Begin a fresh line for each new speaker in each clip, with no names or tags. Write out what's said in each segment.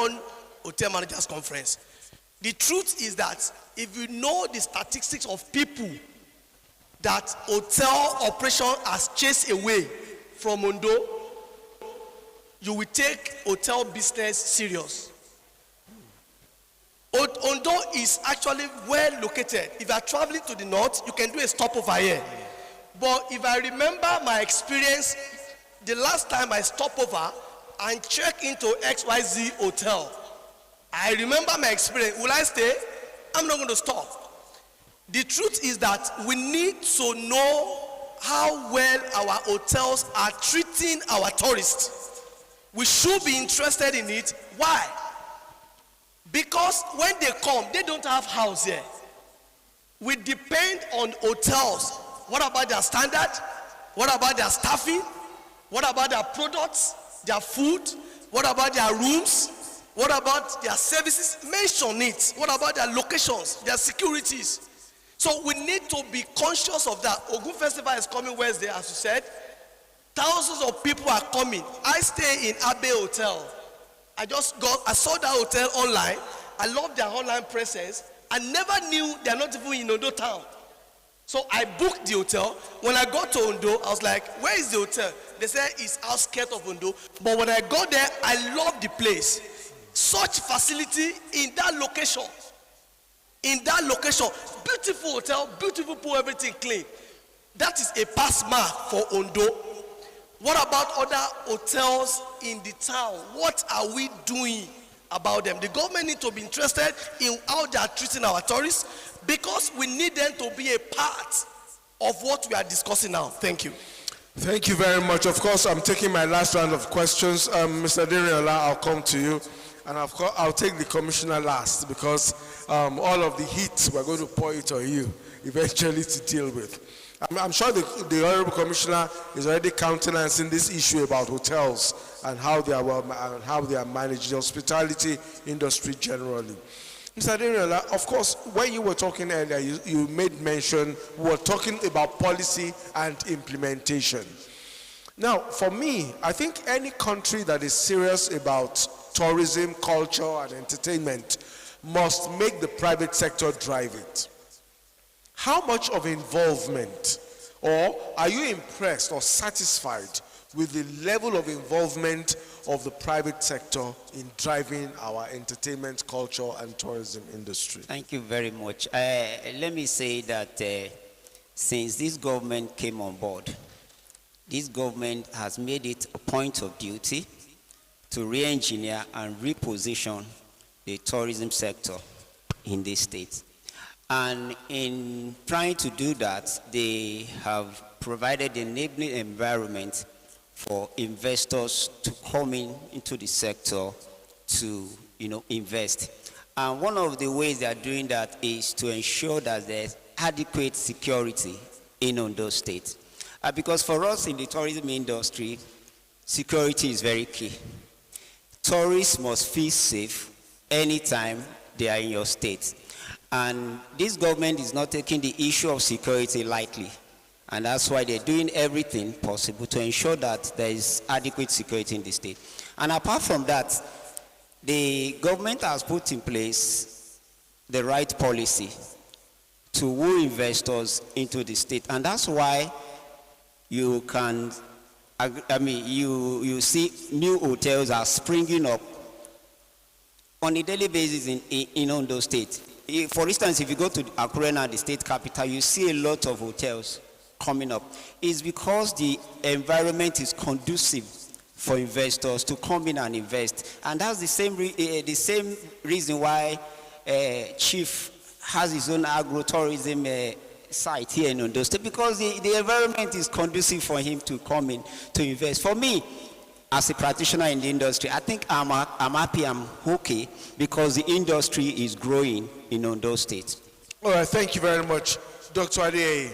one hotel managers conference. The truth is that if you know the statistics of people that hotel operation has chased away from Ondo, you will take hotel business serious. Ondo is actually well located. If you are traveling to the north, you can do a stopover here. But if I remember my experience, the last time I stopped over and checked into XYZ hotel, I remember my experience. Will I stay? I'm not going to stop. The truth is that we need to know how well our hotels are treating our tourists. We should be interested in it. Why? Because when they come, they don't have house here. We depend on hotels. What about their standard? What about their staffing? What about their products, their food? What about their rooms? What about their services? Mention it. What about their locations, their securities? So we need to be conscious of that. Ogun Festival is coming Wednesday, as you said. Thousands of people are coming. I stay in Abbey Hotel. I saw that hotel online. I love their online presence. I never knew they're not even in Ondo town. So I booked the hotel. When I got to Ondo, I was like, where is the hotel? They said it's outskirts of Ondo. But when I got there, I loved the place. Such facility in that location. In that location. Beautiful hotel, beautiful pool, everything clean. That is a pass mark for Ondo. What about other hotels in the town? What are we doing about them? The government needs to be interested in how they are treating our tourists, because we need them to be a part of what we are discussing now. Thank you.
Thank you very much. Of course, I'm taking my last round of questions. Mr. Deriola, I'll come to you. And of course, I'll take the commissioner last, because all of the heat, we're going to pour it on you eventually to deal with. I'm sure the Honorable Commissioner is already countenancing this issue about hotels and how they are managed, the hospitality industry generally. Mr. Deriola, of course, when you were talking earlier, you made mention, we were talking about policy and implementation. Now, for me, I think any country that is serious about tourism, culture, and entertainment must make the private sector drive it. How much of involvement, or are you impressed or satisfied with the level of involvement of the private sector in driving our entertainment, culture, and tourism industry?
Thank you very much. Let me say that since this government came on board, this government has made it a point of duty to re-engineer and reposition the tourism sector in this state. And in trying to do that, they have provided an enabling environment for investors to come into the sector to, invest. And one of the ways they are doing that is to ensure that there's adequate security in Ondo State. Because for us in the tourism industry, security is very key. Tourists must feel safe anytime they are in your state. And this government is not taking the issue of security lightly. And that's why they're doing everything possible to ensure that there is adequate security in the state. And apart from that, the government has put in place the right policy to woo investors into the state. And that's why you can, you see new hotels are springing up on a daily basis in Ondo State. For instance, if you go to Akure now, the state capital, you see a lot of hotels coming up. It's because the environment is conducive for investors to come in and invest. And that's the same reason why Chief has his own agro-tourism site here in Ondo State, because the environment is conducive for him to come in to invest. For me, as a practitioner in the industry, I think I'm happy, I'm okay, because the industry is growing in Ondo State.
All right, thank you very much, Dr. Adeyeye.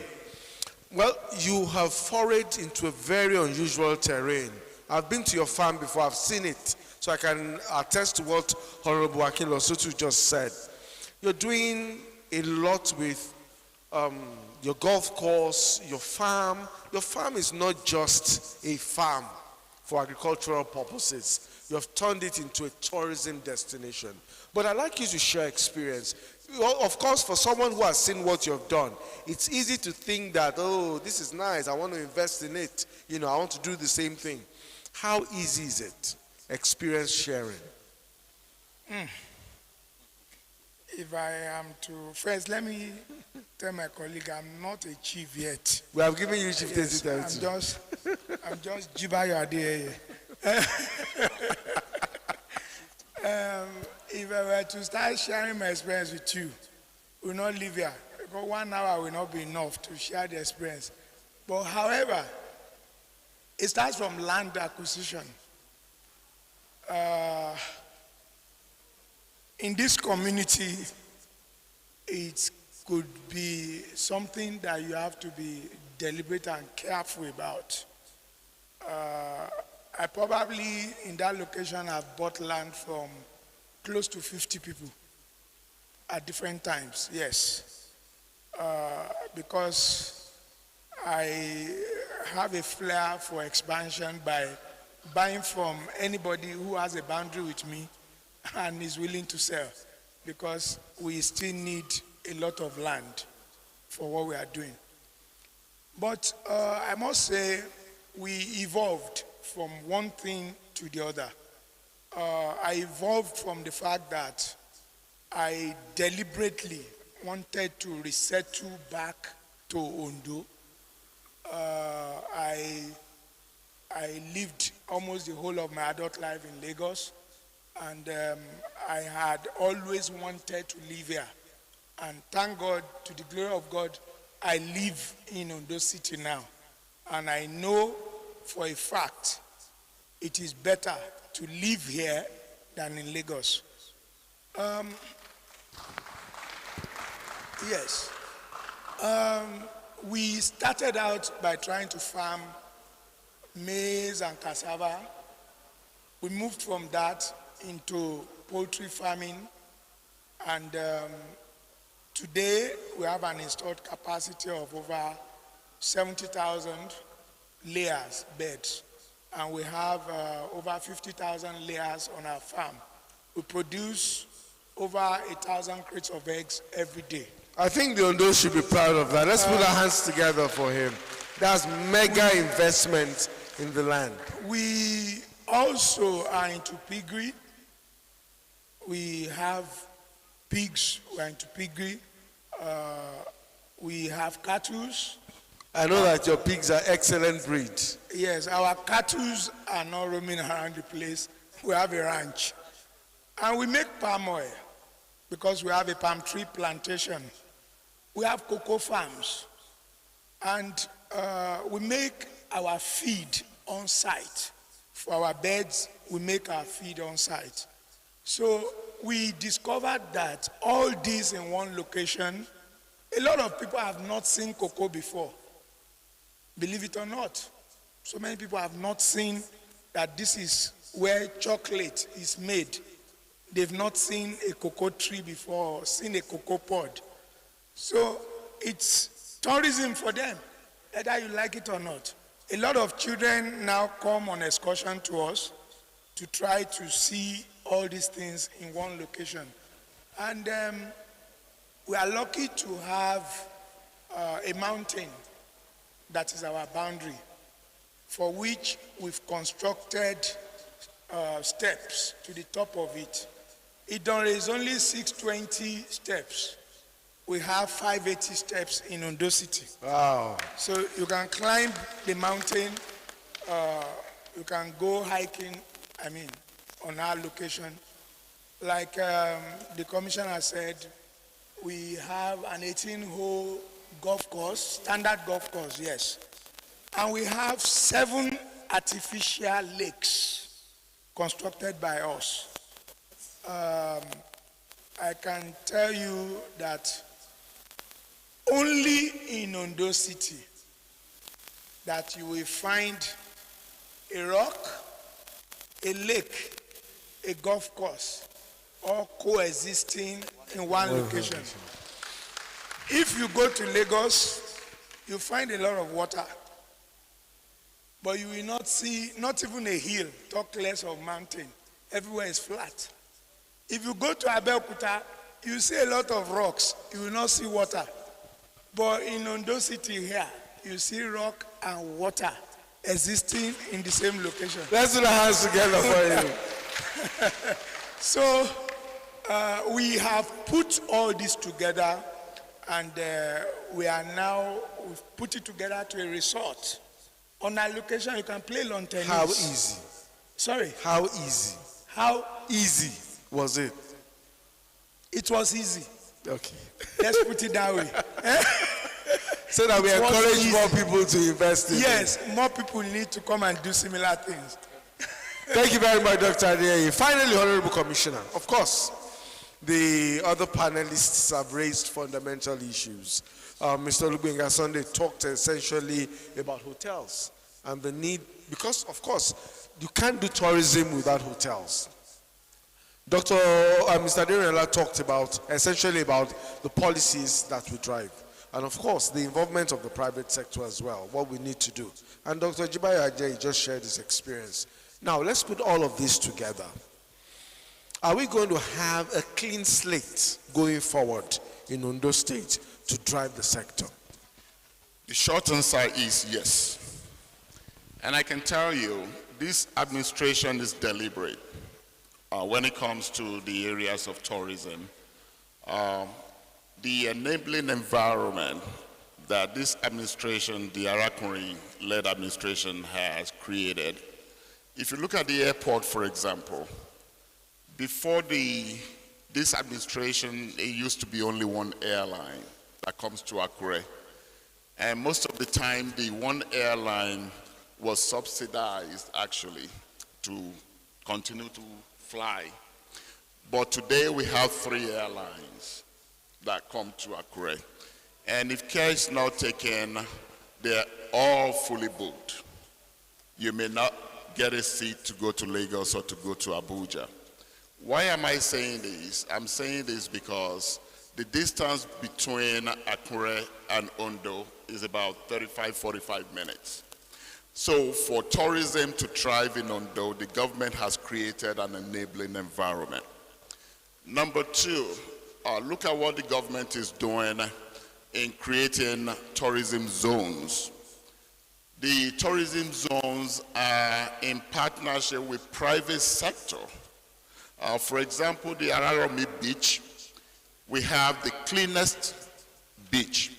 Well, you have forayed into a very unusual terrain. I've been to your farm before, I've seen it, so I can attest to what Honorable Akinlosotu just said. You're doing a lot with your golf course, your farm. Your farm is not just a farm for agricultural purposes. You have turned it into a tourism destination. But I'd like you to share experience. Well, of course, for someone who has seen what you have done, it's easy to think that, oh, this is nice, I want to invest in it. You know, I want to do the same thing. How easy is it? Experience sharing.
If I am to, first, let me tell my colleague I'm not a chief yet.
We have given you chief
Yes,
title.
I'm just Jiba Yade. If I were to start sharing my experience with you, we will not live here. Because 1 hour will not be enough to share the experience. But however, it starts from land acquisition. In this community, it could be something that you have to be deliberate and careful about. I probably, in that location, have bought land from close to 50 people at different times, yes. Because I have a flair for expansion by buying from anybody who has a boundary with me and is willing to sell, because we still need a lot of land for what we are doing. But I must say, we evolved from one thing to the other. I evolved from the fact that I deliberately wanted to resettle back to Ondo. I lived almost the whole of my adult life in Lagos, and I had always wanted to live here. And thank God, to the glory of God, I live in Ondo City now. And I know for a fact it is better to live here than in Lagos. Yes. We started out by trying to farm maize and cassava. We moved from that into poultry farming, and today we have an installed capacity of over 70,000 layers, beds, and we have over 50,000 layers on our farm. We produce over 1,000 crates of eggs every day.
I think the Ondo should be proud of that. Let's put our hands together for him. That's mega investment in the land.
We also are into piggery. We have pigs, we're into piggery. We have cattle.
I know that your pigs are excellent breeds.
Yes, our cattle are not roaming around the place. We have a ranch. And we make palm oil because we have a palm tree plantation. We have cocoa farms. And we make our feed on site. For our birds, we make our feed on site. So we discovered that all this in one location, a lot of people have not seen cocoa before. Believe it or not. So many people have not seen that this is where chocolate is made. They've not seen a cocoa tree before, or seen a cocoa pod. So it's tourism for them, whether you like it or not. A lot of children now come on excursion to us to try to see all these things in one location. And we are lucky to have a mountain that is our boundary, for which we've constructed steps to the top of it. There is only 620 steps. We have 580 steps in Ondo City.
Wow.
So you can climb the mountain, you can go hiking, on our location. Like the commissioner said, we have an 18-hole golf course, standard golf course, yes. And we have 7 artificial lakes constructed by us. I can tell you that only in Ondo City that you will find a rock, a lake, a golf course, all coexisting in one location. If you go to Lagos, you find a lot of water, but you will not see, not even a hill, talk less of mountain. everywhere is flat. If you go to Abeokuta, you see a lot of rocks, you will not see water. But in Ondo City here, you see rock and water existing in the same location.
Let's do the hands together for you.
So we have put all this together, and we've put it together to a resort. On our location, you can play lawn tennis.
How easy?
Sorry?
How easy?
How
Easy was it?
it was easy.
Okay.
Let's put it that way.
So that we
It was
encourage
easy.
more people to invest in it.
Yes, more people need to come and do similar things.
Thank you very much, Dr. Adeyeye. Finally, Honorable Commissioner, of course, the other panelists have raised fundamental issues. Mr. Lugbenga Sunday talked essentially about hotels and the need, because of course, you can't do tourism without hotels. Mr. Adeyeye talked essentially about the policies that we drive. And of course, the involvement of the private sector as well, what we need to do. And Dr. Jibayo Ajayi just shared his experience. Now, let's put all of this together. Are we going to have a clean slate going forward in Ondo State to drive the sector?
The short answer is yes. And I can tell you, this administration is deliberate when it comes to the areas of tourism. The enabling environment that this administration, the Arakuri-led administration, has created. If you look at the airport, for example, before this administration, it used to be only one airline that comes to Akure. And most of the time, the one airline was subsidized, actually, to continue to fly. But today, we have 3 airlines that come to Akure. And if care is not taken, they're all fully booked. You may not get a seat to go to Lagos or to go to Abuja. Why am I saying this? I'm saying this because the distance between Akure and Ondo is about 35-45 minutes. So for tourism to thrive in Ondo, the government has created an enabling environment. Number 2, look at what the government is doing in creating tourism zones. The tourism zones are in partnership with private sector. For example, the Araromi Beach, we have the cleanest beach.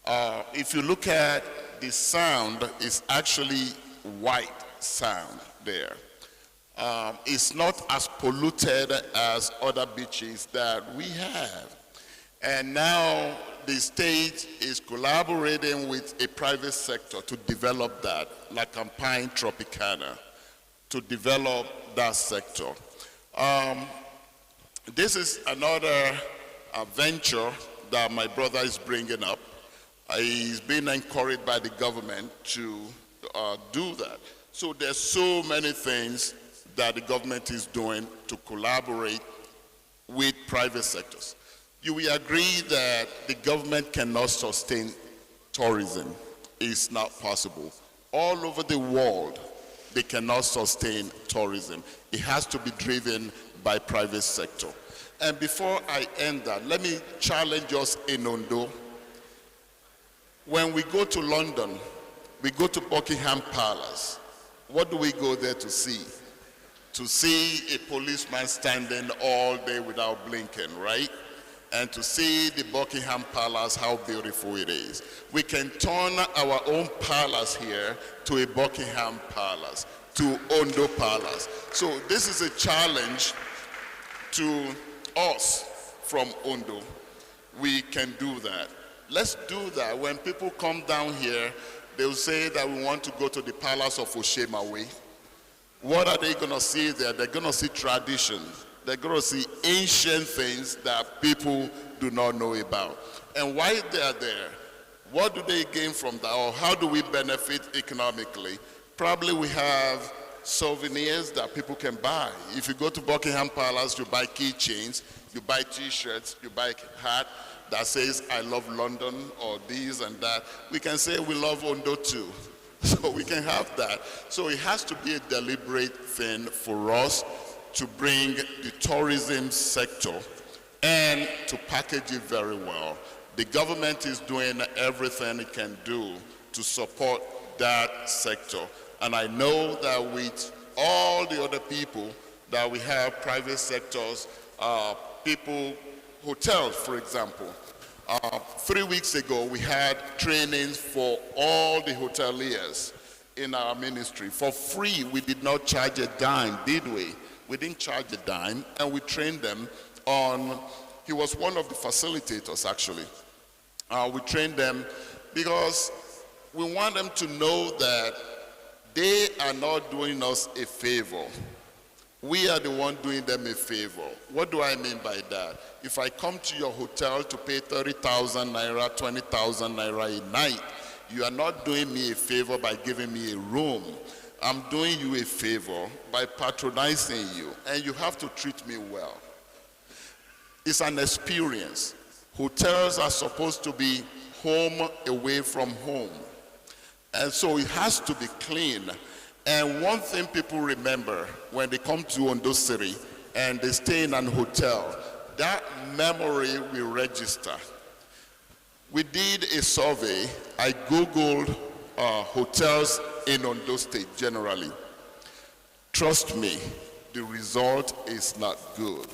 If you look at the sound, it's actually white sand there. It's not as polluted as other beaches that we have. And now the state is collaborating with a private sector to develop that, like Campaign Tropicana, to develop that sector. This is another venture that my brother is bringing up. He's been encouraged by the government to do that. So there's so many things that the government is doing to collaborate with private sectors. You will agree that the government cannot sustain tourism. It's not possible. All over the world, they cannot sustain tourism. It has to be driven by private sector. And before I end that, let me challenge us in Ondo. When we go to London, we go to Buckingham Palace. What do we go there to see? To see a policeman standing all day without blinking, right? And to see the Buckingham Palace, how beautiful it is. We can turn our own palace here to a Buckingham Palace, to Ondo Palace. So this is a challenge to us from Ondo. We can do that. Let's do that. When people come down here, they'll say that we want to go to the Palace of Oshemawe. What are they going to see there? They're going to see tradition. They're going to see ancient things that people do not know about. And while they're there, what do they gain from that? Or how do we benefit economically? Probably we have souvenirs that people can buy. If you go to Buckingham Palace, you buy keychains, you buy t-shirts, you buy a hat that says, I love London, or this and that. We can say we love Ondo too. So we can have that. So it has to be a deliberate thing for us to bring the tourism sector and to package it very well. The government is doing everything it can do to support that sector. And I know that with all the other people that we have, private sectors, people, hotels, for example. 3 weeks ago, we had trainings for all the hoteliers in our ministry. For free, we did not charge a dime, did we? We didn't charge a dime, and we trained them on, he was one of the facilitators, actually. We trained them because we want them to know that they are not doing us a favor. We are the one doing them a favor. What do I mean by that? If I come to your hotel to pay 30,000 naira, 20,000 naira a night, you are not doing me a favor by giving me a room. I'm doing you a favor by patronizing you, and you have to treat me well. It's an experience. Hotels are supposed to be home away from home. And so it has to be clean. And one thing people remember when they come to Ondo City and they stay in an hotel, that memory will register. We did a survey. I Googled hotels in Ondo State generally. Trust me, the result is not good.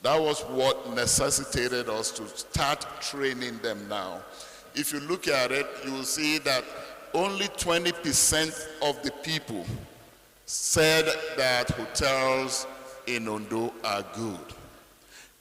That was what necessitated us to start training them now. If you look at it, you will see that only 20% of the people said that hotels in Ondo are good.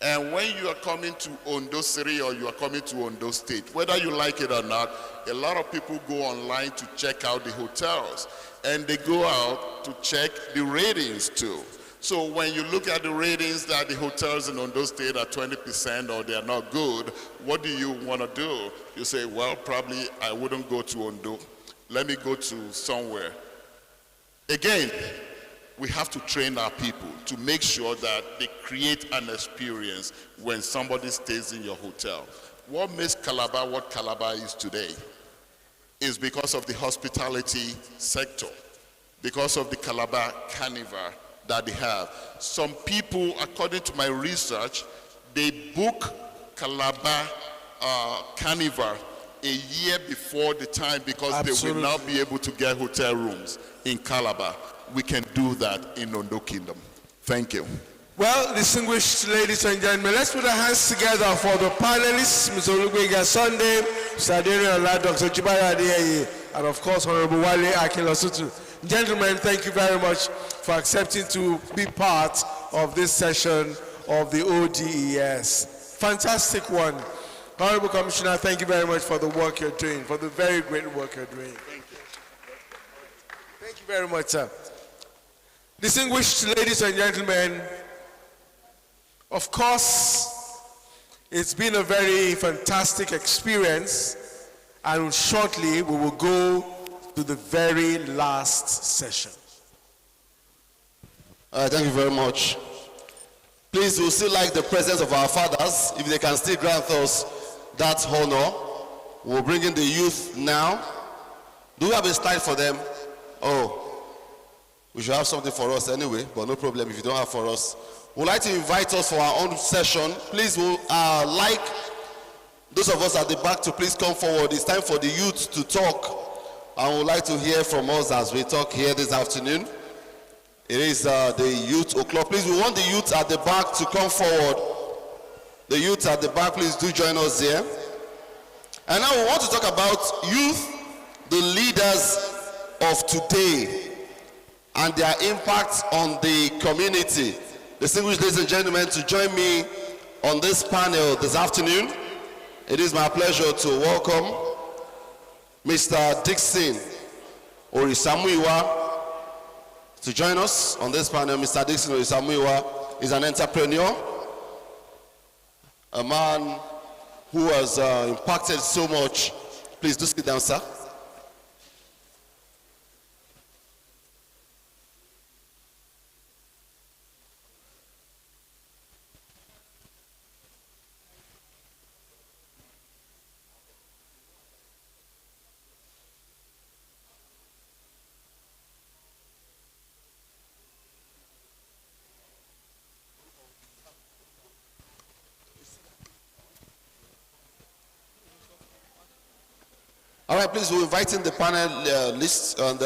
And when you are coming to Ondo City or you are coming to Ondo State, whether you like it or not, a lot of people go online to check out the hotels. And they go out to check the ratings too. So when you look at the ratings that the hotels in Ondo State are 20% or they are not good, what do you want to do? You say, well, probably I wouldn't go to Ondo. Let me go to somewhere. Again, we have to train our people to make sure that they create an experience when somebody stays in your hotel. What makes Calabar what Calabar is today is because of the hospitality sector, because of the Calabar Carnival that they have. Some people, according to my research, they book Calabar Carnival a year before the time because Absolutely. They will not be able to get hotel rooms in Calabar. We can do that in Ondo Kingdom. Thank you.
Well, distinguished ladies and gentlemen, let's put our hands together for the panelists, Mr. Olugbenga Sunday, Mr. Aderiola, Dr. Jibara Adeyeye, and of course, Honorable Wale Akinlosutu. Gentlemen, thank you very much for accepting to be part of this session of the ODES. Fantastic one. Honorable Commissioner, thank you very much for the work you're doing, for the very great work you're doing. Thank you. Thank you very much, sir. Distinguished ladies and gentlemen, of course, it's been a very fantastic experience, and shortly we will go to the very last session.
Thank you very much. Please, we'll still like the presence of our fathers. If they can still grant us that honor, we'll bring in the youth now. Do we have a slide for them? Oh, we should have something for us anyway, but no problem if you don't have for us. We'd like to invite us for our own session. Please, we'll like those of us at the back to please come forward. It's time for the youth to talk, and we'd like to hear from us as we talk here this afternoon. It is the youth o'clock. Please, we want the youth at the back to come forward. The youth at the back, please do join us here. And now we want to talk about youth, the leaders of today, and their impact on the community. Distinguished ladies and gentlemen, to join me on this panel this afternoon, it is my pleasure to welcome Mr. Dixon Orisamuiwa to join us on this panel. Mr. Dixon Orisamuiwa is an entrepreneur, a man who has impacted so much. Please do sit down, sir. All right, please, we're inviting the panelists, and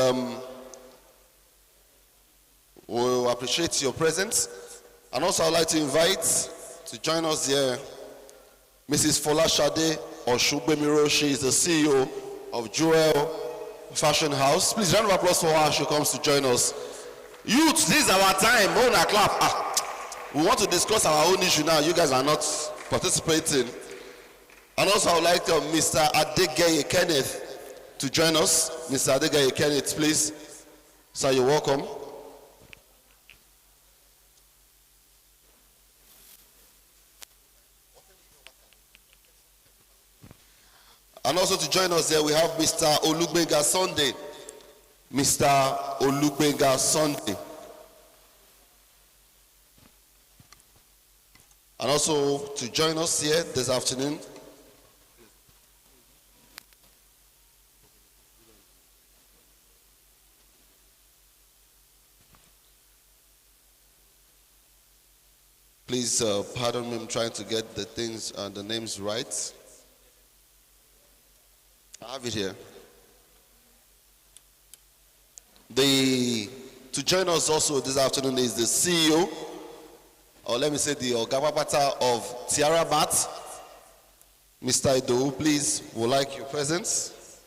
we'll appreciate your presence. And also, I'd like to invite to join us here Mrs. Folashade Oshubemiro. She is the CEO of Jewel Fashion House. Please, round of applause for her as she comes to join us. Youth, this is our time. Hold a clap. We want to discuss our own issue now. You guys are not participating. And also, I would like Mr. Adegeye Kenneth to join us. Mr. Adegeye Kenneth, please. Sir, you're welcome. And also to join us there, we have Mr. Olugbenga Sunday. Mr. Olugbenga Sunday. And also to join us here this afternoon, please pardon me, I'm trying to get the things and the names right. I have it here. To join us also this afternoon is the CEO, or let me say the Ogabapata of Tiara Mat, Mr. Idowu, please, would like your presence.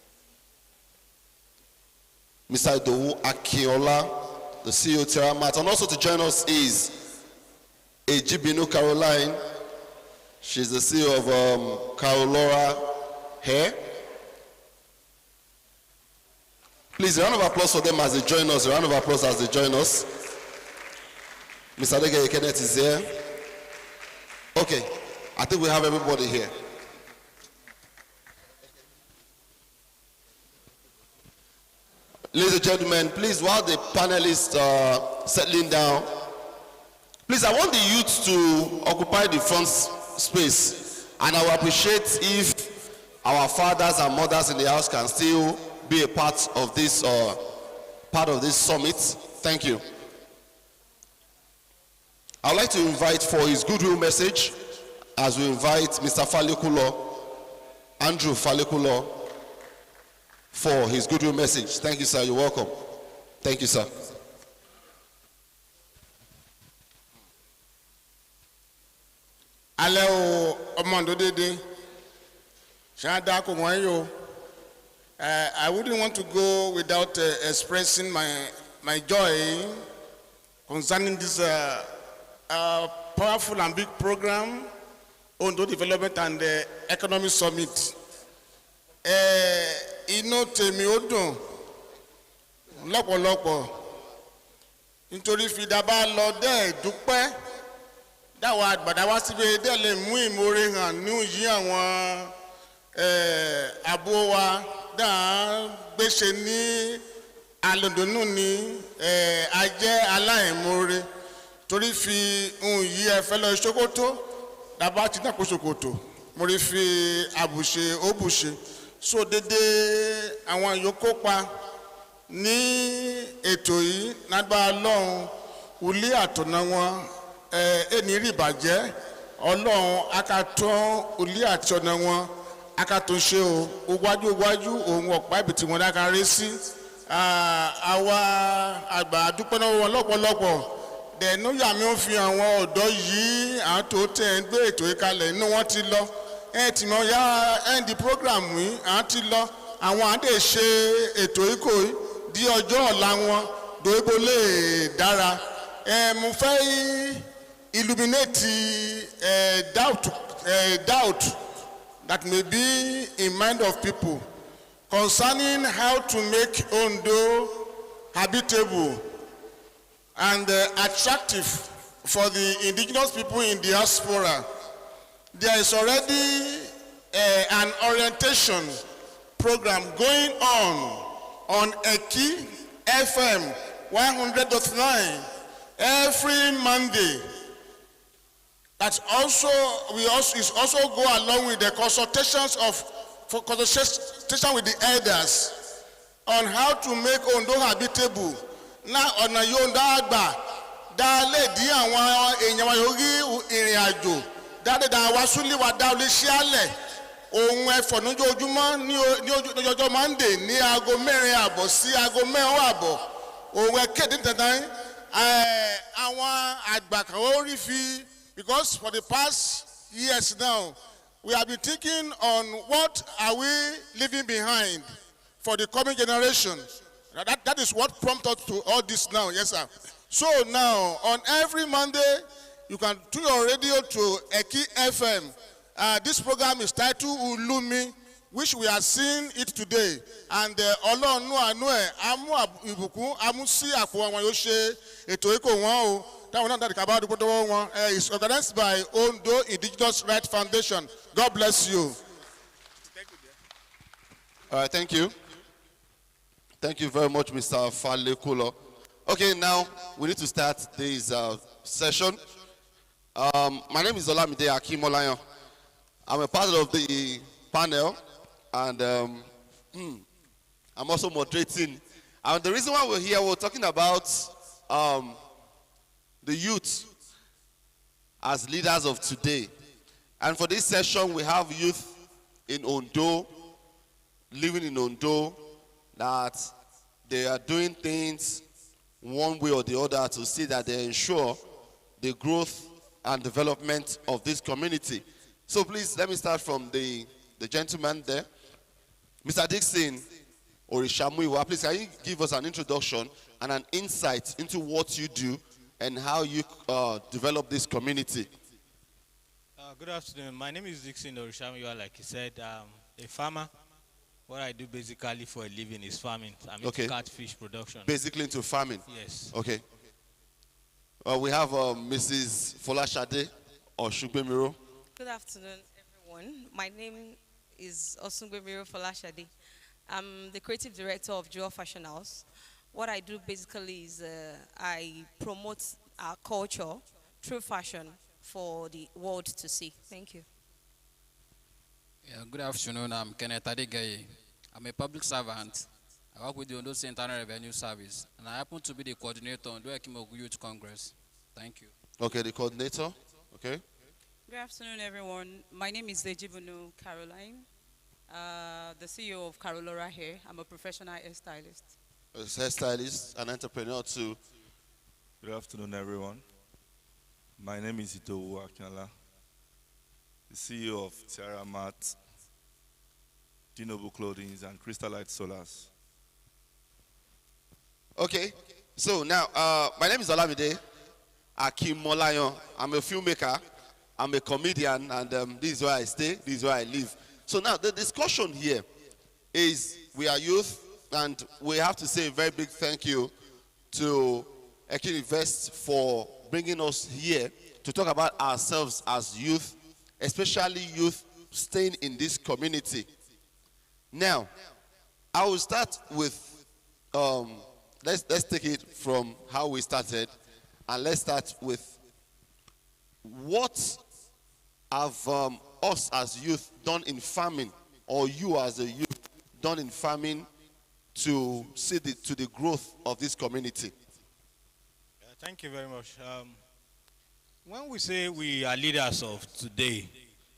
Mr. Idowu Akinola, the CEO of Tiara Mat. And also to join us is Ejibinu Caroline. She's the CEO of Carolora Hair. Please, a round of applause for them as they join us. A round of applause as they join us. Mr. Adegeye Kenneth is here. Okay, I think we have everybody here. Ladies and gentlemen, please, while the panelists are settling down, please, I want the youth to occupy the front space. And I will appreciate if our fathers and mothers in the house can still be a part of this summit. Thank you. I would like to invite for his goodwill message, as we invite Mr. Falekulo, Andrew Falekulo, for his goodwill message. Thank you, sir. You're welcome. Thank you, sir.
Aleo Omondo Dede, Shada Kumwayo. I wouldn't want to go without expressing my joy concerning this powerful and big program, Ondo Development and Economic Summit. Ino temi odun lọ́pọ̀lọpọ̀ nítorí fìdábà lọ dé dúpẹ́ dáwọn àgbàdá wá síbi dé lè mú ìmoore hàn ní yí àwọn àbò wa dáa gbéṣe ní alòdùnú ní ajẹ́ aláìmoore torí fi ohun yí ẹfẹ́ lọ ṣókótó dábàá ti dàpọ̀ ṣòkòtò mo rí fi àbùṣe òbùṣe so dédé àwọn yòókópa ní ètò yìí lágbára Ọlọ́run ulé àtọ̀nà wọn ẹni rí ìbàjẹ́ Ọlọ́run akatọ́ ulé àtọ̀nà wọn akatọ́ ṣe o wájú ohun ọ̀pá ibi tí wọ́n dákàrí sí àwa àgbà àdúpẹ́ náà wọn lọ́pọ̀lọpọ̀ dẹ̀nú yàmí ó fi àwọn ọ̀dọ́ yìí àwọn tó tẹ̀ ń gbé ètò ìkalẹ̀ inú wọn ti lọ tí mo yá end program yìí àwọn ti lọ àwọn àdè ṣe ètò ìkó di ọjọ́ ọ̀la wọn dòwébó lè dára mo fẹ́ illuminate doubt that may be in mind of people concerning how to make Ondo habitable and attractive for the indigenous people in diaspora. There is already an orientation program going on Eki FM 100.9 every Monday. That's also is also go along with the consultations consultation with the elders on how to make Ondo habitable. Now on a Yondo Agba, da le di àwọn èèyàn wa yori ìrìn àjò dáadáa wá súnlé wa dá olè ṣíálẹ̀
ohun ẹ̀fọ́ lójoojúmọ́ ní ọjọ́ Monday ní aago 4:00 sí aago 10:00 ohun ẹ̀kéde dandan àwọn àgbà kan ó rí fi, because for the past years now we have been thinking on what are we leaving behind for the coming generation. That is what prompted us to all this now. Yes, sir. So now on every Monday you can tune your radio to Eki FM. This program is titled Ulumi, which we are seeing it today. And Ọlọ́run àánú ẹ̀ amú ìbùkún amú sí àpò àwọn yóò ṣe ètò ìkó wọn o. Táwọn náà dáàdì kábàá dúpọ́ tọwọ́ wọn. It's organized by Ondo Indigenous Rights Foundation. God bless you.
All right, thank you. Thank you very much, Mr. Falekulo. Okay, now we need to start this session. My name is Olamide Akimolayan. I'm a part of the panel, and I'm also moderating. And the reason why we're here, we're talking about the youth as leaders of today. And for this session, we have youth in Ondo, living in Ondo, that they are doing things one way or the other to see that they ensure the growth and development of this community. So please, let me start from the gentleman there. Mr. Dixon Orishamuiwa, please can you give us an introduction and an insight into what you do and how you develop this community?
Good afternoon. My name is Dixon Orishamuiwa. Like you said, I'm a farmer. What I do basically for a living is farming. I'm into catfish production.
Basically into farming?
Yes.
Okay. We have Mrs. Folashade Oshugbemiro.
Good afternoon, everyone. My name is Osungbemiro Folashade. I'm the creative director of Jewel Fashion House. What I do basically is I promote our culture through fashion for the world to see. Thank you.
Yeah, good afternoon. I'm Kenneth Adegaye. I'm a public servant. I work with the Ondo Internal Revenue Service, and I happen to be the coordinator on the Ekimogu Youth Congress. Thank you.
Okay, the coordinator. Okay.
Good afternoon, everyone. My name is Dejibunu Caroline, the CEO of Carolora Hair. I'm a professional hairstylist.
A hairstylist, an entrepreneur too.
Good afternoon, everyone. My name is Itowu Akinola, the CEO of Tiara Mat, Dinobu Clothing, and Crystalite Solars.
Okay, so now my name is Olamide Akimolayan. I'm a filmmaker, I'm a comedian, and this is where I stay, this is where I live. So now the discussion here is we are youth, and we have to say a very big thank you to Ekin Invest for bringing us here to talk about ourselves as youth, especially youth staying in this community. Now, I will start with, let's take it from how we started, and let's start with what have us as youth done in farming, or you as a youth done in farming to see to the growth of this community?
Thank you very much. When we say we are leaders of today,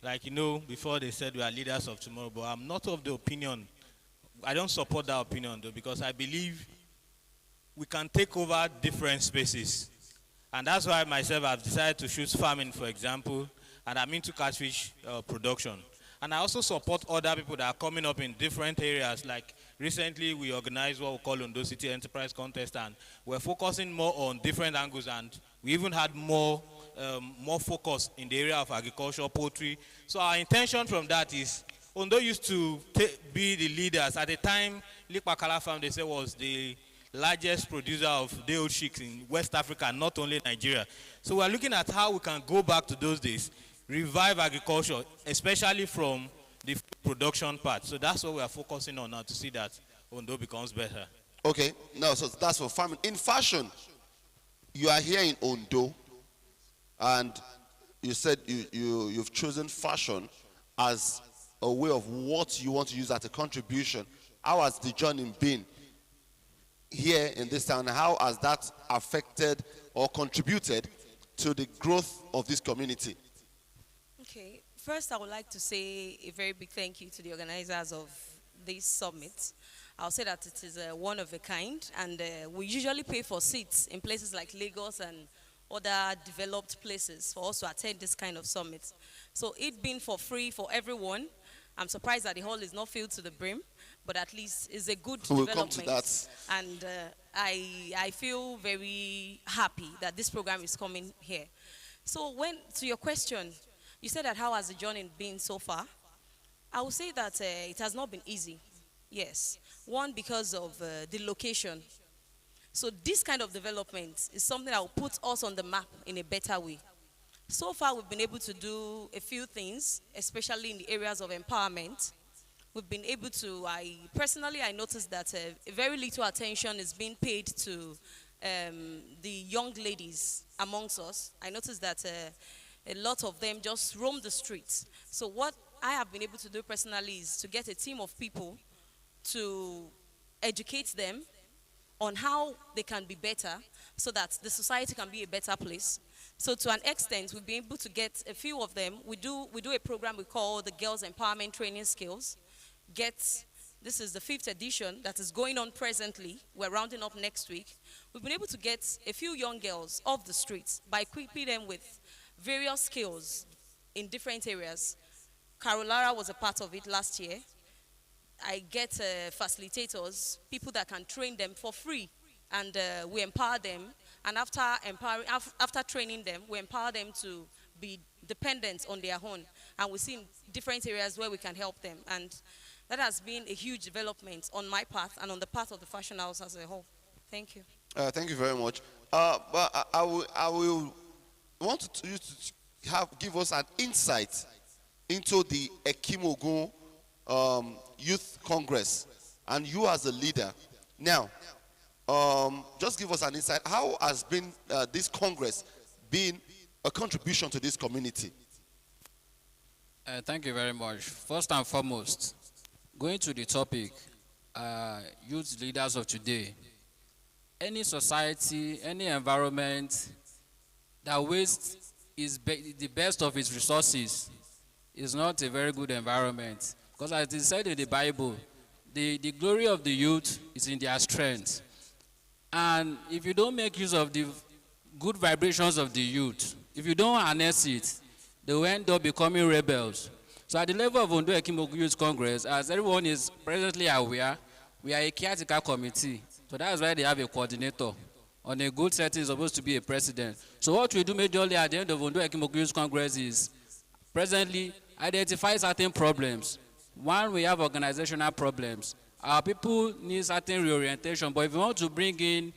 like, you know, before they said we are leaders of tomorrow, but I'm not of the opinion, I don't support that opinion though, because I believe we can take over different spaces. And that's why myself I've decided to choose farming, for example, and I'm into catfish production. And I also support other people that are coming up in different areas. Like recently we organized what we call Ondo City Enterprise Contest, and we're focusing more on different angles, and we even had more focus in the area of agriculture, poultry. So our intention from that is, Ondo used to be the leaders. At the time, Likpakala Farm, they said, was the largest producer of day-old chicks in West Africa, not only Nigeria. So we're looking at how we can go back to those days, revive agriculture, especially from the production part. So that's what we are focusing on now, to see that Ondo becomes better.
Okay, no, so that's for farming. In fashion, you are here in Ondo, and you said you've chosen fashion as a way of what you want to use as a contribution. How has the journey been here in this town? How has that affected or contributed to the growth of this community?
Okay, First, I would like to say a very big thank you to the organizers of this summit. I'll say that it is one of a kind, and we usually pay for seats in places like Lagos and other developed places for us to attend this kind of summit. So it being for free for everyone, I'm surprised that the hall is not filled to the brim, but at least it's a good
We'll
development.
come to that.
And I feel very happy that this program is coming here. So to your question, you said that how has the journey been so far? I would say that it has not been easy. Yes. One, because of the location. So this kind of development is something that will put us on the map in a better way. So far, we've been able to do a few things, especially in the areas of empowerment. We've been able to, I noticed that very little attention is being paid to the young ladies amongst us. I noticed that a lot of them just roam the streets. So what I have been able to do personally is to get a team of people to educate them on how they can be better so that the society can be a better place. So to an extent, we've been able to get a few of them. We do a program we call the Girls Empowerment Training Skills. This is the 5th edition that is going on presently. We're rounding up next week. We've been able to get a few young girls off the streets by equipping them with various skills in different areas. Carolara was a part of it last year. I get facilitators, people that can train them for free, and we empower them. And after training them, we empower them to be dependent on their own. And we see in different areas where we can help them. And that has been a huge development on my part and on the part of the fashion house as a whole. Thank you.
Thank you very much. But I will want you to give us an insight into the Ekimogun Youth Congress, and you as a leader. Now, just give us an insight. How has been this Congress been a contribution to this community?
Thank you very much. First and foremost, going to the topic, youth leaders of today. Any society, any environment that wastes the best of its resources is not a very good environment. Because as it is said in the Bible, the glory of the youth is in their strength. And if you don't make use of the good vibrations of the youth, if you don't harness it, they will end up becoming rebels. So at the level of Ondo Ekimogun Youth Congress, as everyone is presently aware, we are a caretaker committee. So that's why they have a coordinator. On a good setting, is supposed to be a president. So what we do majorly at the end of Ondo Ekimogun Youth Congress is presently identify certain problems. One, we have organizational problems. Our people need certain reorientation, but if we want to bring in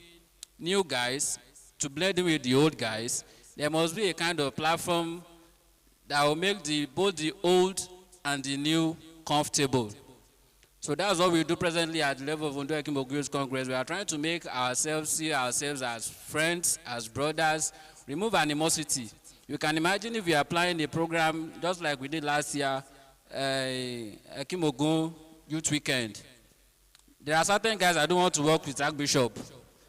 new guys to blend in with the old guys, there must be a kind of platform that will make both the old and the new comfortable. So that's what we do presently at the level of Ondo Ekimogun Youth Congress. We are trying to make ourselves see ourselves as friends, as brothers, remove animosity. You can imagine if we are applying a program just like we did last year, Ekimogun Youth Weekend. There are certain guys that don't want to work with Archbishop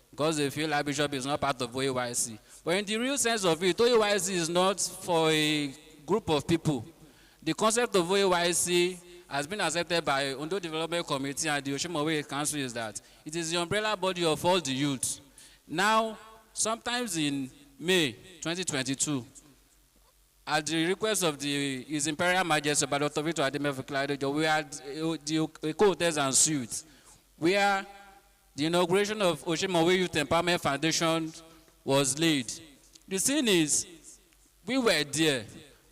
because they feel Archbishop is not part of OAYC. But in the real sense of it, OAYC is not for a group of people. The concept of OAYC has been accepted by Ondo Development Committee and the Oshimowe Council is that it is the umbrella body of all the youth. Now, sometimes in May 2022, at the request of His Imperial Majesty, by Dr. Victor Ademef, we had the Hotels and Suites, where the inauguration of Oshimowe Youth Empowerment Foundation was laid. The thing is, we were there,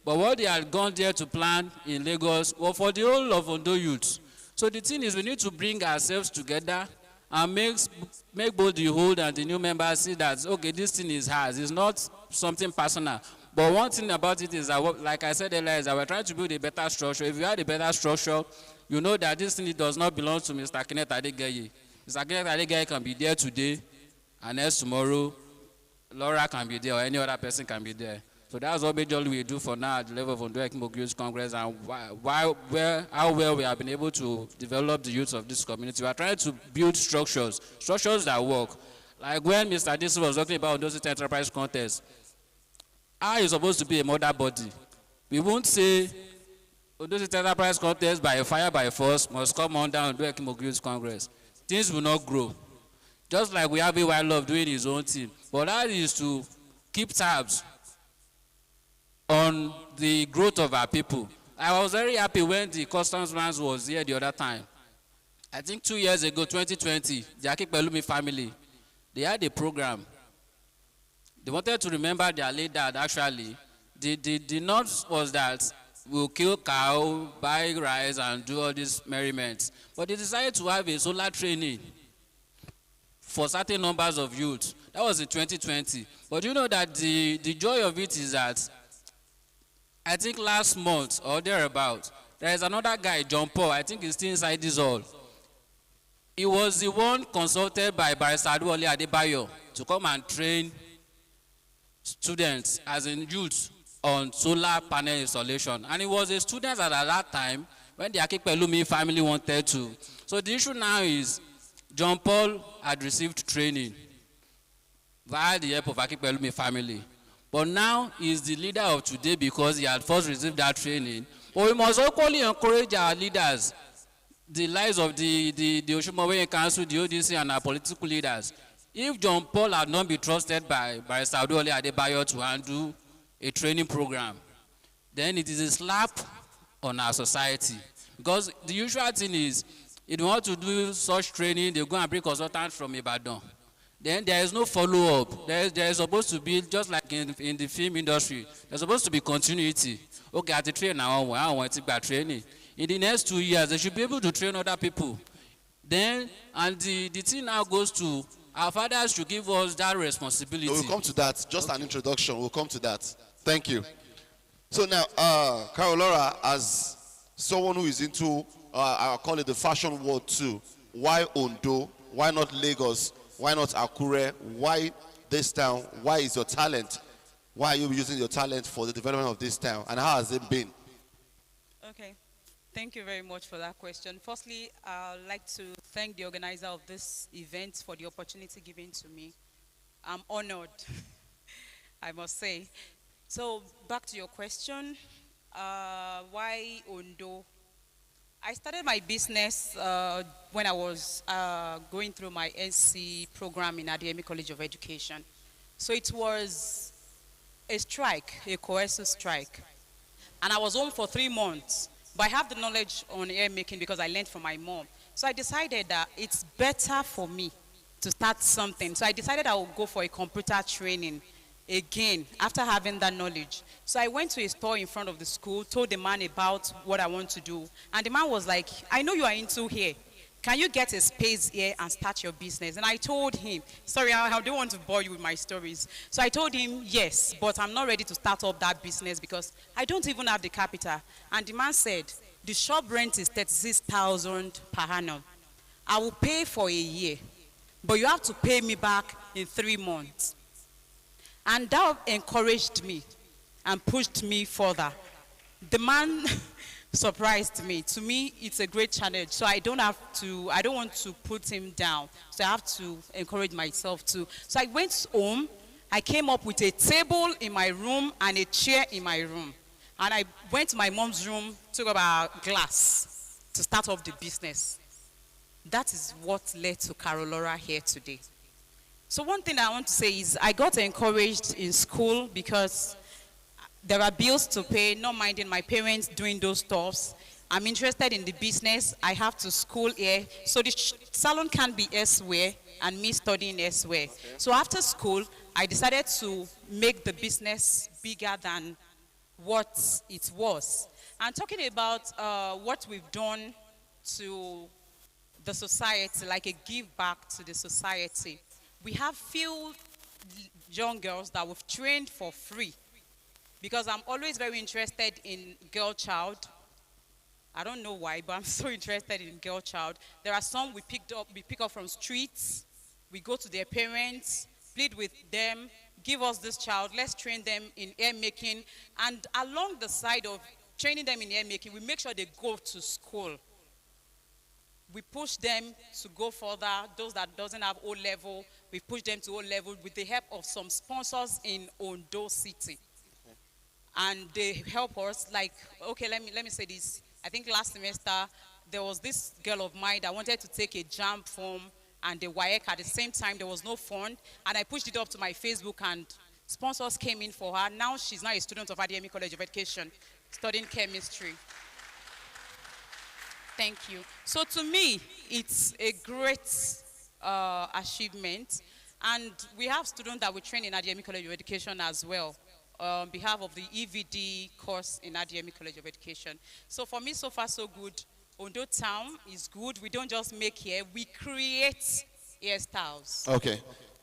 but what they had gone there to plan in Lagos was for the whole of Ondo youth. So the thing is, we need to bring ourselves together and make both the old and the new members see that, okay, this thing is ours. It's not something personal. But one thing about it is that, like I said earlier, is that we're trying to build a better structure. If you have a better structure, you know that this thing does not belong to Mr. Kenneth Adegeye. Mr. Kenneth Adegeye can be there today, and next tomorrow, Laura can be there, or any other person can be there. So that's what majorly we do for now at the level of Ondo Ekimogun Youth Congress, and how well we have been able to develop the youth of this community. We are trying to build structures that work. Like when Mr. Disi was talking about Ondo State Enterprise Contest, how is supposed to be a mother body. We won't say Ondo State Enterprise Contest by fire by force must come under Ondo Ekimoglu Youth Congress. Things will not grow. Just like we have AY Love doing his own thing. But that is to keep tabs on the growth of our people. I was very happy when the customs man was here the other time. I think 2 years ago, 2020, the Akipelumi family, they had a program. They wanted to remember their late dad, actually. The note was that we'll kill cow, buy rice, and do all these merriments. But they decided to have a solar training for certain numbers of youth. That was in 2020. But you know that the joy of it is that I think last month or thereabout, there is another guy, John Paul, I think he's still inside this hall. He was the one consulted by Barrister Adewale Adebayo to come and train students, as in youth, on solar panel installation. And he was a student at that time when the Akipelumi family wanted to. So the issue now is John Paul had received training via the help of Akipelumi family. But now he's the leader of today because he had first received that training. But we must equally encourage our leaders, the lives of the Oshumowe Council, the ODC, and our political leaders. If John Paul had not been trusted by Barrister Adewale Adebayo to handle a training program, then it is a slap on our society. Because the usual thing is, if you want to do such training, they go and bring consultants from Ibadan. Then there is no follow-up. There is supposed to be, just like in the film industry, there's supposed to be continuity. Okay, at the train now, I want to get training. In the next 2 years, they should be able to train other people. Then, and the thing now goes to, our fathers should give us that responsibility.
We'll come to that. Just an introduction. We'll come to that. Thank you. So now, Carol Laura, as someone who is into, I'll call it the fashion world too, why Ondo? Why not Lagos? Why not Akure? Why this town? Why is your talent? Why are you using your talent for the development of this town? And how has it been?
Okay. Thank you very much for that question. Firstly, I'd like to thank the organizer of this event for the opportunity given to me. I'm honored, I must say. So back to your question, why Ondo? I started my business when I was going through my NC program in Adeyemi College of Education. So it was a strike, a coercive strike. And I was home for 3 months. But I have the knowledge on hair making because I learned from my mom. So I decided that it's better for me to start something. So I decided I would go for a computer training again after having that knowledge. So I went to a store in front of the school, told the man about what I want to do. And the man was like, I know you are into hair. Can you get a space here and start your business? And I told him, sorry, I don't want to bore you with my stories. So I told him, yes, but I'm not ready to start up that business because I don't even have the capital. And the man said, the shop rent is 36,000 per annum. I will pay for a year, but you have to pay me back in 3 months. And that encouraged me and pushed me further. The man surprised me. To me, it's a great challenge. So I don't want to put him down. So I have to encourage myself too. So I went home. I came up with a table in my room and a chair in my room. And I went to my mom's room, took up a glass to start off the business. That is what led to Carol Laura here today. So one thing I want to say is I got encouraged in school because there are bills to pay, not minding my parents doing those stuffs. I'm interested in the business. I have to school here. So the salon can't be elsewhere and me studying elsewhere. Okay. So after school, I decided to make the business bigger than what it was. And talking about what we've done to the society, like a give back to the society. We have few young girls that we've trained for free because I'm always very interested in girl child. I don't know why, but I'm so interested in girl child. There are some we pick up from streets. We go to their parents, plead with them, give us this child, let's train them in hair making. And along the side of training them in hair making, we make sure they go to school. We push them to go further. Those that doesn't have O-level, we push them to O-level with the help of some sponsors in Ondo City. and they help us. Like, okay, let me say this. I think last semester there was this girl of mine that wanted to take a JAM form and the WAEC at the same time. There was no fund, and I pushed it up to my Facebook, and sponsors came in for her. Now she's now a student of ADME College of Education, studying chemistry. Thank you. So to me, it's a great achievement. And we have students that we train in ADME College of Education as well, on behalf of the EVD course in ADME College of Education. So for me, so far so good. Ondo Town is good. We don't just make hair, we create hairstyles.
Okay.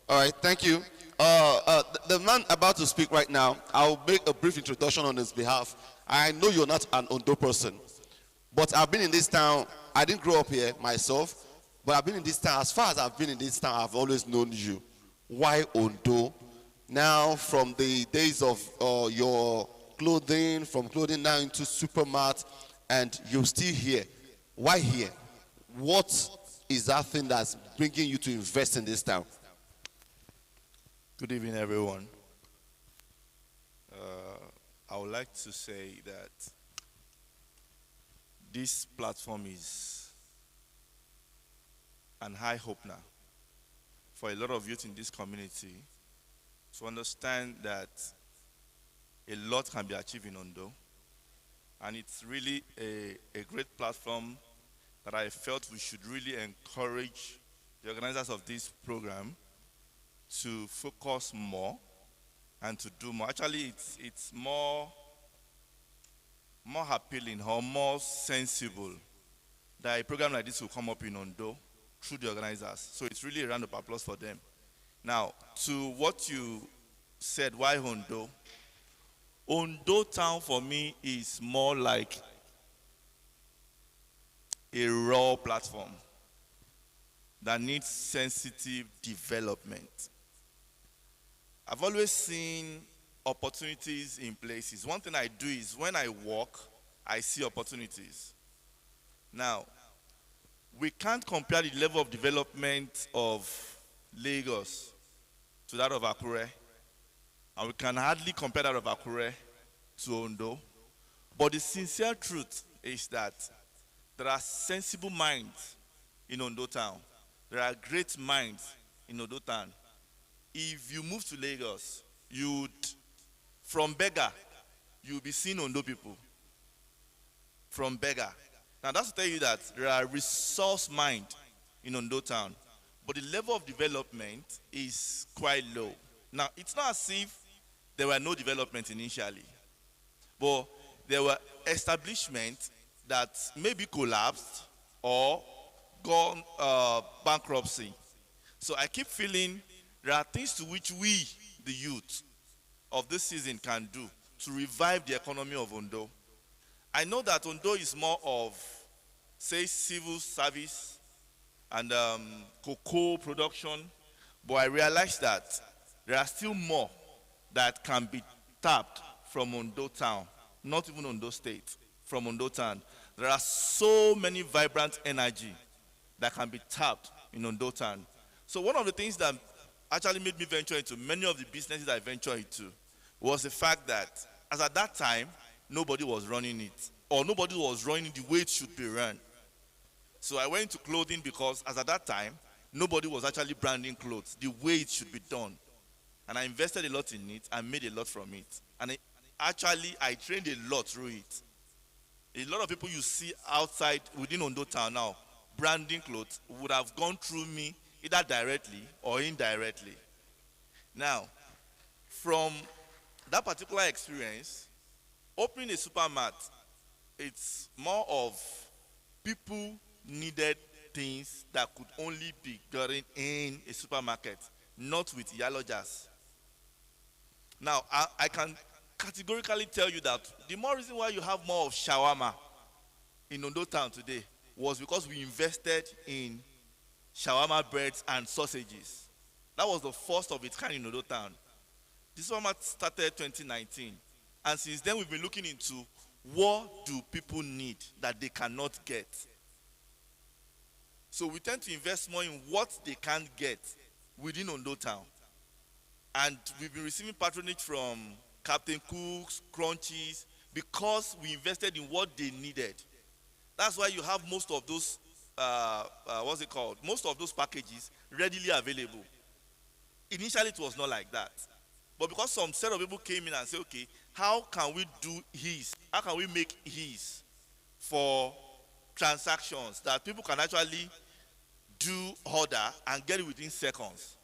All right, thank you. The man about to speak right now, I'll make a brief introduction on his behalf. I know you're not an Ondo person, but I've been in this town. I didn't grow up here myself, but I've been in this town. As far as I've been in this town, I've always known you. Why Ondo? Now, from the days of your clothing, from clothing now into supermart, and you're still here. Why here? What is that thing that's bringing you to invest in this town?
Good evening, everyone. I would like to say that this platform is an high opener for a lot of youth in this community to understand that a lot can be achieved in Ondo. And it's really a great platform that I felt we should really encourage the organizers of this program to focus more and to do more. Actually, it's more appealing or more sensible that a program like this will come up in Ondo through the organizers. So it's really a round of applause for them. Now, to what you said, why Ondo? Ondo Town for me is more like a raw platform that needs sensitive development. I've always seen opportunities in places. One thing I do is when I walk, I see opportunities. Now, we can't compare the level of development of Lagos to that of Akure, and we can hardly compare that of Akure to Ondo. But the sincere truth is that there are sensible minds in Ondo Town. There are great minds in Ondo Town. If you move to Lagos, from beggar, you'll be seeing Ondo people. From beggar. Now that's to tell you that there are resource minds in Ondo Town, but the level of development is quite low. Now, it's not as if there were no development initially, but there were establishments that maybe collapsed or gone bankruptcy. So I keep feeling there are things to which we, the youth of this season, can do to revive the economy of Ondo. I know that Ondo is more of, say, civil service and cocoa production, but I realize that there are still more that can be tapped from Ondo Town, not even Ondo State, from Ondo Town. There are so many vibrant energy that can be tapped in Ondo Town. So one of the things that actually made me venture into many of the businesses I ventured into was the fact that, as at that time, nobody was running it, or nobody was running the way it should be run. So I went into clothing because, as at that time, nobody was actually branding clothes the way it should be done. And I invested a lot in it and made a lot from it. And I trained a lot through it. A lot of people you see outside within Ondo Town now, branding clothes, would have gone through me either directly or indirectly. Now, from that particular experience, opening a supermarket, it's more of people needed things that could only be gotten in a supermarket, not with yellow jars. Now, I can categorically tell you that the more reason why you have more of shawarma in Ondo Town today was because we invested in shawarma breads and sausages. That was the first of its kind in Ondo Town. This format started 2019, and since then we've been looking into what do people need that they cannot get. So we tend to invest more in what they can't get within Ondo Town. And we've been receiving patronage from Captain Cooks, Crunchies, because we invested in what they needed. That's why you have most of those, what's it called? Most of those packages readily available. Initially, it was not like that. But because some set of people came in and said, okay, how can we do his? How can we make his for transactions that people can actually do order and get it within seconds?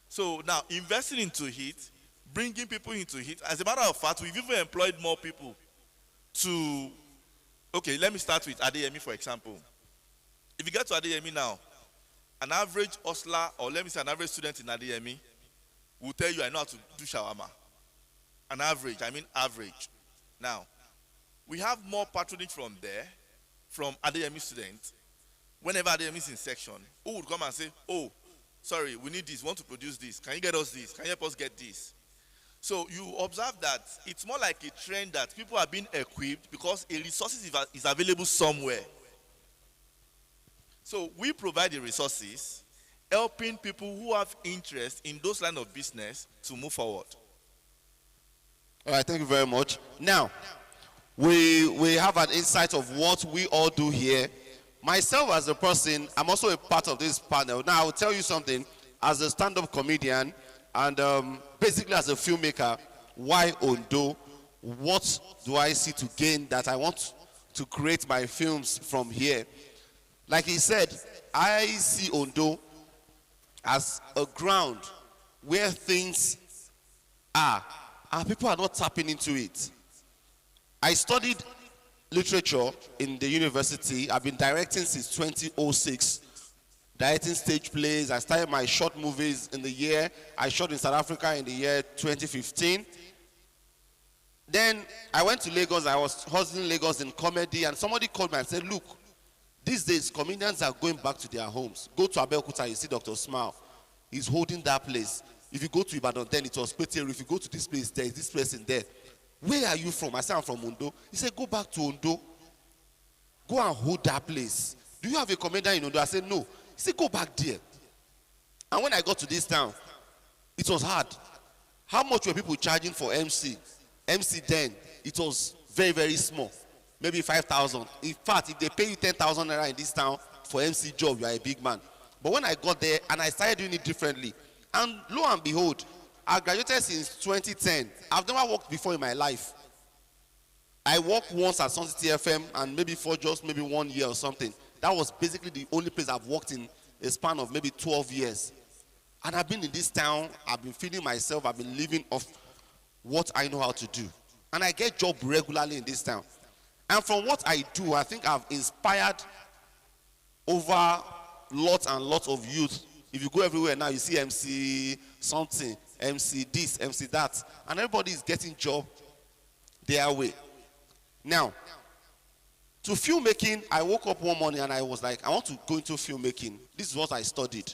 So now, investing into it, bringing people into it. As a matter of fact, we've even employed more people to, okay, let me start with Adeyemi, for example. If you get to Adeyemi now, an average hustler, or let me say an average student in Adeyemi, will tell you, I know how to do shawarma. An average, I mean average. Now, we have more patronage from there, from Adeyemi students. Whenever Adeyemi is in section, who would come and say, oh, sorry, we need this, we want to produce this. Can you get us this? Can you help us get this? So you observe that it's more like a trend that people are being equipped because a resource is available somewhere. So we provide the resources, helping people who have interest in those line of business to move forward.
All right, thank you very much. Now, we have an insight of what we all do here. Myself as a person, I'm also a part of this panel. Now, I will tell you something. As a stand-up comedian and basically as a filmmaker, why Ondo? What do I see to gain that I want to create my films from here? Like he said, I see Ondo as a ground where things are, and people are not tapping into it. I studied literature in the university. I've been directing since 2006, directing stage plays. I started my short movies in the year, I shot in South Africa in the year 2015. Then I went to Lagos. I was hustling Lagos in comedy, and somebody called me and said, look, these days comedians are going back to their homes. Go to Abeokuta, you see Dr. Smile. He's holding that place. If you go to Ibadan, then it was Peteru. If you go to this place, there is this person there. Where are you from? I said, I'm from Ondo. He said, go back to Ondo. Go and hold that place. Do you have a comedian in Ondo? I said, no. He said, go back there. And when I got to this town, it was hard. How much were people charging for MC? MC then, it was very, very small. Maybe 5,000. In fact, if they pay you 10,000 naira in this town for MC job, you are a big man. But when I got there and I started doing it differently, and lo and behold, I graduated since 2010. I've never worked before in my life. I worked once at Sun City FM and maybe for just maybe 1 year or something. That was basically the only place I've worked in a span of maybe 12 years. And I've been in this town, I've been feeding myself, I've been living off what I know how to do. And I get job regularly in this town. And from what I do, I think I've inspired over lots and lots of youth. If you go everywhere now, you see MC something, MC this, MC that, and everybody is getting job their way. Now, to filmmaking, I woke up one morning and I was like, I want to go into filmmaking. This is what I studied.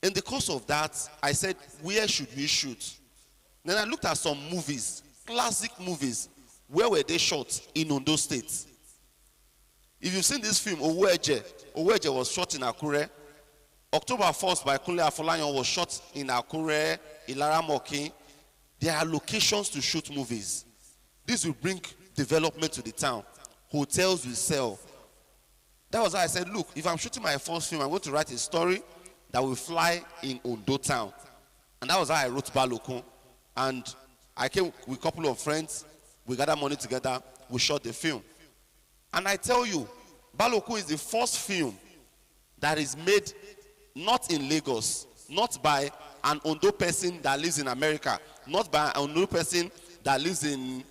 In the course of that, I said, where should we shoot? Then I looked at some movies, classic movies. Where were they shot? In Ondo State. If you've seen this film, Oweje was shot in Akure. October 1st by Kunle Afolayan was shot in Akure, Ilaramokin. There are locations to shoot movies. This will bring development to the town. Hotels will sell. That was why I said, look, if I'm shooting my first film, I'm going to write a story that will fly in Ondo town. And that was how I wrote Balokun. And I came with a couple of friends. We gathered money together. We shot the film. And I tell you, Balokun is the first film that is made not in Lagos, not by an Ondo person that lives in America, not by an Ondo person that lives in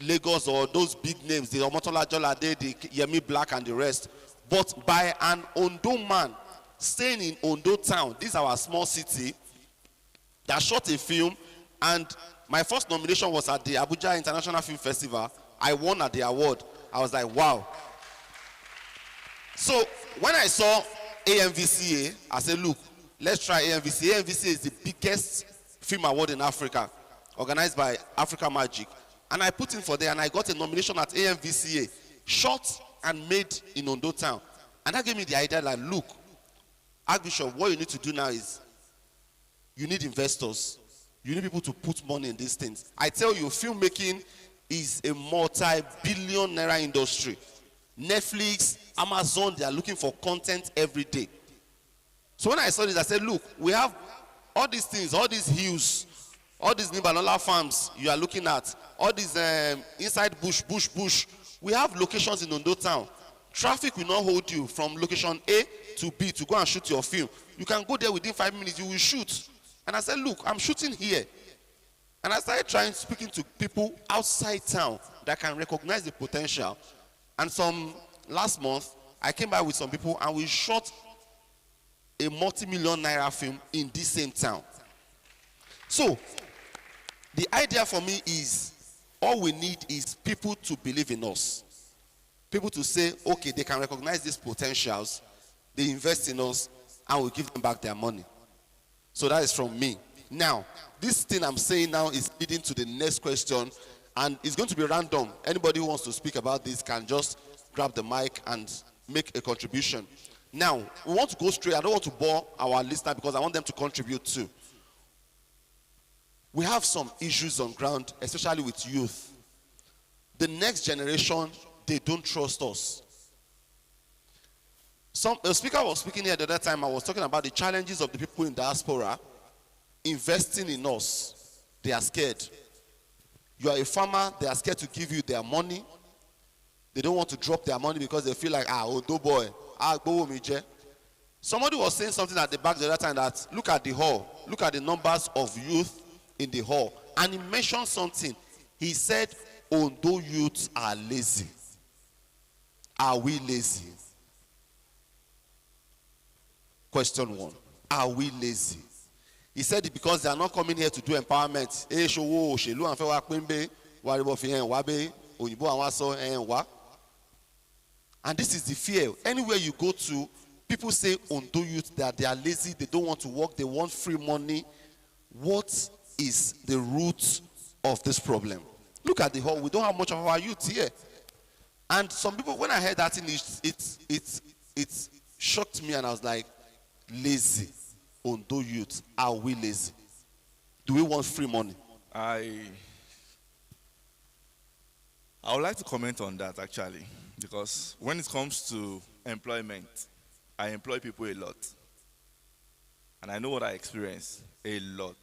Lagos or those big names, the Omotola Jolade, the Yemi Black and the rest, but by an Ondo man staying in Ondo town. This is our small city that shot a film, and my first nomination was at the Abuja International Film Festival. I won at the award. I was like, wow. So when I saw AMVCA, I said, look, let's try AMVCA. AMVCA is the biggest film award in Africa, organized by Africa Magic. And I put in for there, and I got a nomination at AMVCA, shot and made in Ondo town. And that gave me the idea like, look, Archbishop, what you need to do now is, you need investors. You need people to put money in these things. I tell you, filmmaking is a multi-billion naira industry. Netflix, Amazon, they are looking for content every day. So when I saw this, I said, look, we have all these things, all these hills, all these Nibanola farms you are looking at, all these inside bush. We have locations in Ondo town. Traffic will not hold you from location A to B to go and shoot your film. You can go there within 5 minutes, you will shoot. And I said, look, I'm shooting here. And I started speaking to people outside town that can recognize the potential. And last month, I came back with some people and we shot a multi-million naira film in this same town. So, the idea for me is, all we need is people to believe in us. People to say, okay, they can recognize these potentials, they invest in us, and we give them back their money. So that is from me. Now, this thing I'm saying now is leading to the next question, and it's going to be random. Anybody who wants to speak about this can just grab the mic and make a contribution. Now, we want to go straight. I don't want to bore our listener because I want them to contribute too. We have some issues on ground, especially with youth. The next generation, they don't trust us. A speaker was speaking here the other time. I was talking about the challenges of the people in diaspora investing in us. They are scared. You are a farmer, they are scared to give you their money. They don't want to drop their money because they feel like, Ondo boy, go me je. Somebody was saying something at the back the other time that, look at the hall, look at the numbers of youth in the hall. And he mentioned something. He said, Ondo youths are lazy. Are we lazy? Question 1. Are we lazy? He said it because they are not coming here to do empowerment. And this is the fear. Anywhere you go to, people say Ondo youth that they are lazy, they don't want to work, they want free money. What is the root of this problem? Look at the hall. We don't have much of our youth here. And some people, when I heard that thing, it shocked me, and I was like, lazy. Ondo youth, are we lazy? Do we want free money?
I would like to comment on that actually, because when it comes to employment, I employ people a lot. And I know what I experience a lot.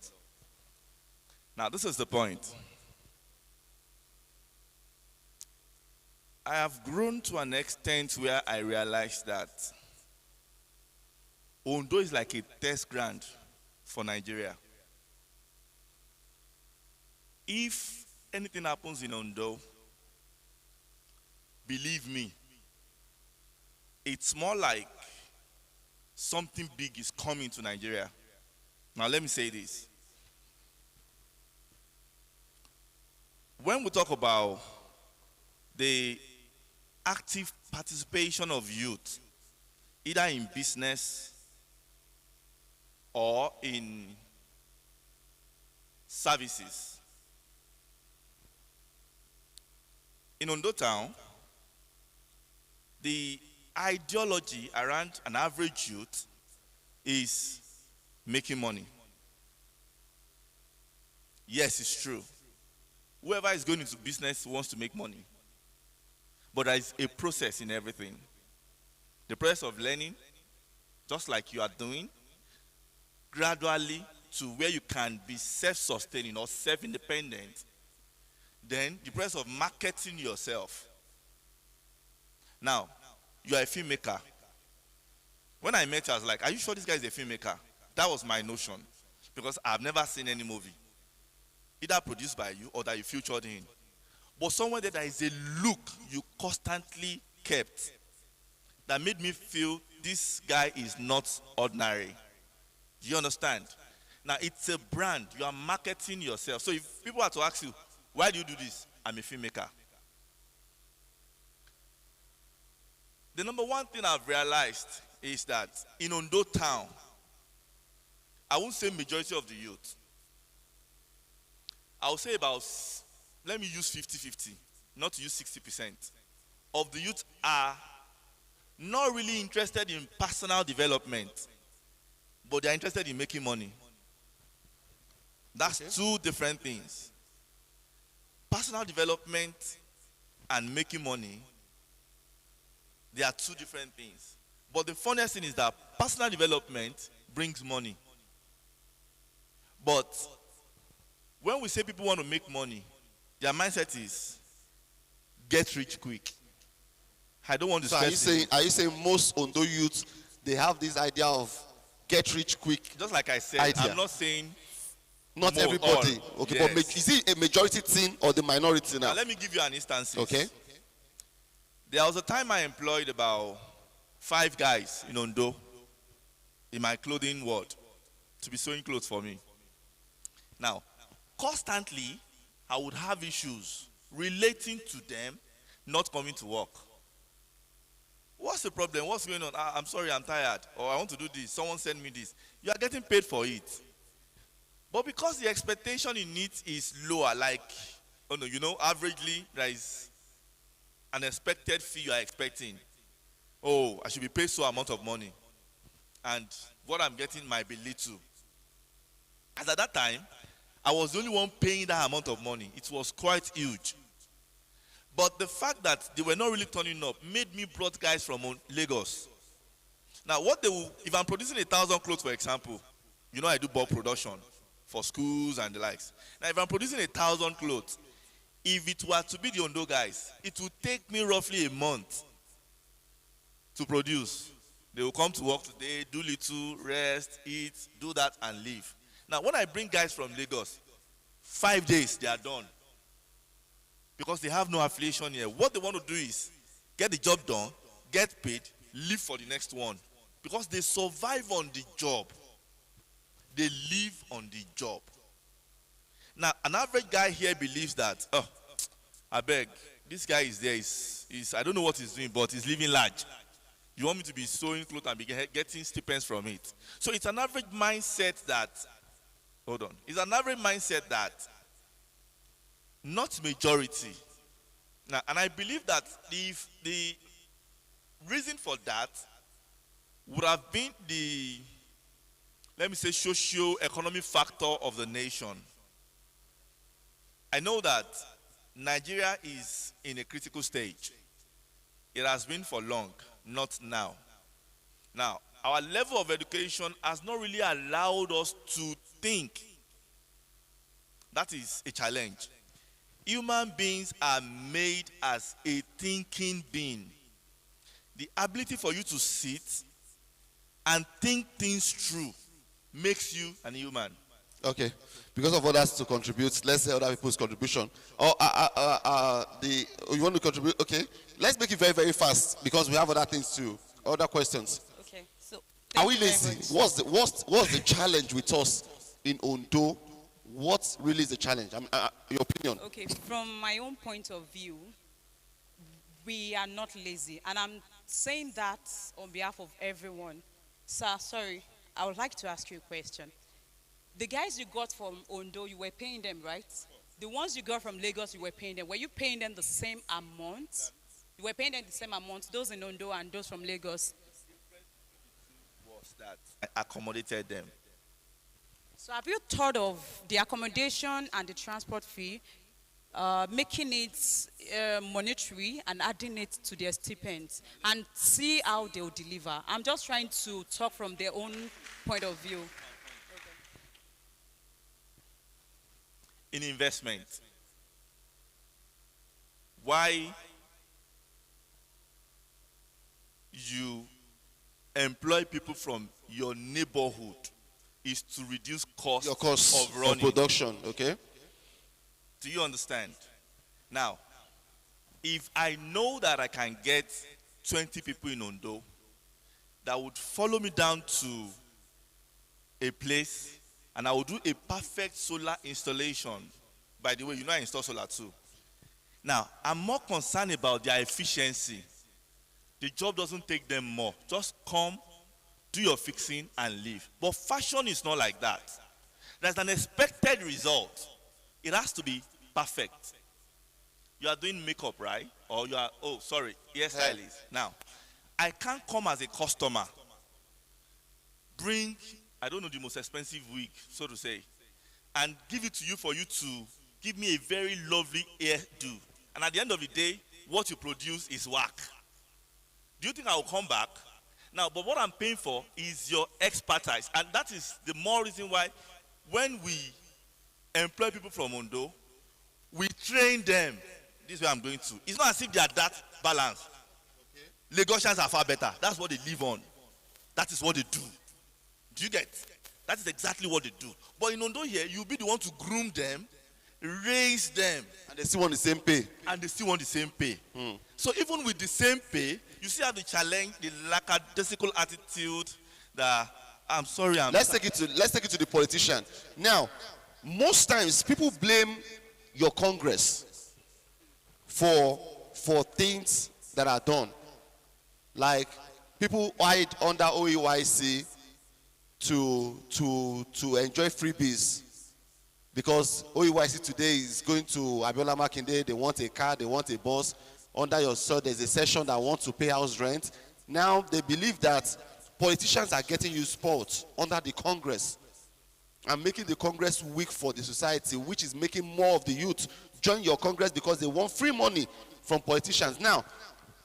Now, this is the point. I have grown to an extent where I realize that Ondo is like a test ground for Nigeria. If anything happens in Ondo, believe me, it's more like something big is coming to Nigeria. Now let me say this. When we talk about the active participation of youth, either in business or in services, in Ondo town, the ideology around an average youth is making money. Yes, it's true. Whoever is going into business wants to make money. But there is a process in everything. The process of learning, just like you are doing, gradually to where you can be self-sustaining or self-independent. Then the process of marketing yourself. Now, you are a filmmaker. When I met you, I was like, are you sure this guy is a filmmaker? That was my notion. Because I've never seen any movie, either produced by you or that you featured in. But somewhere there is a look you constantly kept that made me feel this guy is not ordinary. Do you understand? Now, it's a brand. You are marketing yourself. So if people are to ask you, why do you do this? I'm a filmmaker. The number one thing I've realized is that in Ondo town, I won't say majority of the youth. I will say about, let me use 50-50, not to use 60%. Of the youth are not really interested in personal development, but they are interested in making money. That's two different things. Personal development and making money, they are two different things. But the funniest thing is that personal development brings money. But when we say people want to make money, their mindset is get rich quick. I don't want to
So
stress
are you saying most Ondo youths, they have this idea of get rich quick?
Just like I said,
idea.
I'm not saying
Not
more
everybody.
all.
Okay,
Yes.
but is it a majority thing or the minority now?
Now let me give you an instance.
Okay.
There was a time I employed about 5 guys in Ondo in my clothing world to be sewing clothes for me. Now, constantly, I would have issues relating to them not coming to work. What's the problem? What's going on? I'm sorry, I'm tired. Or I want to do this. Someone send me this. You are getting paid for it. But because the expectation in it is lower, like, oh no, you know, averagely, there is an expected fee you are expecting. Oh, I should be paid so amount of money. And what I'm getting might be little. As at that time, I was the only one paying that amount of money. It was quite huge. But the fact that they were not really turning up made me brought guys from Lagos. Now, what they will, if I'm producing 1,000 clothes, for example, you know I do bulk production for schools and the likes. Now, if I'm producing 1,000 clothes, if it were to be the Ondo guys, it would take me roughly a month to produce. They will come to work today, do little, rest, eat, do that, and leave. Now, when I bring guys from Lagos, 5 days, they are done. Because they have no affiliation here. What they want to do is get the job done, get paid, leave for the next one. Because they survive on the job. They live on the job. Now, an average guy here believes that, oh, I beg, this guy is there, I don't know what he's doing, but he's living large. You want me to be sewing clothes and be getting stipends from it. So it's an average mindset that, hold on, it's an average mindset that, not majority. Now, and I believe that the reason for that would have been the, let me say, socio-economic factor of the nation. I know that Nigeria is in a critical stage. It has been for long, not now. Now, our level of education has not really allowed us to think. That is a challenge. Human beings are made as a thinking being. The ability for you to sit and think things through makes you an human.
Okay. Because of others to contribute, let's hear other people's contribution. You want to contribute? Okay. Let's make it very, very fast because we have other things too. Other questions.
Okay, so
Are we lazy? What's the challenge with us in Ondo? What really is the challenge? Your opinion?
Okay, from my own point of view, we are not lazy. And I'm saying that on behalf of everyone. Sir, sorry, I would like to ask you a question. The guys you got from Ondo, you were paying them, right? The ones you got from Lagos, you were paying them. Were you paying them the same amount? You were paying them the same amount, those in Ondo and those from Lagos?
Was that I accommodated them.
So have you thought of the accommodation and the transport fee, making it monetary and adding it to their stipends and see how they'll deliver? I'm just trying to talk from their own point of view.
In investment, why you employ people from your neighborhood is to reduce
Your cost
of running.
of production, okay?
Do you understand? Now, if I know that I can get 20 people in Ondo that would follow me down to a place and I will do a perfect solar installation. By the way, you know I install solar too. Now, I'm more concerned about their efficiency. The job doesn't take them more. Just come, do your fixing, and leave. But fashion is not like that. There's an expected result. It has to be perfect. You are doing makeup, right? Or you are, hairstylist. Now, I can't come as a customer, bring, I don't know, the most expensive wig, so to say,
and give it to you for you to give me a very lovely hairdo. And at the end of the day, what you produce is whack. Do you think I will come back? Now, but what I'm paying for is your expertise. And that is the more reason why when we employ people from Ondo, we train them. This is where I'm going to. It's not as if they are that balanced. Okay. Lagosians are far better. That's what they live on. That is what they do. Do you get? That is exactly what they do. But in Ondo here, you'll be the one to groom them, raise them.
And they still want the same pay.
And they still want the same pay. So even with the same pay, you still have the challenge, the lackadaisical attitude that I'm sorry.
Let's take it to the politician. Now, most times people blame your Congress for things that are done. Like people hide under OEYC to enjoy freebies because OEYC today is going to Abiola Makinde. They want a car, they want a bus. Under your sword, there's a session that wants to pay house rent. Now they believe that politicians are getting you spoiled under the Congress and making the Congress weak for the society, which is making more of the youth join your Congress because they want free money from politicians. Now,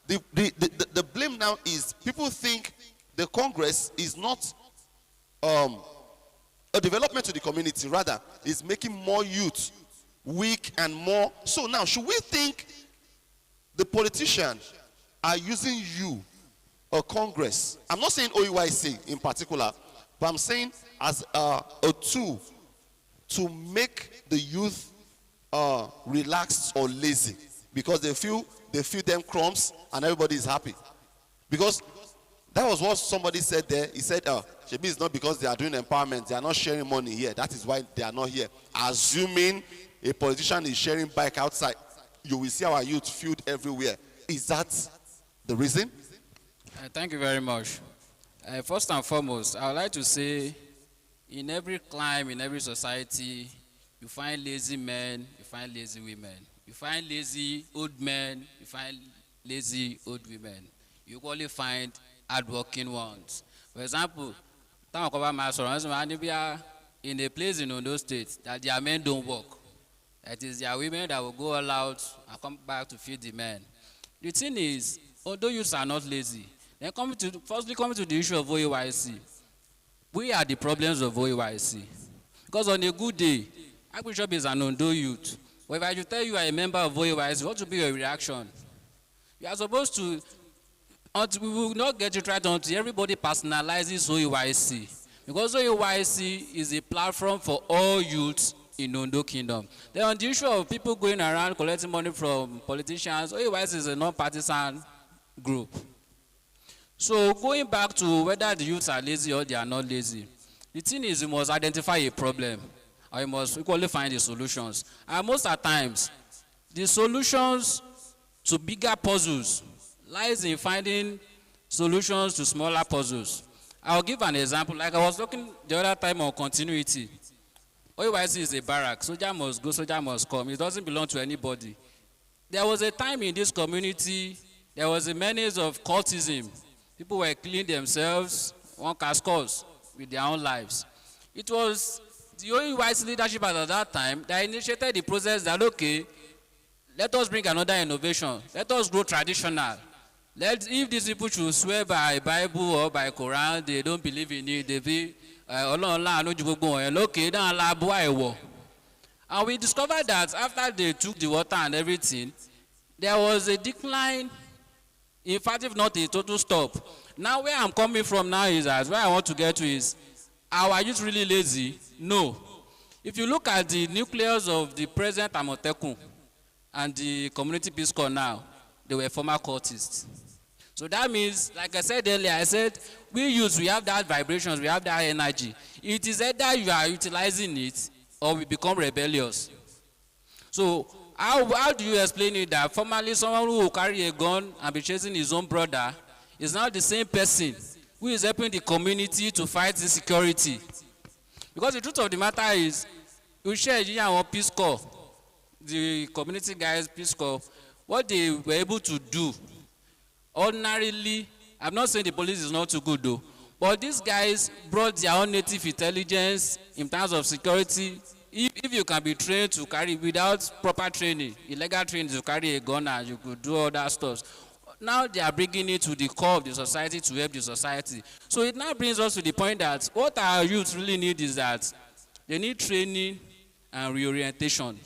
the blame now is people think the Congress is not a development to the community, rather is making more youth weak and more. So now, should we think the politicians are using you, a Congress? I'm not saying OEYC in particular, but I'm saying as a tool to make the youth relaxed or lazy because they feed them crumbs and everybody is happy. Because that was what somebody said there. He said, Shebi, it's not because they are doing empowerment, they are not sharing money here. That is why they are not here. Assuming a politician is sharing bike outside, you will see our youth fueled everywhere. Is that the reason?
Thank you very much. First and foremost, I would like to say, in every climb, in every society, you find lazy men, you find lazy women. You find lazy old men, you find lazy old women. You only find hardworking ones. For example, in a place in Ondo State that their men don't work. That is, their women that will go all out and come back to feed the men. The thing is, although youths are not lazy, then firstly coming to the issue of OEYC, we are the problems of OEYC. Because on a good day, Archbishop is an Ondo youth. But if I should tell you are a member of OEYC, what would be your reaction? You are supposed to, we will not get it right until everybody personalizes OEYC. Because OEYC is a platform for all youths in Ondo Kingdom. Then on the issue of people going around collecting money from politicians, OEYC is a non-partisan group. So going back to whether the youths are lazy or they are not lazy, the thing is you must identify a problem or you must equally find the solutions. And most of the times, the solutions to bigger puzzles lies in finding solutions to smaller puzzles. I'll give an example. Like I was talking the other time on continuity. OEYC is a barrack. Soldier must go, soldier must come. It doesn't belong to anybody. There was a time in this community, there was a menace of cultism. People were killing themselves, one cascos, with their own lives. It was the OEYC leadership at that time that initiated the process that, okay, let us bring another innovation. Let us grow traditional. If these people should swear by Bible or by Quran, they don't believe in it, they be okay, and we discovered that after they took the water and everything, there was a decline, in fact, if not a total stop. Now where I'm coming from now is that where I want to get to is, are youth really lazy? No. If you look at the nucleus of the present Amotekun and the community peace corps now, they were former cultists. So that means, like I said earlier, I said, we have that vibrations, we have that energy. It is either you are utilizing it or we become rebellious. So how do you explain it that formerly someone who will carry a gun and be chasing his own brother is now the same person who is helping the community to fight insecurity? Because the truth of the matter is, we share our Peace Corps, the community guys, Peace Corps, what they were able to do. Ordinarily, I'm not saying the police is not too good though, but these guys brought their own native intelligence in terms of security if you can be trained to carry without proper training, illegal training to carry a gun and you could do other stuff. Now they are bringing it to the core of the society to help the society. So it now brings us to the point that what our youth really need is that they need training and reorientation.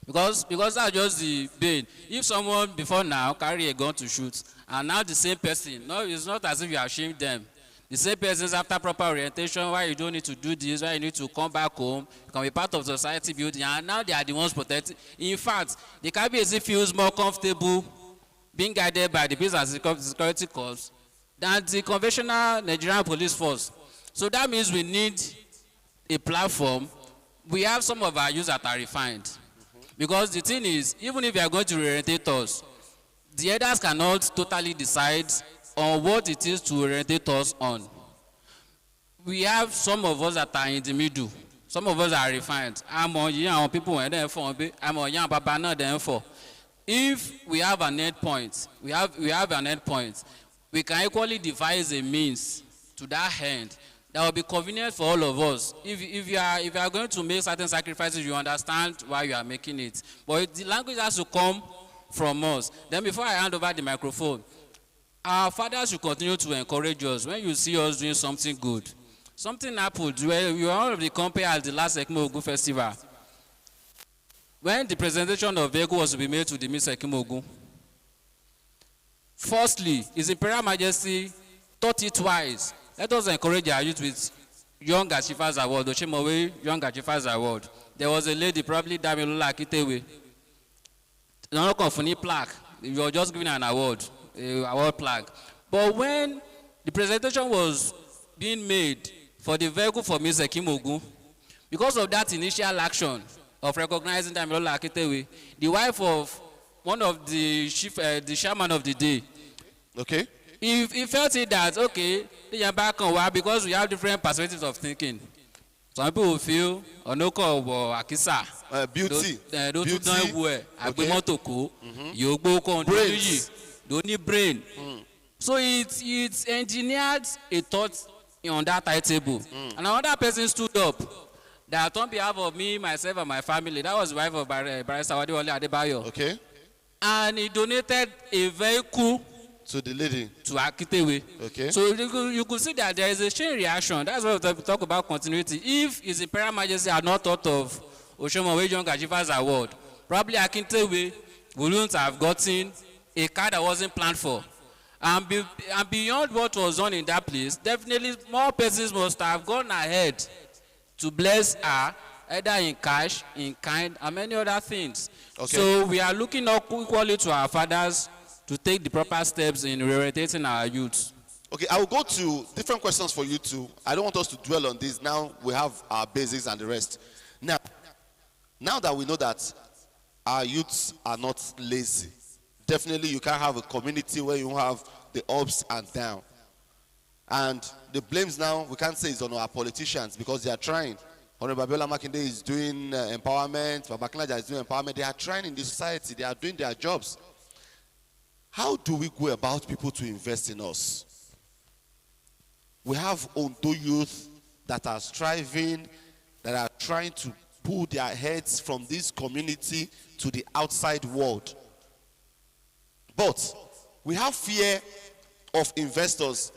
Because that's just the bane. If someone before now carry a gun to shoot, and now the same person, no, it's not as if you have shamed them. The same person after proper orientation, why you don't need to do this, why you need to come back home, you can be part of society building, and now they are the ones protected. In fact, the KBC feels more comfortable being guided by the peace and security corps than the conventional Nigerian police force. So that means we need a platform. We have some of our youths that are refined. Because the thing is, even if you are going to orientate us, the elders cannot totally decide on what it is to orientate us on. We have some of us that are in the middle. Some of us are refined. I'm on young people and then for I'm on young papa not then for. If we have an end point, we have an end point, we can equally devise a means to that end that will be convenient for all of us. If you are going to make certain sacrifices, you understand why you are making it. But the language has to come from us. Then before I hand over the microphone, our fathers should continue to encourage us. When you see us doing something good, something happened where we were one of the company at the last Ekimo Ogun festival. When the presentation of vehicle was to be made to the Miss Ekimo Ogun, firstly, His Imperial Majesty thought it twice. Let us encourage our youth with Young Achievers Award, Oshimowe Young Achievers Award. There was a lady, probably Damilola Akitewe. Not a funny plaque. You were just giving an award plaque. But when the presentation was being made for the vehicle for Miss Ekimo Ogun, because of that initial action of recognizing Damilola Akitewe, the wife of one of the chairman of the day,
Okay.
he felt it that, okay, they are back on why, because we have different perspectives of thinking. Some people will feel, Onoko or Akisa,
Beauty.
don't know where, Agbemotoko,
Mhm.
Yogbo,
Brains.
don't need brain. So it's engineered a thought on that timetable. And another person stood up that on behalf of me, myself, and my family, that was the wife of Barrister Wadiwale Adebayo.
Okay.
And he donated a vehicle
to the lady.
To Akitewe.
Okay.
So you could see that there is a chain reaction. That's why we talk about continuity. If His Imperial Majesty had not thought of Oshomowe Young Achievers Award, probably Akitewe wouldn't have gotten a car that wasn't planned for. And beyond what was done in that place, definitely more persons must have gone ahead to bless her, either in cash, in kind, and many other things.
Okay.
So we are looking up equally to our fathers to take the proper steps in reorientating our youth.
Okay, I will go to different questions for you too. I don't want us to dwell on this. Now we have our basics and the rest. Now that we know that our youths are not lazy, definitely you can't have a community where you have the ups and downs. And the blames now, we can't say it's on our politicians because they are trying. Honorable Babiola Makinde is doing empowerment, Babakinaja is doing empowerment. They are trying in the society, they are doing their jobs. How do we go about people to invest in us? We have Ondo youth that are striving, that are trying to pull their heads from this community to the outside world. But we have fear of investors.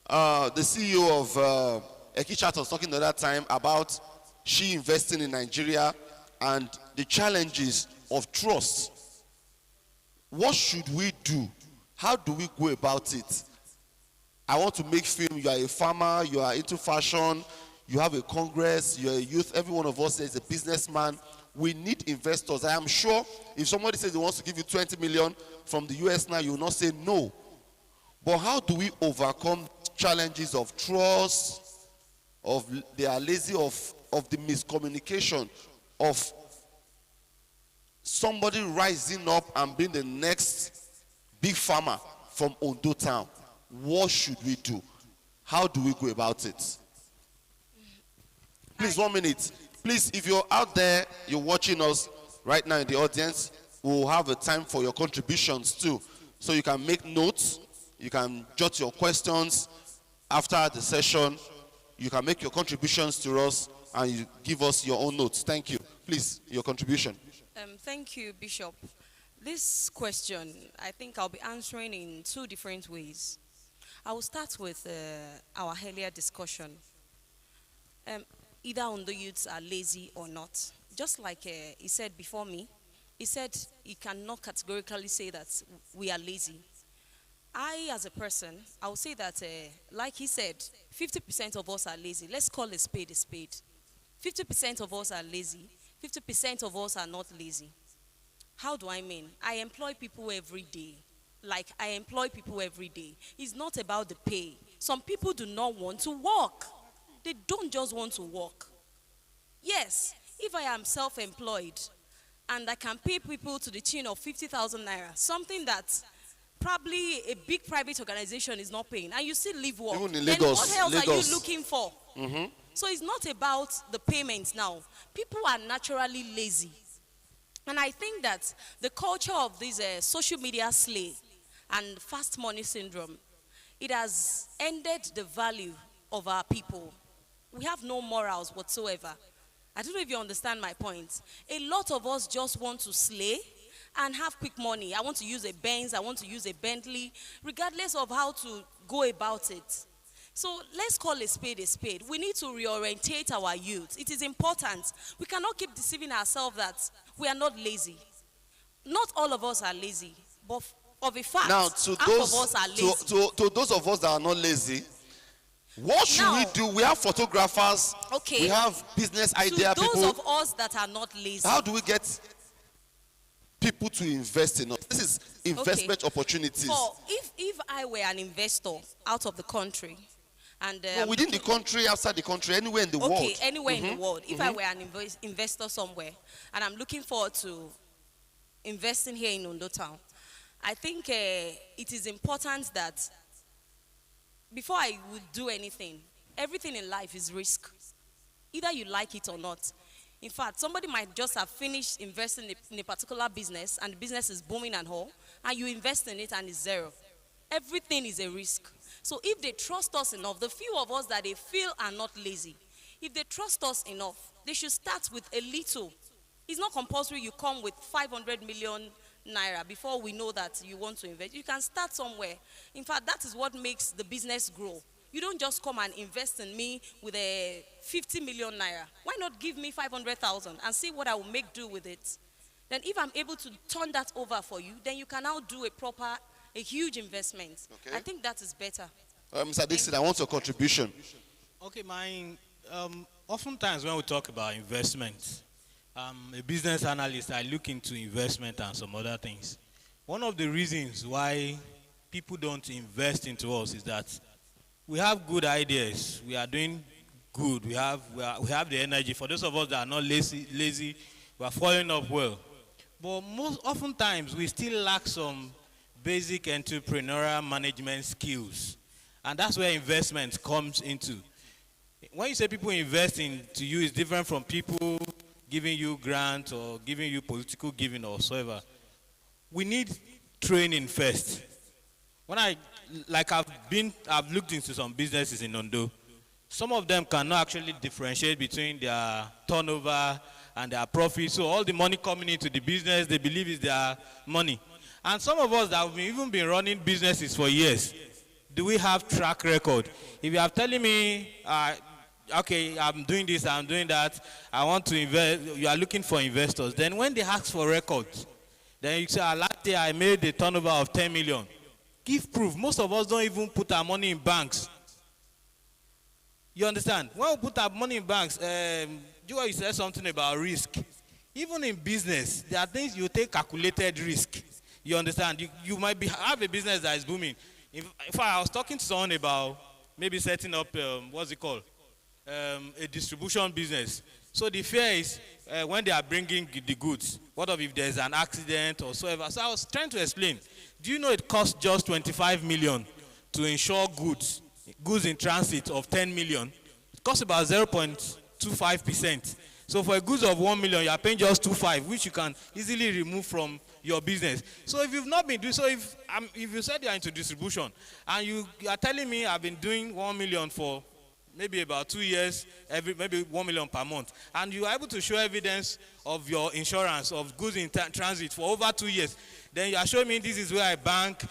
The CEO of Ekichat was talking the other time about she investing in Nigeria and the challenges of trust. What should we do? How do we go about it? I want to make film. You are a farmer, you are into fashion, you have a congress, you are a youth, every one of us is a businessman. We need investors. I am sure if somebody says he wants to give you 20 million from the US now, you will not say no. But how do we overcome challenges of trust, of they are lazy, of the miscommunication, of somebody rising up and being the next big farmer from Ondo town? What should we do? How do we go about it? Please, 1 minute. Please, if you're out there, you're watching us right now in the audience, we'll have a time for your contributions too. So you can make notes, you can jot your questions after the session, you can make your contributions to us and you give us your own notes. Thank you. Please, your contribution.
Thank you, Bishop. This question, I think I'll be answering in two different ways. I will start with our earlier discussion. Either Ondo youths are lazy or not. Just like he said before me, he said he cannot categorically say that we are lazy. I, as a person, I will say that, like he said, 50% of us are lazy. Let's call a spade a spade. 50% of us are lazy. 50% of us are not lazy. How do I mean? I employ people every day. Like, I employ people every day. It's not about the pay. Some people do not want to work. They don't just want to work. Yes, if I am self-employed and I can pay people to the tune of 50,000 naira, something that probably a big private organization is not paying, and you still leave work,
Even in
then
Lagos,
what else are
Lagos.
you looking for? So it's not about the payments now. People are naturally lazy. And I think that the culture of this social media slay and fast money syndrome, it has ended the value of our people. We have no morals whatsoever. I don't know if you understand my point. A lot of us just want to slay and have quick money. I want to use a Benz, I want to use a Bentley, regardless of how to go about it. So let's call a spade a spade. We need to reorientate our youth. It is important. We cannot keep deceiving ourselves that we are not lazy. Not all of us are lazy, but of a fact,
Now, to
half
those,
of us are lazy.
to those of us that are not lazy, what should
Now,
we do? We have photographers.
Okay.
We have business
To
idea
those
people.
of us that are not lazy,
How do we get people to invest in us? This is investment opportunities.
for if I were an investor out of the country, and
No, within the country, outside the country, anywhere in the world.
okay, anywhere in the world, if I were an investor somewhere, and I'm looking forward to investing here in Ondo town, I think it is important that before I would do anything, everything in life is risk. Either you like it or not. In fact, somebody might just have finished investing in a particular business and the business is booming and all, and you invest in it and it's zero. Everything is a risk. So if they trust us enough, the few of us that they feel are not lazy, if they trust us enough, they should start with a little. It's not compulsory you come with 500 million naira before we know that you want to invest. You can start somewhere. In fact, that is what makes the business grow. You don't just come and invest in me with a 50 million naira. Why not give me 500,000 and see what I will make do with it? Then if I'm able to turn that over for you, then you can now do a huge investment.
Okay.
I think that is better.
Mr. Dixon, I want your contribution.
Okay, oftentimes when we talk about investment, a business analyst, I look into investment and some other things. One of the reasons why people don't invest into us is that we have good ideas. We are doing good. We have the energy. For those of us that are not lazy, we are following up well. But oftentimes we still lack some basic entrepreneurial management skills. And that's where investment comes into. When you say people invest into you, it's different from people giving you grants or giving you political giving or whatsoever. We need training first. When I've looked into some businesses in Ondo, some of them cannot actually differentiate between their turnover and their profit. So all the money coming into the business, they believe is their money. And some of us that have even been running businesses for years, do we have track record? If you are telling me, okay, I'm doing this, I'm doing that, I want to invest, you are looking for investors. Then when they ask for records, then you say, last year I made a turnover of 10 million. Give proof. Most of us don't even put our money in banks. You understand? When we put our money in banks, you said something about risk. Even in business, there are things you take calculated risk. You understand? You might have a business that is booming. If I was talking to someone about maybe setting up, a distribution business. So the fear is when they are bringing the goods, what if there's an accident or so ever? So I was trying to explain. Do you know it costs just 25 million to insure goods in transit of 10 million? It costs about 0.25%. So for a goods of 1 million, you are paying just 2.5, which you can easily remove from your business. So if you've not been doing, so if you said you are into distribution and you are telling me I've been doing 1 million for maybe about 2 years, maybe 1 million per month, and you are able to show evidence of your insurance of goods in transit for over 2 years, then you are showing me this is where I bank,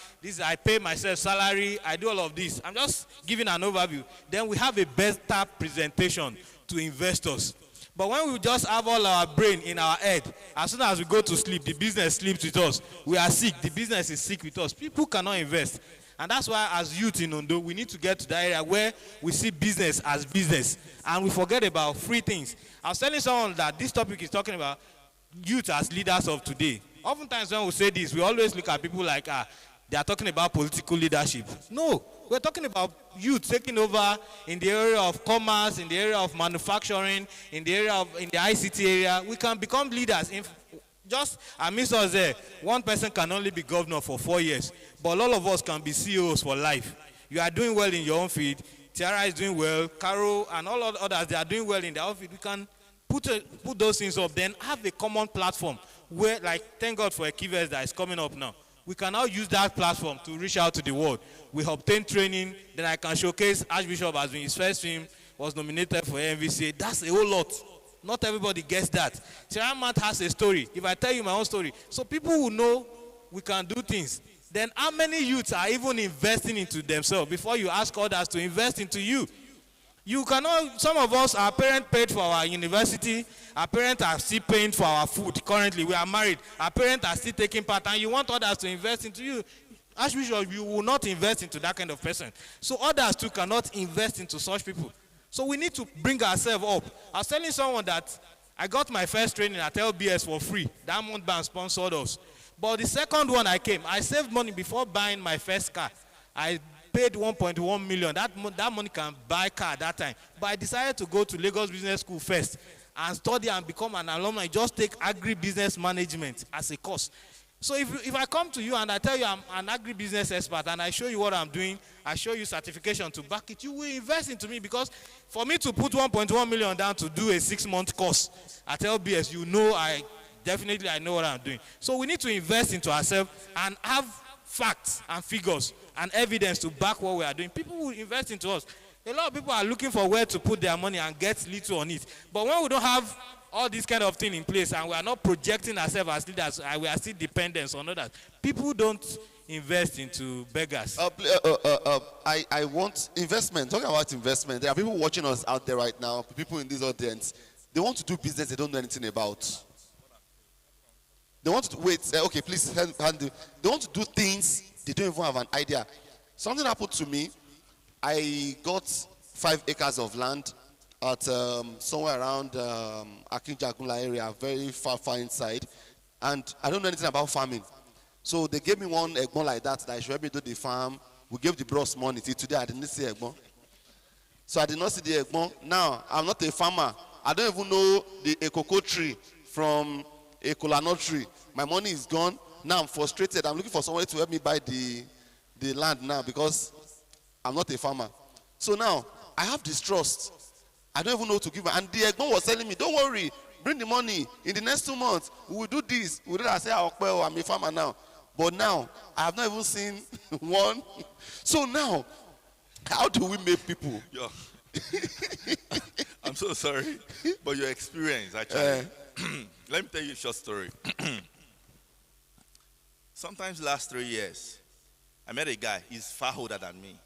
I pay myself salary, I do all of this. I'm just giving an overview. Then we have a better presentation to investors. But when we just have all our brain in our head, as soon as we go to sleep, the business sleeps with us. We are sick, the business is sick with us. People cannot invest. And that's why as youth in Ondo, we need to get to that area where we see business as business. And we forget about free things. I was telling someone that this topic is talking about youth as leaders of today. Oftentimes when we say this, we always look at people like, they are talking about political leadership. No, we're talking about youth taking over in the area of commerce, in the area of manufacturing, in the ICT area. We can become leaders. Just amidst us there, one person can only be governor for 4 years, but all of us can be CEOs for life. You are doing well in your own field. Tiara is doing well. Caro and all others, they are doing well in their own field. We can put those things up, then have a common platform where, like, thank God for a Kivers that is coming up now. We can now use that platform to reach out to the world. We obtain training, then I can showcase Archbishop has been his first film, was nominated for MVCA. That's a whole lot. Not everybody gets that. Tiara Mat has a story. If I tell you my own story, so people will know we can do things. Then how many youths are even investing into themselves before you ask others to invest into you? You cannot, some of us, our parents paid for our university, our parents are still paying for our food. Currently, we are married, our parents are still taking part, and you want others to invest into you. Archbishop, you will not invest into that kind of person. So others too cannot invest into such people. So we need to bring ourselves up. I was telling someone that I got my first training at LBS for free. Diamond Bank sponsored us. But the second one I saved money before buying my first car. I paid 1.1 million. That money can buy a car at that time. But I decided to go to Lagos Business School first and study and become an alumni. Just take agribusiness management as a course. So if I come to you and I tell you I'm an agribusiness expert and I show you what I'm doing, I show you certification to back it, you will invest into me, because for me to put 1.1 million down to do a 6-month course at LBS, you know I know what I'm doing. So we need to invest into ourselves and have facts and figures and evidence to back what we are doing. People will invest into us. A lot of people are looking for where to put their money and get little on it. But when we don't have all this kind of thing in place and we are not projecting ourselves as leaders, we are still dependent on others, people don't invest into beggars.
I want investment. Talking about investment, there are people watching us out there right now, people in this audience. They want to do business they don't know anything about. They want to okay, please handle. They want to do things they don't even have an idea. Something happened to me. I got 5 acres of land at somewhere around Akinjagunla area, very far inside, and I don't know anything about farming. So they gave me one egbon like that I should help me do the farm. We gave the bros money. Till today I didn't see egbon. So I did not see the egbon. Now I'm not a farmer. I don't even know a cocoa tree from a kola nut tree. My money is gone. Now I'm frustrated. I'm looking for somebody to help me buy the land now because I'm not a farmer. So now I have distrust. I don't even know what to give her. And the egbon was telling me, don't worry, bring the money. In the next 2 months, we will do this. We will do that. I say, oh, I'm a farmer now. But now, I have not even seen one. So now, how do we make people?
I'm so sorry, but your experience, actually. Let me tell you a short story. Sometimes last 3 years, I met a guy. He's far older than me.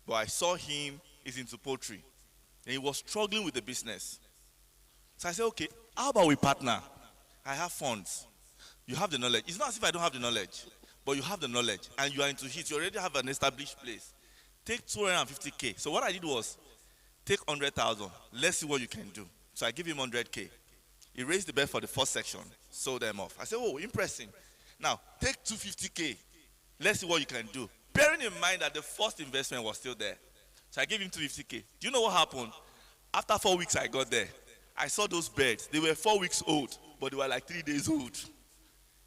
But I saw him, he's into poultry. And he was struggling with the business. So I said, okay, how about we partner? I have funds. You have the knowledge. It's not as if I don't have the knowledge, but you have the knowledge and you are into it. You already have an established place. Take 250K. So what I did was, take 100,000. Let's see what you can do. So I give him 100K. He raised the bet for the first section, sold them off. I said, oh, impressive. Now, take 250K. Let's see what you can do. Bearing in mind that the first investment was still there. So I gave him 250K. Do you know what happened? After 4 weeks I got there, I saw those birds. They were 4 weeks old, but they were like 3 days old.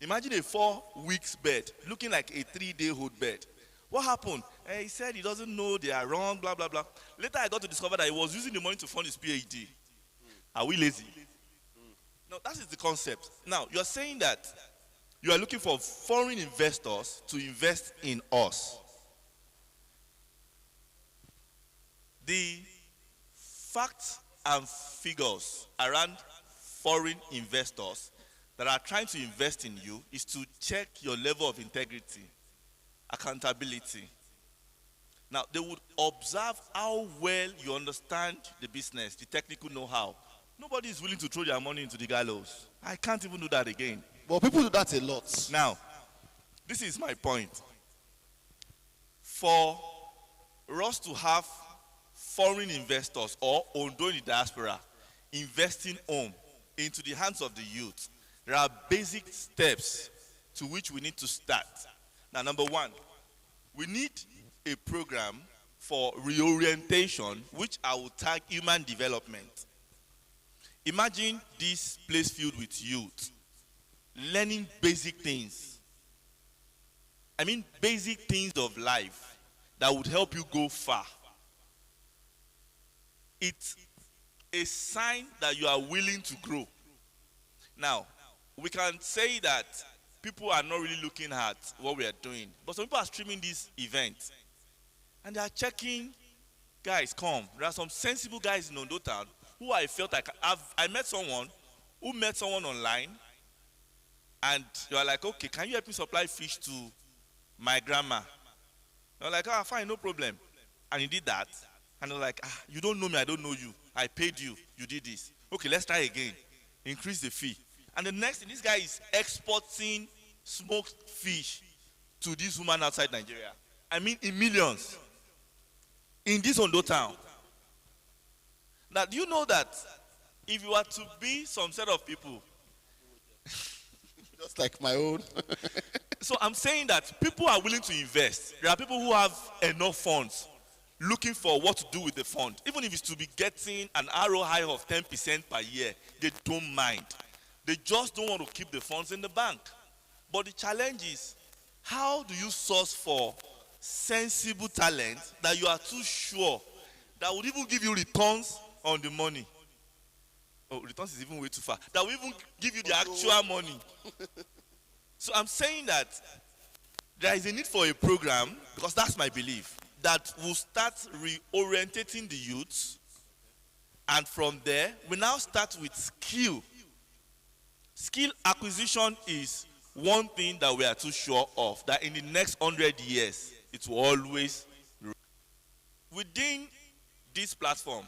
Imagine a 4 weeks bird looking like a 3-day-old bird. What happened? He said he doesn't know, they are wrong, blah, blah, blah. Later I got to discover that he was using the money to fund his PhD. Are we lazy? No, that is the concept. Now, you're saying that you are looking for foreign investors to invest in us. The facts and figures around foreign investors that are trying to invest in you is to check your level of integrity, accountability. Now, they would observe how well you understand the business, the technical know-how. Nobody is willing to throw their money into the gallows. I can't even do that again.
But people do that a lot.
Now, this is my point. For us to have foreign investors or Ondo in the diaspora investing home into the hands of the youth, there are basic steps to which we need to start. Now, number one, we need a program for reorientation, which I will tag human development. Imagine this place filled with youth, learning basic things. I mean, basic things of life that would help you go far. It's a sign that you are willing to grow. Now, we can say that people are not really looking at what we are doing, but some people are streaming this event and they are checking. Guys, come. There are some sensible guys in Ondo town who I felt I met someone who met someone online, and you are like, okay, can you help me supply fish to my grandma? You're like, ah, fine, no problem. And he did that. And they're like, ah, you don't know me, I don't know you. I paid you, you did this. Okay, let's try again. Increase the fee. And the next thing, this guy is exporting smoked fish to this woman outside Nigeria. I mean, in millions. In this Ondo town. Now, do you know that if you are to be some set of people,
just like my own.
So I'm saying that people are willing to invest. There are people who have enough funds looking for what to do with the fund. Even if it's to be getting an ROI of 10% per year, they don't mind. They just don't want to keep the funds in the bank. But the challenge is, how do you source for sensible talent that you are too sure that would even give you returns on the money? Oh, returns is even way too far. That will even give you the actual money. So I'm saying that there is a need for a program, because that's my belief, that will start reorientating the youths. And from there, we now start with skill. Skill acquisition is one thing that we are too sure of, that in the next 100 years, it will always. Within this platform,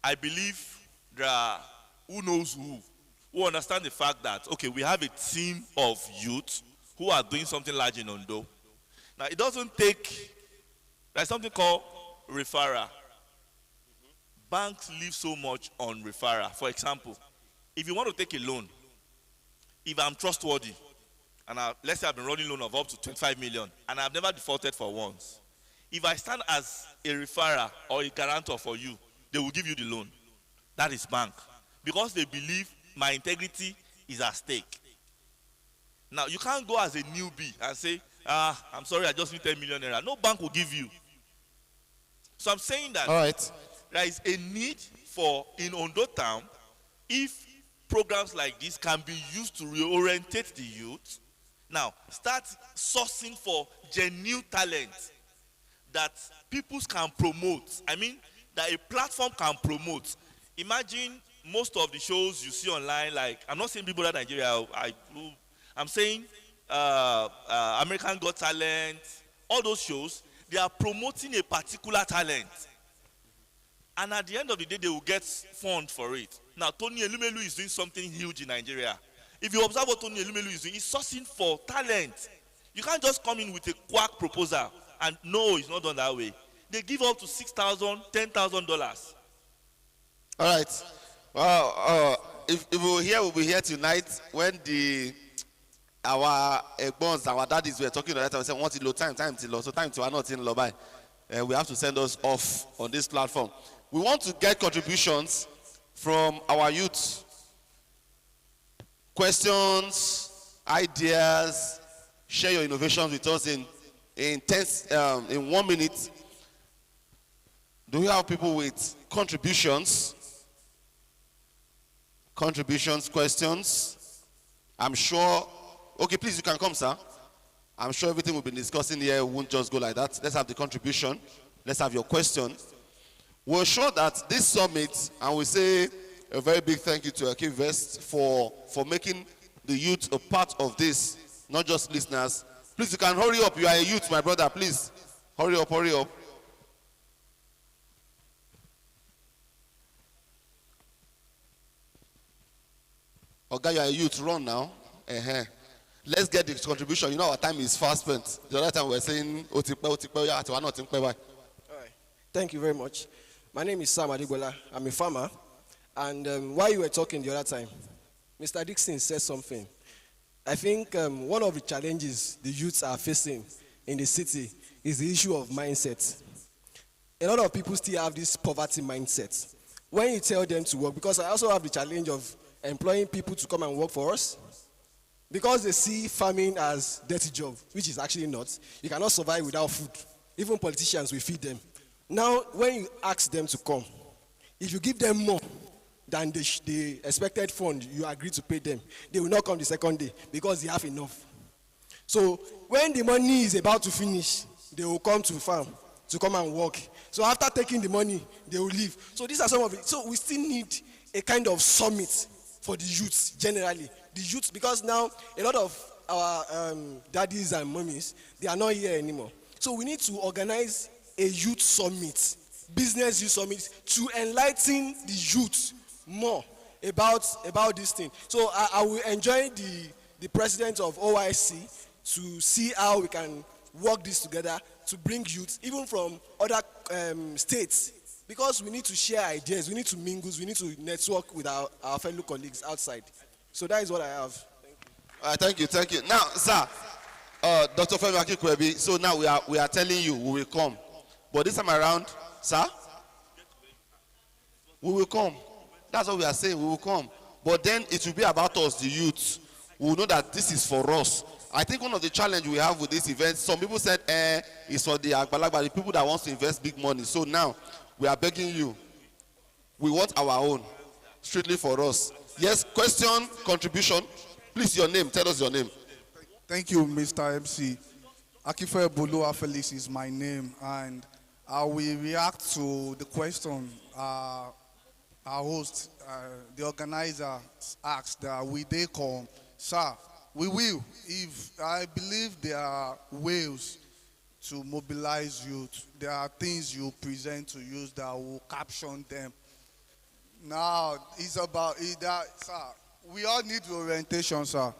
I believe there are who knows who understand the fact that, okay, we have a team of youth who are doing something large in Ondo. Now, it doesn't take, there's something called referral. Banks live so much on referral. For example, if you want to take a loan, if I'm trustworthy, and let's say I've been running loan of up to 25 million, and I've never defaulted for once. If I stand as a referrer or a guarantor for you, they will give you the loan. That is bank. Because they believe my integrity is at stake. Now, you can't go as a newbie and say, I'm sorry, I just need 10 million naira. No bank will give you. So I'm saying that
all right,
there is a need for, in Ondo town, if programs like this can be used to reorientate the youth. Now, start sourcing for genuine talent that people can promote. I mean, that a platform can promote. Imagine most of the shows you see online, like, I'm not saying Big Brother Nigeria, I'm saying American Got Talent, all those shows, they are promoting a particular talent. And at the end of the day, they will get funds for it. Now, Tony Elumelu is doing something huge in Nigeria. If you observe what Tony Elumelu is doing, he's sourcing for talent. You can't just come in with a quack proposal and no, it's not done that way. They give up to $6,000, $10,000.
All right. Well, if we're here, we'll be here tonight when our bonds, our daddies were talking about that. We said, "Want to low time to low, so time to are not in low by." We have to send us off on this platform. We want to get contributions from our youth. Questions, ideas, share your innovations with us in 1 minute. Do we have people with contributions? Contributions, questions? I'm sure. Okay, please, you can come, sir. I'm sure everything we've been discussing here won't just go like that. Let's have the contribution. Let's have your question. We're sure that this summit, and we say a very big thank you to Akivest for making the youth a part of this, not just listeners. Please, you can hurry up. You are a youth, my brother. Please, hurry up, hurry up. Okay, you are a youth. Run now. Let's get the contribution. You know our time is fast spent. The other time we were saying,
All right. Thank you very much. My name is Sam Adigbola. I'm a farmer. And while you were talking the other time, Mr. Dixon said something. I think one of the challenges the youths are facing in the city is the issue of mindset. A lot of people still have this poverty mindset. When you tell them to work, because I also have the challenge of employing people to come and work for us, because they see farming as dirty job, which is actually not. You cannot survive without food. Even politicians will feed them. Now, when you ask them to come, if you give them more than the expected fund you agree to pay them, they will not come the second day because they have enough. So when the money is about to finish, they will come to the farm to come and work. So after taking the money, they will leave. So these are some of it. So we still need a kind of summit for the youths generally. The youths, because now a lot of our daddies and mummies, they are not here anymore. So we need to organize a youth summit, business youth summit, to enlighten the youth more about this thing. So I will enjoy the president of OIC to see how we can work this together to bring youth, even from other states, because we need to share ideas, we need to mingle, we need to network with our fellow colleagues outside. So that is what I have.
Thank you. Thank you. Now, sir, Dr. Femi Akikwebi, so now we are telling you we will come. But this time around, sir, we will come. That's what we are saying, we will come. But then it will be about us, the youth. We will know that this is for us. I think one of the challenges we have with this event, some people said, it's for the Agbalagba, the people that want to invest big money. So now, we are begging you. We want our own, strictly for us. Yes, question, contribution. Please, your name. Tell us your name.
Thank you, Mr. MC. Akife Boluwa Felix is my name, and I will react to the question our host, the organizer, asked that will they come? Sir, we will. If I believe there are ways to mobilize youth, there are things you present to youth that will caption them. Now, it's about that, sir. We all need orientation, sir.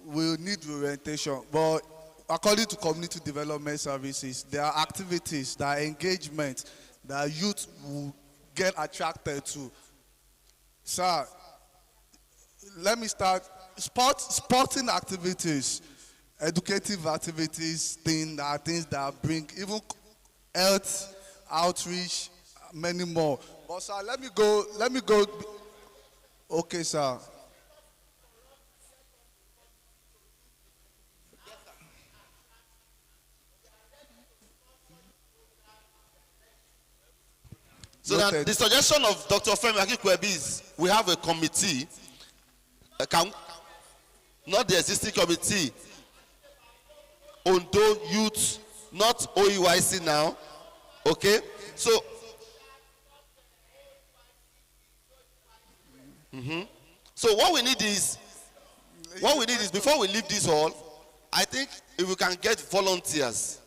We need orientation. But according to community development services, there are activities, there are engagement that youth will get attracted to. Sir, let me start. Sporting activities, educative activities, things that bring even health, outreach, many more. But sir, let me go. Okay, sir.
So now, the suggestion of Dr. Femi Akikwebi is we have a committee, not the existing committee, Ondo Youth, not OEYC now, okay? So, so what we need is before we leave this hall, I think if we can get volunteers,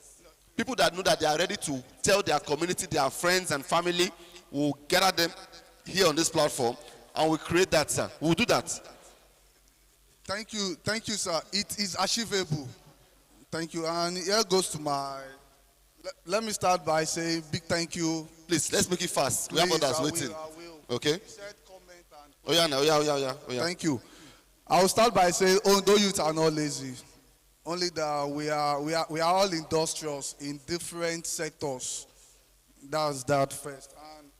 people that know that they are ready to tell their community, their friends and family, we'll gather them here on this platform and we'll create that, sir. We'll do that.
Thank you, sir. It is achievable. Thank you. And here goes to my. Let me start by saying big thank you.
Please, let's make it fast.
Please,
we have others waiting.
I will.
Okay. Oh yeah.
Thank you. I will start by saying, although youth are not lazy, only that we are all industrious in different sectors. That's that first. And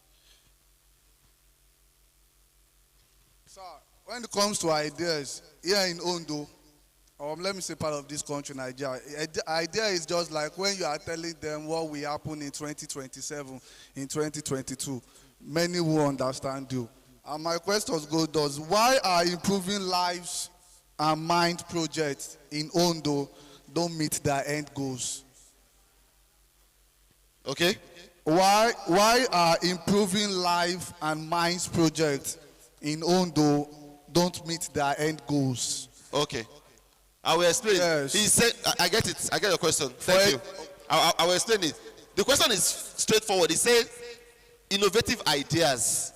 sir, when it comes to ideas, here in Ondo, or let me say part of this country, Nigeria, idea is just like when you are telling them what will happen in 2027, in 2022. Many will understand you. And my question goes, why are improving lives and mind projects in Ondo don't meet their end goals?
Okay?
Why are improving life and minds projects in Ondo don't meet their end goals?
Okay. I will explain.
Yes.
He said, I get it. I get your question. Thank you. I will explain it. The question is straightforward. He said, innovative ideas.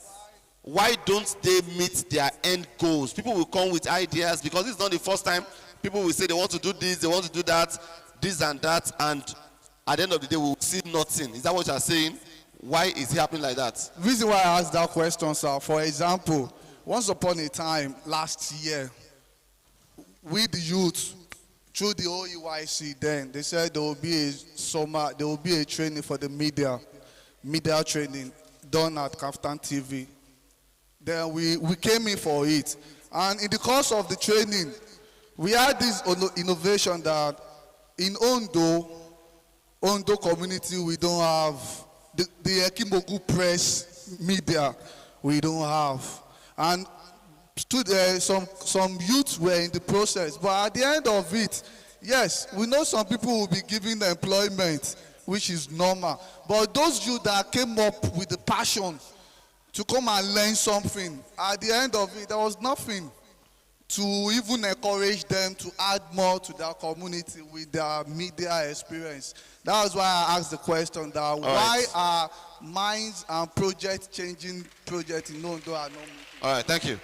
Why don't they meet their end goals? People will come with ideas because this is not the first time people will say they want to do this, they want to do that, this and that, and at the end of the day, we will see nothing. Is that what you are saying? Why is it happening like that?
Reason why I asked that question, sir, for example, once upon a time last year, we the youth, through the OEYC then, they said there will be a training for the media training done at Kaftan TV. Then we came in for it. And in the course of the training, we had this innovation that in Ondo community, we don't have the Ekimogu press media, we don't have. And some youths were in the process, but at the end of it, yes, we know some people will be given employment, which is normal. But those youth that came up with the passion to come and learn something, at the end of it, there was nothing to even encourage them to add more to their community with their media experience. That was why I asked the question that why are minds and changing projects in Ondo are not moving?
All right, thank you.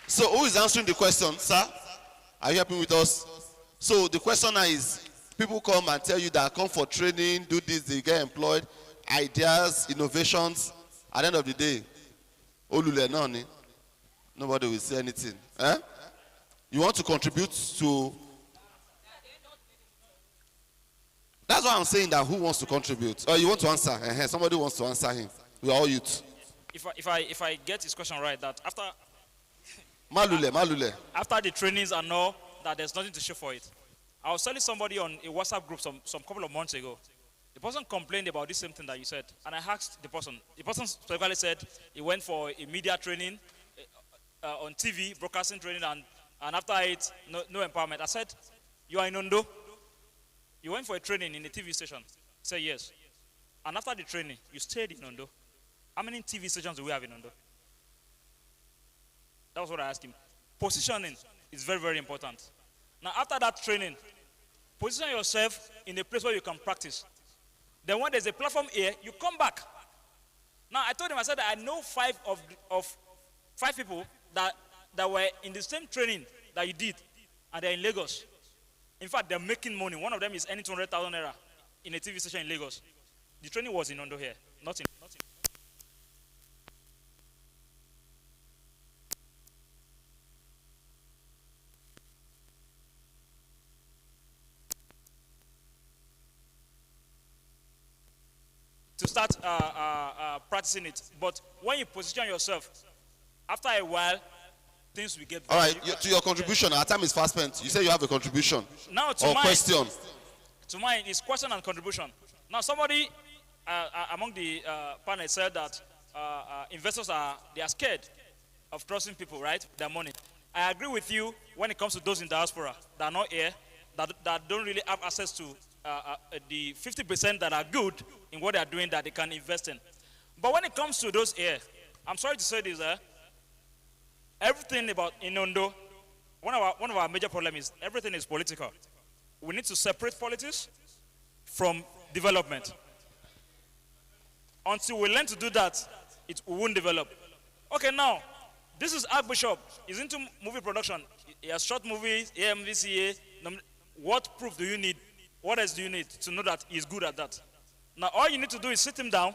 So who is answering the question, sir? Are you helping with us? So the question now is, people come and tell you that come for training, do this, they get employed, ideas, innovations. At the end of the day, Olule noni, nobody will say anything. Eh? You want to contribute to... That's why I'm saying that who wants to contribute? Or you want to answer? Somebody wants to answer him. We are all youth.
If I get his question right, that after
Malule.
after the trainings and all, that there's nothing to show for it. I was telling somebody on a WhatsApp group some couple of months ago. The person complained about the same thing that you said, and I asked the person. The person specifically said he went for a media training on TV, broadcasting training, and after it, no empowerment. I said, you are in Ondo. You went for a training in a TV station. He said yes. And after the training, you stayed in Ondo. How many TV stations do we have in Ondo? That was what I asked him. Positioning is very, very important. Now, after that training, position yourself in a place where you can practice. Then when there's a platform here, you come back. Now, I told him, I said that I know five people that were in the same training that you did, and they're in Lagos. In fact, they're making money. One of them is earning 200,000 naira in a TV station in Lagos. The training was in Ondo here, not in. To start practicing it. But when you position yourself, after a while, things will get better.
All right, to your contribution, our time is fast spent. You say you have a contribution.
Now to
or
mine,
question.
To mine is question and contribution. Now somebody among the panel said that investors are scared of trusting people, right? Their money. I agree with you when it comes to those in diaspora that are not here, that don't really have access to the 50% that are good in what they are doing that they can invest in. But when it comes to those here, I'm sorry to say this, everything about in Ondo, one of our major problems is everything is political. We need to separate politics from development. Until we learn to do that, we won't develop. Okay, now, this is Archbishop. He's into movie production. He has short movies, AMVCA. What proof do you need? What else do you need to know that he's good at that? Now, all you need to do is sit him down.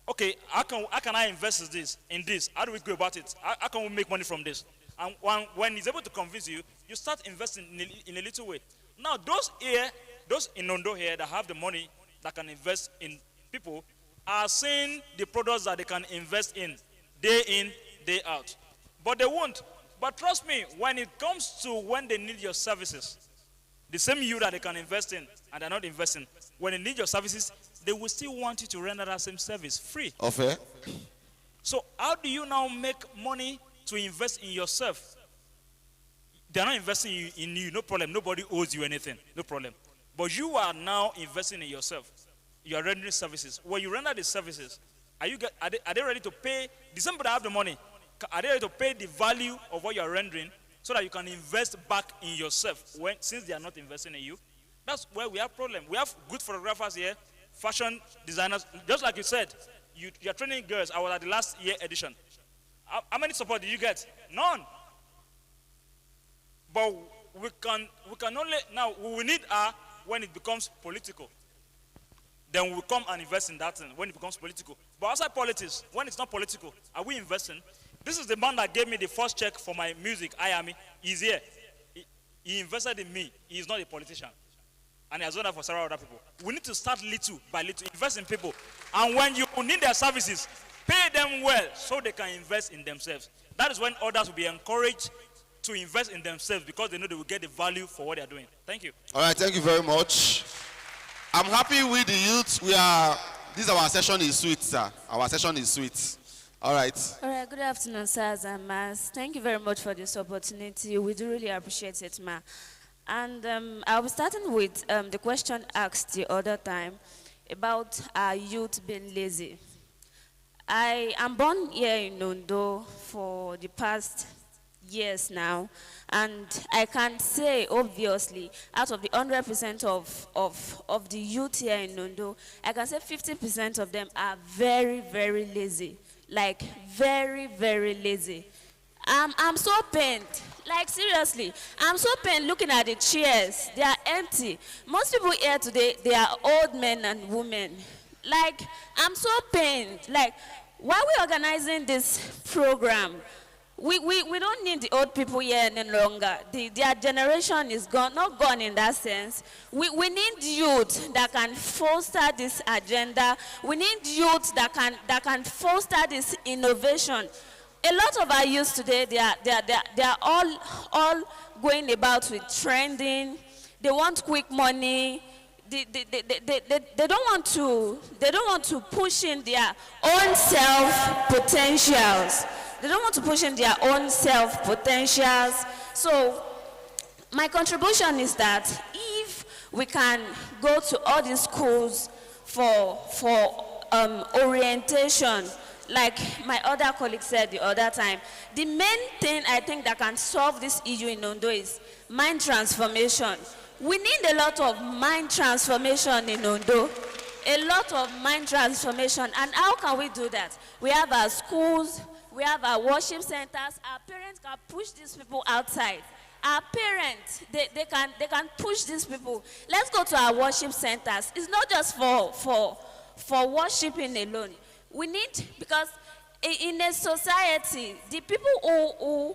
Okay, how can I invest in this? How do we go about it? How can we make money from this? And when he's able to convince you, you start investing in a little way. Now, those in Ondo here that have the money that can invest in people are seeing the products that they can invest in, day out. But they won't. But trust me, when it comes to when they need your services, the same you that they can invest in and they're not investing, when they need your services, they will still want you to render that same service free.
Okay.
So how do you now make money to invest in yourself? They're not investing in you, no problem. Nobody owes you anything, no problem. But you are now investing in yourself. you are rendering services. When you render the services, are they ready to pay? The same people that have the money, are they ready to pay the value of what you are rendering so that you can invest back in yourself since they are not investing in you? That's where we have problem. We have good photographers here, fashion designers. Just like you said, you're training girls. I was at the last year edition. How many support did you get? None. But we can only, now we need her when it becomes political. Then we come and invest in that thing when it becomes political. But outside politics, when it's not political, are we investing? This is the man that gave me the first check for my music, Ayami. He's here. He invested in me. He is not a politician. And he has done that for several other people. We need to start little by little, invest in people. And when you need their services, pay them well so they can invest in themselves. That is when others will be encouraged to invest in themselves because they know they will get the value for what they are doing. Thank you.
All right, thank you very much. I'm happy with the youth. Our session is sweet, sir. Our session is sweet. All right.
All right, good afternoon, sirs and mas. Thank you very much for this opportunity. We do really appreciate it, ma. And I'll be starting with the question asked the other time about our youth being lazy. I am born here in Ondo for the past years now, and I can say obviously out of the 100% of the youth here in Ondo, I can say 50% of them are very, very lazy. Like very, very lazy. I'm so pained. Like seriously, I'm so pained looking at the chairs. They are empty. Most people here today, they are old men and women. Like, I'm so pained. Like, why are we organizing this program? We don't need the old people here any longer. Their generation is gone, not gone in that sense. We need youth that can foster this agenda. We need youth that can foster this innovation. A lot of our youth today, they are all going about with trending. They want quick money. They don't want to push in their own self potentials. They don't want to push in their own self potentials. So my contribution is that if we can go to all these schools for orientation, like my other colleague said the other time, the main thing I think that can solve this issue in Ondo is mind transformation. We need a lot of mind transformation in Ondo. A lot of mind transformation. And how can we do that? We have our schools, we have our worship centers. Our parents can push these people outside. Our parents, they can push these people. Let's go to our worship centers. It's not just for worshiping alone. We need, because in a society, the people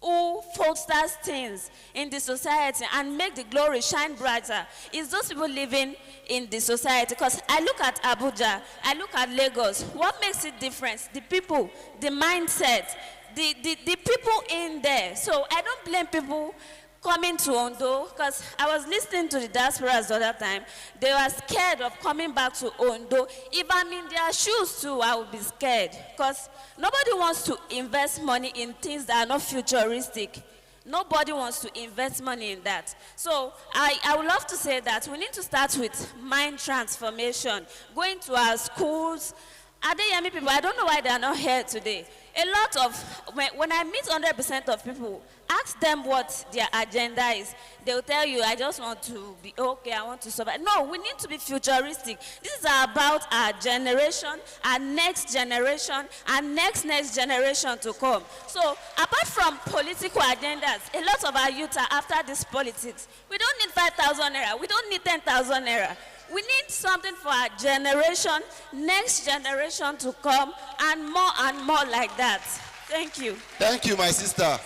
who fosters things in the society and make the glory shine brighter is those people living in the society. Because I look at Abuja, I look at Lagos. What makes it different? The people, the mindset, the people in there. So I don't blame people coming to Ondo, because I was listening to the diasporas the other time. They were scared of coming back to Ondo. If I'm in their shoes too, I would be scared, because nobody wants to invest money in things that are not futuristic. Nobody wants to invest money in that. So I would love to say that we need to start with mind transformation, going to our schools. Adeyemi people, I don't know why they are not here today. A lot of, when I meet 100% of people, ask them what their agenda is. They will tell you, I just want to be okay, I want to survive. No, we need to be futuristic. This is about our generation, our next generation, our next generation to come. So, apart from political agendas, a lot of our youth are after this politics. We don't need 5,000 naira. We don't need 10,000 naira. We need something for our generation, next generation to come, and more like that. Thank you.
Thank you, my sister.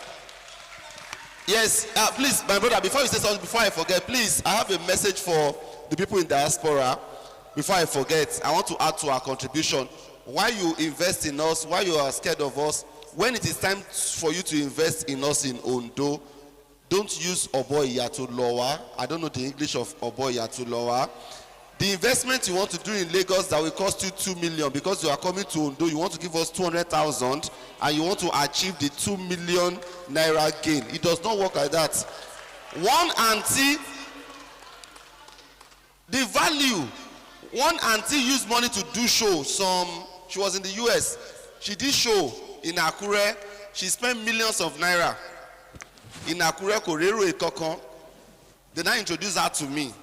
Yes, please, my brother, before you say something, before I forget, please, I have a message for the people in diaspora. Before I forget, I want to add to our contribution. Why you invest in us, why you are scared of us, when it is time for you to invest in us in Ondo, don't use Oboya to lower. I don't know the English of Oboya to lower. The investment you want to do in Lagos that will cost you 2 million, because you are coming to Ondo, you want to give us 200,000 and you want to achieve the 2 million naira gain. It does not work like that. One auntie, the value, one auntie used money to do show. She was in the US. She did show in Akure. She spent millions of naira in Akure Korero Ekokon. They now introduced her to me.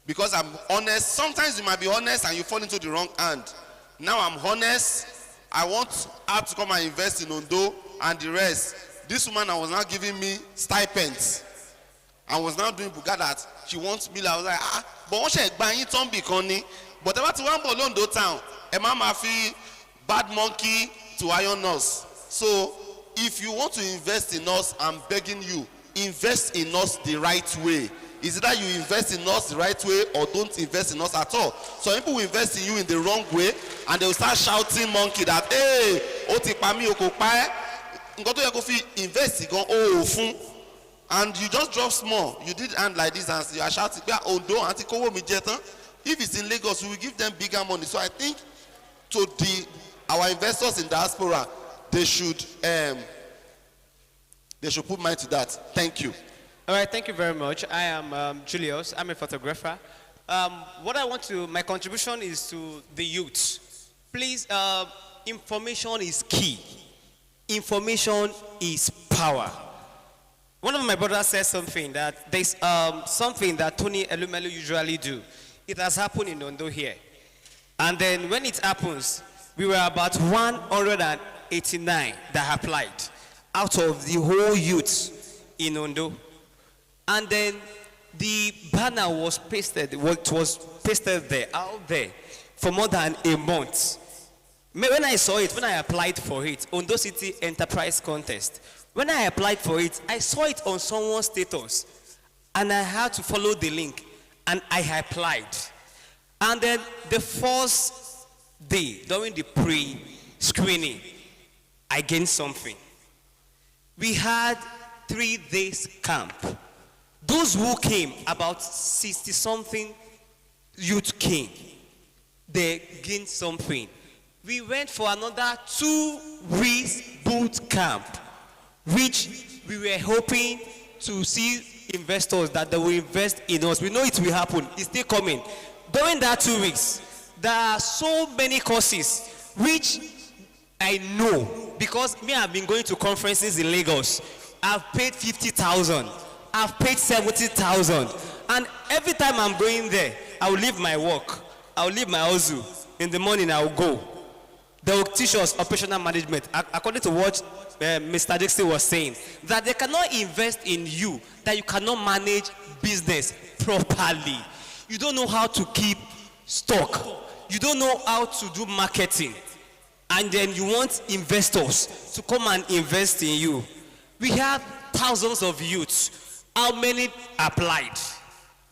Because I'm honest. Sometimes you might be honest and you fall into the wrong hand. Now I'm honest. I want her to come and invest in Ondo and the rest. This woman was now giving me stipends. I was now doing buga that she wants me. I was like, but what she buying Tom Bikoni? But about one ball Ondo town, a mama fee bad monkey to iron us. So if you want to invest in us, I'm begging you, invest in us the right way. Is it that you invest in us the right way or don't invest in us at all? So people will invest in you in the wrong way and they will start shouting monkey that, hey, otipami okopae, ngoto yakofi invest go oh fun, and you just drop small. You did hand like this and you are shouting, Ondo anti kowo mi jetan. If it's in Lagos, we will give them bigger money. So I think to our investors in diaspora, they should put mind to that. Thank you.
All right, thank you very much. I am Julius. I'm a photographer. My contribution is to the youth. Please, information is key. Information is power. One of my brothers said something that there's something that Tony Elumelu usually do. It has happened in Ondo here. And then when it happens, we were about 189 that applied out of the whole youth in Ondo. And then the banner was pasted, there, out there, for more than a month. When I saw it, when I applied for it, Ondo City Enterprise Contest, when I applied for it, I saw it on someone's status. And I had to follow the link, and I applied. And then the first day, during the pre-screening, I gained something. We had 3 days camp. Those who came, about 60-something youth came. They gained something. We went for another 2 weeks boot camp, which we were hoping to see investors that they will invest in us. We know it will happen. It's still coming. During that 2 weeks, there are so many courses which I know because me, I've been going to conferences in Lagos. I've paid 50,000. I've paid 70,000. And every time I'm going there, I will leave my work. I will leave my Ozu. In the morning, I will go. They will teach us operational management. According to what Mr. Dixon was saying, that they cannot invest in you, that you cannot manage business properly. You don't know how to keep stock. You don't know how to do marketing. And then you want investors to come and invest in you. We have thousands of youths. How many applied?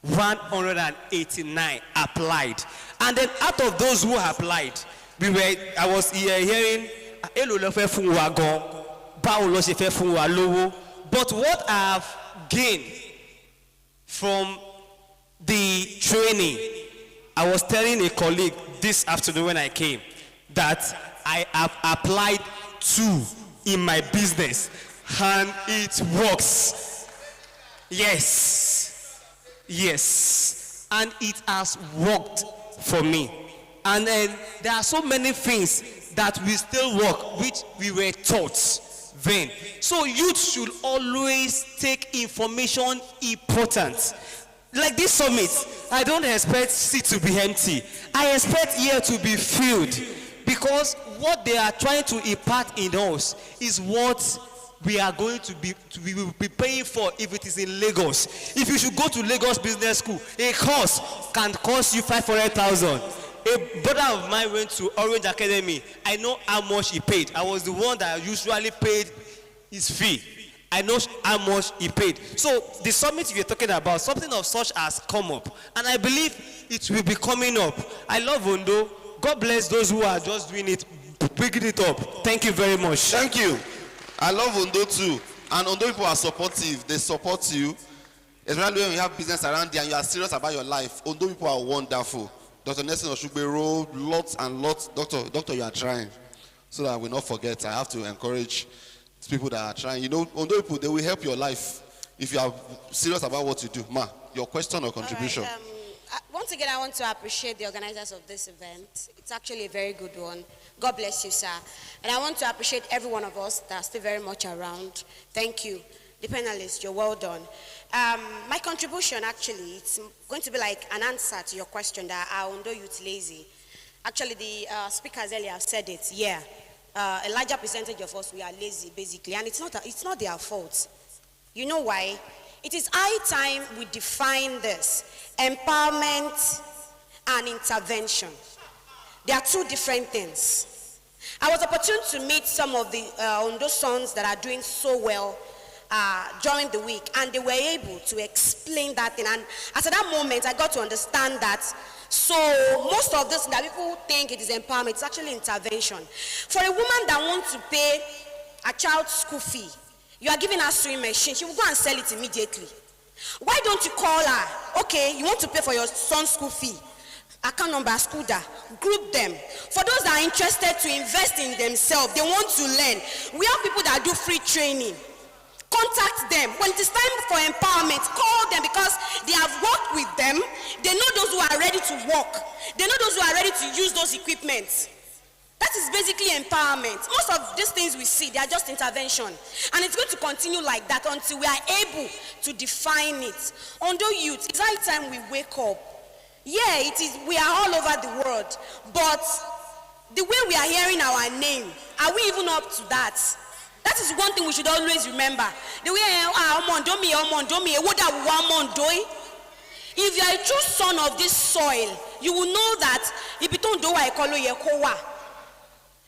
189 applied. And then out of those who applied, I was hearing, but what I've gained from the training, I was telling a colleague this afternoon when I came that I have applied 2 in my business and it works. Yes, and it has worked for me. And then there are so many things that we still work, which we were taught then. So youth should always take information important. Like this summit, I don't expect seat to be empty. I expect here to be filled because what they are trying to impart in us is what we are going to be paying for if it is in Lagos. If you should go to Lagos Business School, a course can cost you 500,000. A brother of mine went to Orange Academy. I know how much he paid. I was the one that usually paid his fee. I know how much he paid. So the summit you're talking about, something of such has come up. And I believe it will be coming up. I love Ondo. God bless those who are just doing it, picking it up. Thank you very much.
Thank you. I love Ondo too. And Ondo people are supportive. They support you. Especially when you have business around there and you are serious about your life. Ondo people are wonderful. Dr. Nelson Oshugbero, lots and lots. Doctor, you are trying. So that I will not forget. I have to encourage people that are trying. You know, Ondo people, they will help your life if you are serious about what you do. Ma, your question or contribution?
One Once again, I want to appreciate the organizers of this event. It's actually a very good one. God bless you, sir. And I want to appreciate every one of us that are still very much around. Thank you. The panelists, you're well done. My contribution, actually, it's going to be like an answer to your question that are Ondo youth lazy. Actually, the speakers earlier have said it. Yeah, a larger percentage of us, we are lazy, basically. And it's not their fault. You know why? It is high time we define this. Empowerment and intervention. They are two different things. I was opportune to meet some of the Ondo sons that are doing so well during the week, and they were able to explain that thing. And at that moment, I got to understand that. So most of this that people think it is empowerment, it's actually intervention. For a woman that wants to pay a child's school fee, you are giving her sewing machine, she will go and sell it immediately. Why don't you call her? Okay, you want to pay for your son's school fee. Account number, Skuda, group them. For those that are interested to invest in themselves, they want to learn. We have people that do free training. Contact them. When it is time for empowerment, call them, because they have worked with them. They know those who are ready to work. They know those who are ready to use those equipments. That is basically empowerment. Most of these things we see, they are just intervention. And it's going to continue like that until we are able to define it. Ondo youth, it's high time we wake up. Yeah, it is. We are all over the world. But the way we are hearing our name, are we even up to that? That is one thing we should always remember. The way if you are a true son of this soil, you will know that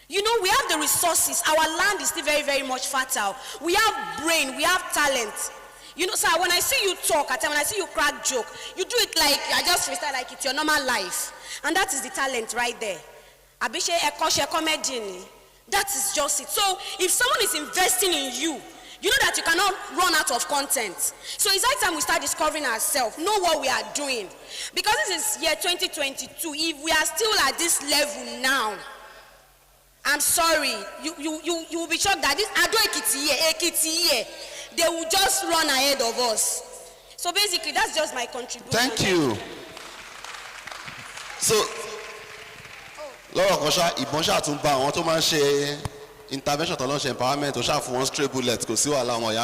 you know, we have the resources. Our land is still very, very much fertile. We have brain, we have talent. You know, sir, when I see you talk, when I see you crack joke, you do it like I just freestyle, like it's your normal life. And that is the talent right there. Abishe ekoshe comedy. That is just it. So if someone is investing in you, you know that you cannot run out of content. So it's high time we start discovering ourselves, know what we are doing. Because this is year 2022. If we are still at this level now, I'm sorry, you will be shocked that this Ado Ekiti, they will just run ahead of us. So basically, that's just my contribution.
Thank you. So, Laura Kosha, Ibonsha Tumba, I want to mention intervention to launch empowerment, to share for one stray bullet, because you allow my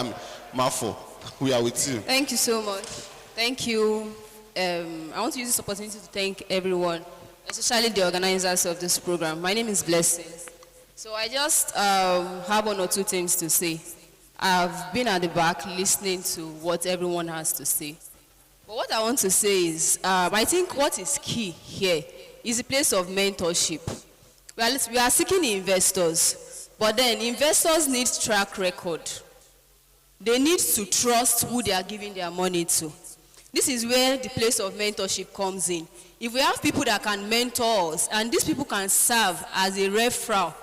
Mafo. We are with you.
Thank you so much. Thank you. I want to use this opportunity to thank everyone, especially the organizers of this program. My name is Blessing. So I just have one or two things to say. I've been at the back listening to what everyone has to say. But what I want to say is, I think what is key here is the place of mentorship. We are seeking investors, but then investors need track record. They need to trust who they are giving their money to. This is where the place of mentorship comes in. If we have people that can mentor us, and these people can serve as a referral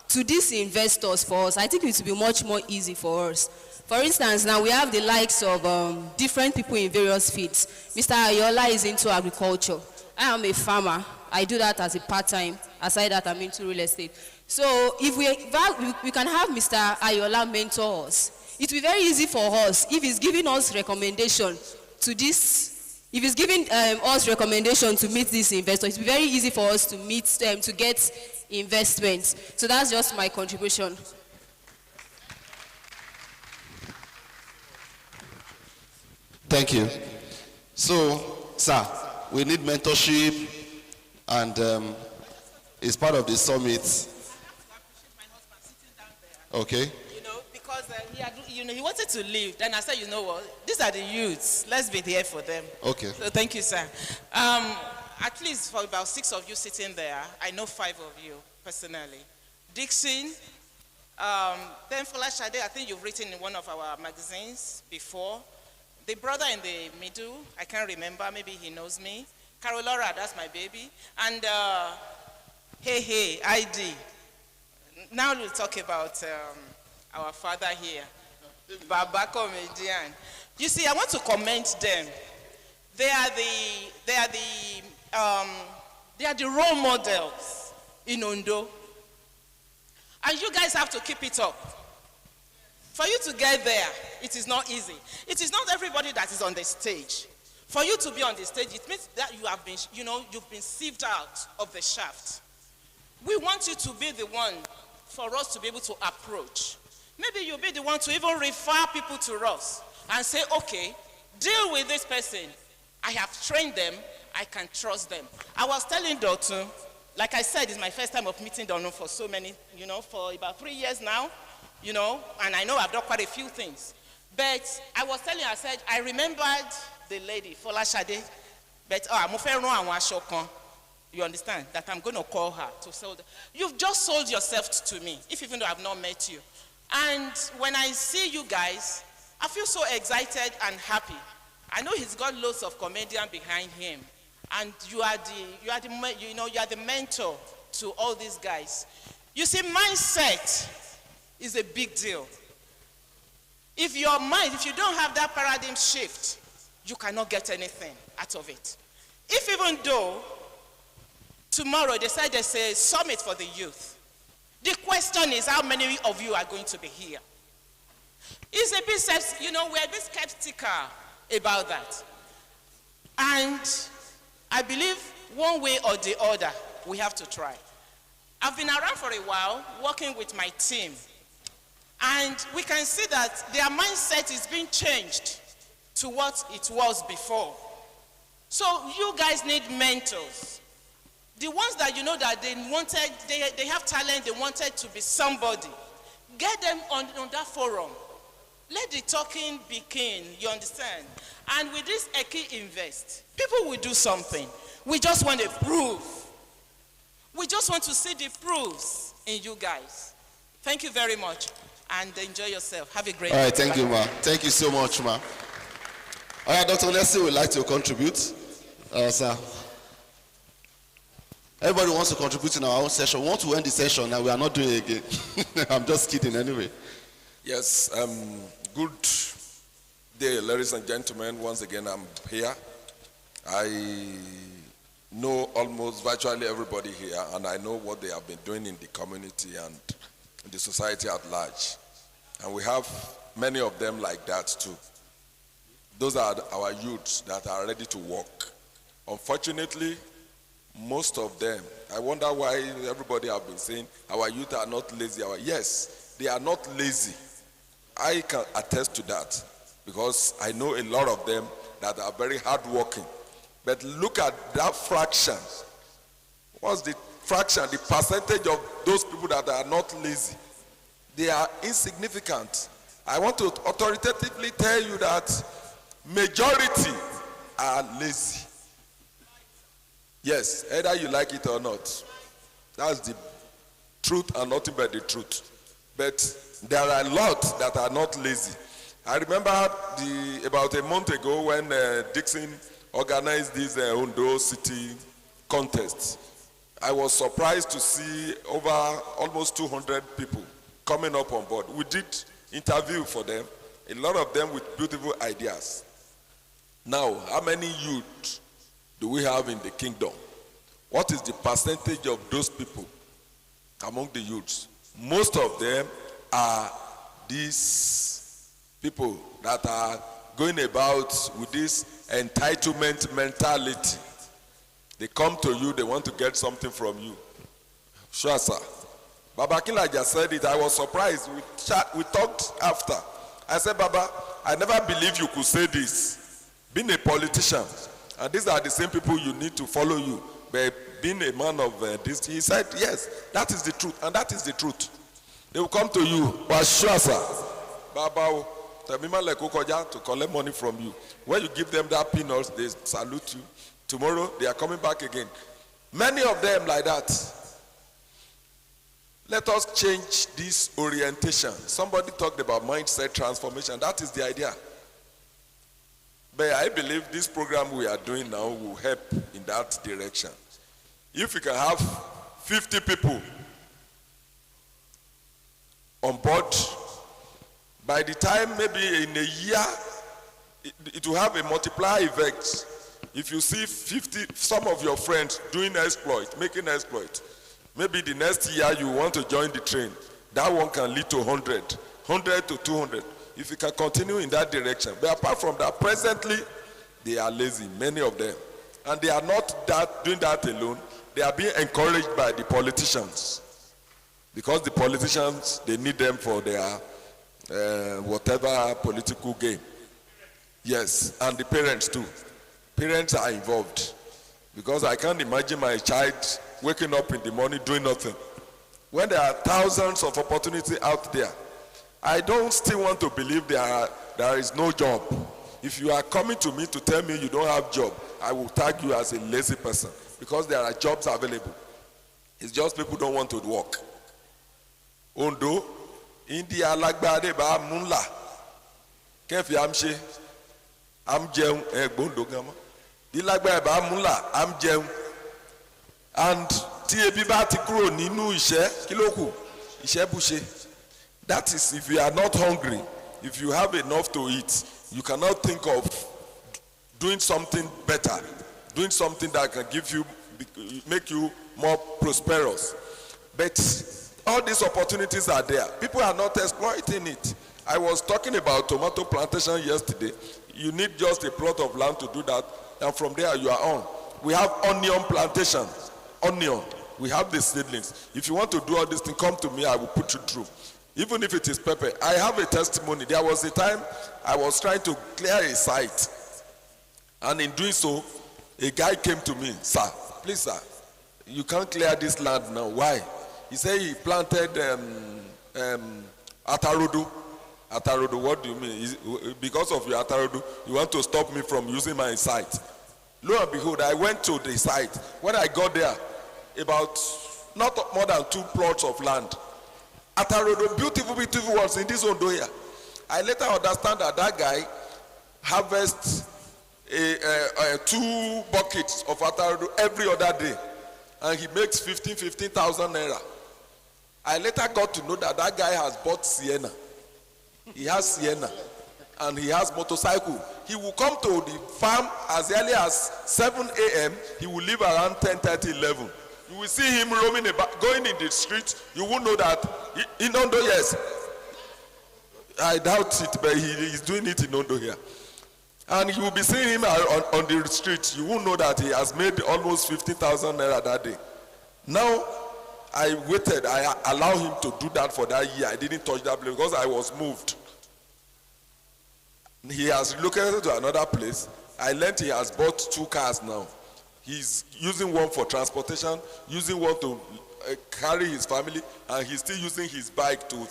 to these investors for us, I think it will be much more easy for us. For instance, now we have the likes of different people in various fields. Mr. Ayola is into agriculture. I am a farmer. I do that as a part-time. Aside that, I'm into real estate. So if we can have Mr. Ayola mentor us, it will be very easy for us if he's giving us recommendation to this. If he's giving us recommendation to meet these investors, it will be very easy for us to meet them, to get investments. So that's just my contribution.
Thank you. So, sir, we need mentorship, and it's part of the summit. Okay.
Because he wanted to leave. Then I said, you know what? These are the youths. Let's be there for them.
Okay.
So thank you, sir. At least for about 6 of you sitting there, I know 5 of you personally. Dixon, then Folashade, I think you've written in one of our magazines before. The brother in the middle, I can't remember, maybe he knows me. Carolora, that's my baby. And hey, ID. Now we'll talk about our father here, Baba Comedian. You see, I want to commend them. They are the role models in Ondo. And you guys have to keep it up. For you to get there, it is not easy. It is not everybody that is on the stage. For you to be on the stage, it means that you have been, you've been sieved out of the shaft. We want you to be the one for us to be able to approach. Maybe you'll be the one to even refer people to us and say, okay, deal with this person. I have trained them. I can trust them. I was telling Dotun, like I said, it's my first time of meeting Donu for so many, for about 3 years now, and I know I've done quite a few things. But I was telling her, I said, I remembered the lady, Folashade, but you understand that I'm going to call her to sell. You've just sold yourself to me, even though I've not met you. And when I see you guys, I feel so excited and happy. I know he's got loads of comedians behind him, and you are the mentor to all these guys. You see, mindset is a big deal. If your mind, if you don't have that paradigm shift, you cannot get anything out of it. If even though tomorrow they say there's a summit for the youth, the question is how many of you are going to be here? It's a bit, we're a bit skeptical about that. And I believe one way or the other, we have to try. I've been around for a while, working with my team. And we can see that their mindset is being changed to what it was before. So you guys need mentors. The ones that that they have talent, they wanted to be somebody. Get them on that forum. Let the talking begin, you understand? And with this Eki Invest, people will do something. We just want a proof. We just want to see the proofs in you guys. Thank you very much, and enjoy yourself. Have a great day.
All right, thank you, ma. Thank you so much, ma. All right, Dr. Leslie would like to contribute. Sir. Everybody wants to contribute in our own session. We want to end the session, and we are not doing it again. I'm just kidding anyway.
Yes, good day, ladies and gentlemen. Once again, I'm here. I know almost virtually everybody here, and I know what they have been doing in the community and in the society at large. And we have many of them like that too. Those are our youths that are ready to work. Unfortunately, most of them, I wonder why everybody have been saying our youth are not lazy. Yes, they are not lazy. I can attest to that because I know a lot of them that are very hardworking. But look at that fraction. What's the fraction, the percentage of those people that are not lazy? They are insignificant. I want to authoritatively tell you that majority are lazy. Yes, either you like it or not. That's the truth and nothing but the truth. But there are a lot that are not lazy. I remember about a month ago when Dixon organized this Ondo City contest. I was surprised to see over almost 200 people coming up on board. We did interview for them, a lot of them with beautiful ideas. Now, how many youth do we have in the kingdom? What is the percentage of those people among the youths? Most of them are these people that are going about with this entitlement mentality. They come to you, they want to get something from you. Sure, sir. Baba Kila just said it. I was surprised. We talked after. I said, Baba, I never believed you could say this. Being a politician, and these are the same people you need to follow you. But being a man of this, he said, yes, that is the truth, and that is the truth. They will come to you, but sure, sir. Baba, to collect money from you. When you give them that peanuts, they salute you. Tomorrow, they are coming back again. Many of them like that. Let us change this orientation. Somebody talked about mindset transformation. That is the idea. But I believe this program we are doing now will help in that direction. If we can have 50 people on board, by the time maybe in a year, it will have a multiplier effect. If you see 50, some of your friends doing exploit, making exploit, maybe the next year you want to join the train, that one can lead to 100, 100 to 200. If you can continue in that direction. But apart from that, presently,
They are lazy, many of them. And they are not doing that alone. They are being encouraged by the politicians. Because the politicians, they need them for their whatever political game. Yes, and the parents too. Parents are involved. Because I can't imagine my child waking up in the morning doing nothing. When there are thousands of opportunities out there, I don't still want to believe there is no job. If you are coming to me to tell me you don't have job, I will tag you as a lazy person because there are jobs available. It's just people don't want to work. Ondo, India alagbade ba munla. Kefi amshe, amjeun egbondo gama. Di lagbade ba munla, amjeun. And tí ebi bá ti kúrò nínú iṣẹ́ kí ló kù? Iṣẹ́ bùṣe. That is if you are not hungry, if you have enough to eat, you cannot think of doing something better, doing something that can make you more prosperous. But all these opportunities are there. People are not exploiting it. I was talking about tomato plantation yesterday. You need just a plot of land to do that, and from there you are on. We have onion plantation. Onion. We have the seedlings. If you want to do all this thing, come to me, I will put you through. Even if it is pepper. I have a testimony. There was a time I was trying to clear a site. And in doing so, a guy came to me, sir, please sir, you can't clear this land now. Why? He said he planted atarudu. Atarudu, what do you mean? Because of your atarudu, you want to stop me from using my site. Lo and behold, I went to the site. When I got there, about not more than 2 plots of land. Atarodo, beautiful, beautiful ones in this Ondo here. I later understand that guy harvests 2 buckets of atarodo every other day. And he makes 15,000 naira. I later got to know that guy has bought Sienna. He has Sienna. And he has motorcycle. He will come to the farm as early as 7 a.m. He will leave around 10:30, 11. You will see him roaming about, going in the street. You will know that in Ondo, yes. I doubt it, but he is doing it in Ondo here. And you will be seeing him on the street. You will know that he has made almost 50,000 naira that day. Now, I waited. I allowed him to do that for that year. I didn't touch that place because I was moved. He has relocated to another place. I learned he has bought 2 cars now. He's using one for transportation, using one to carry his family, and he's still using his bike for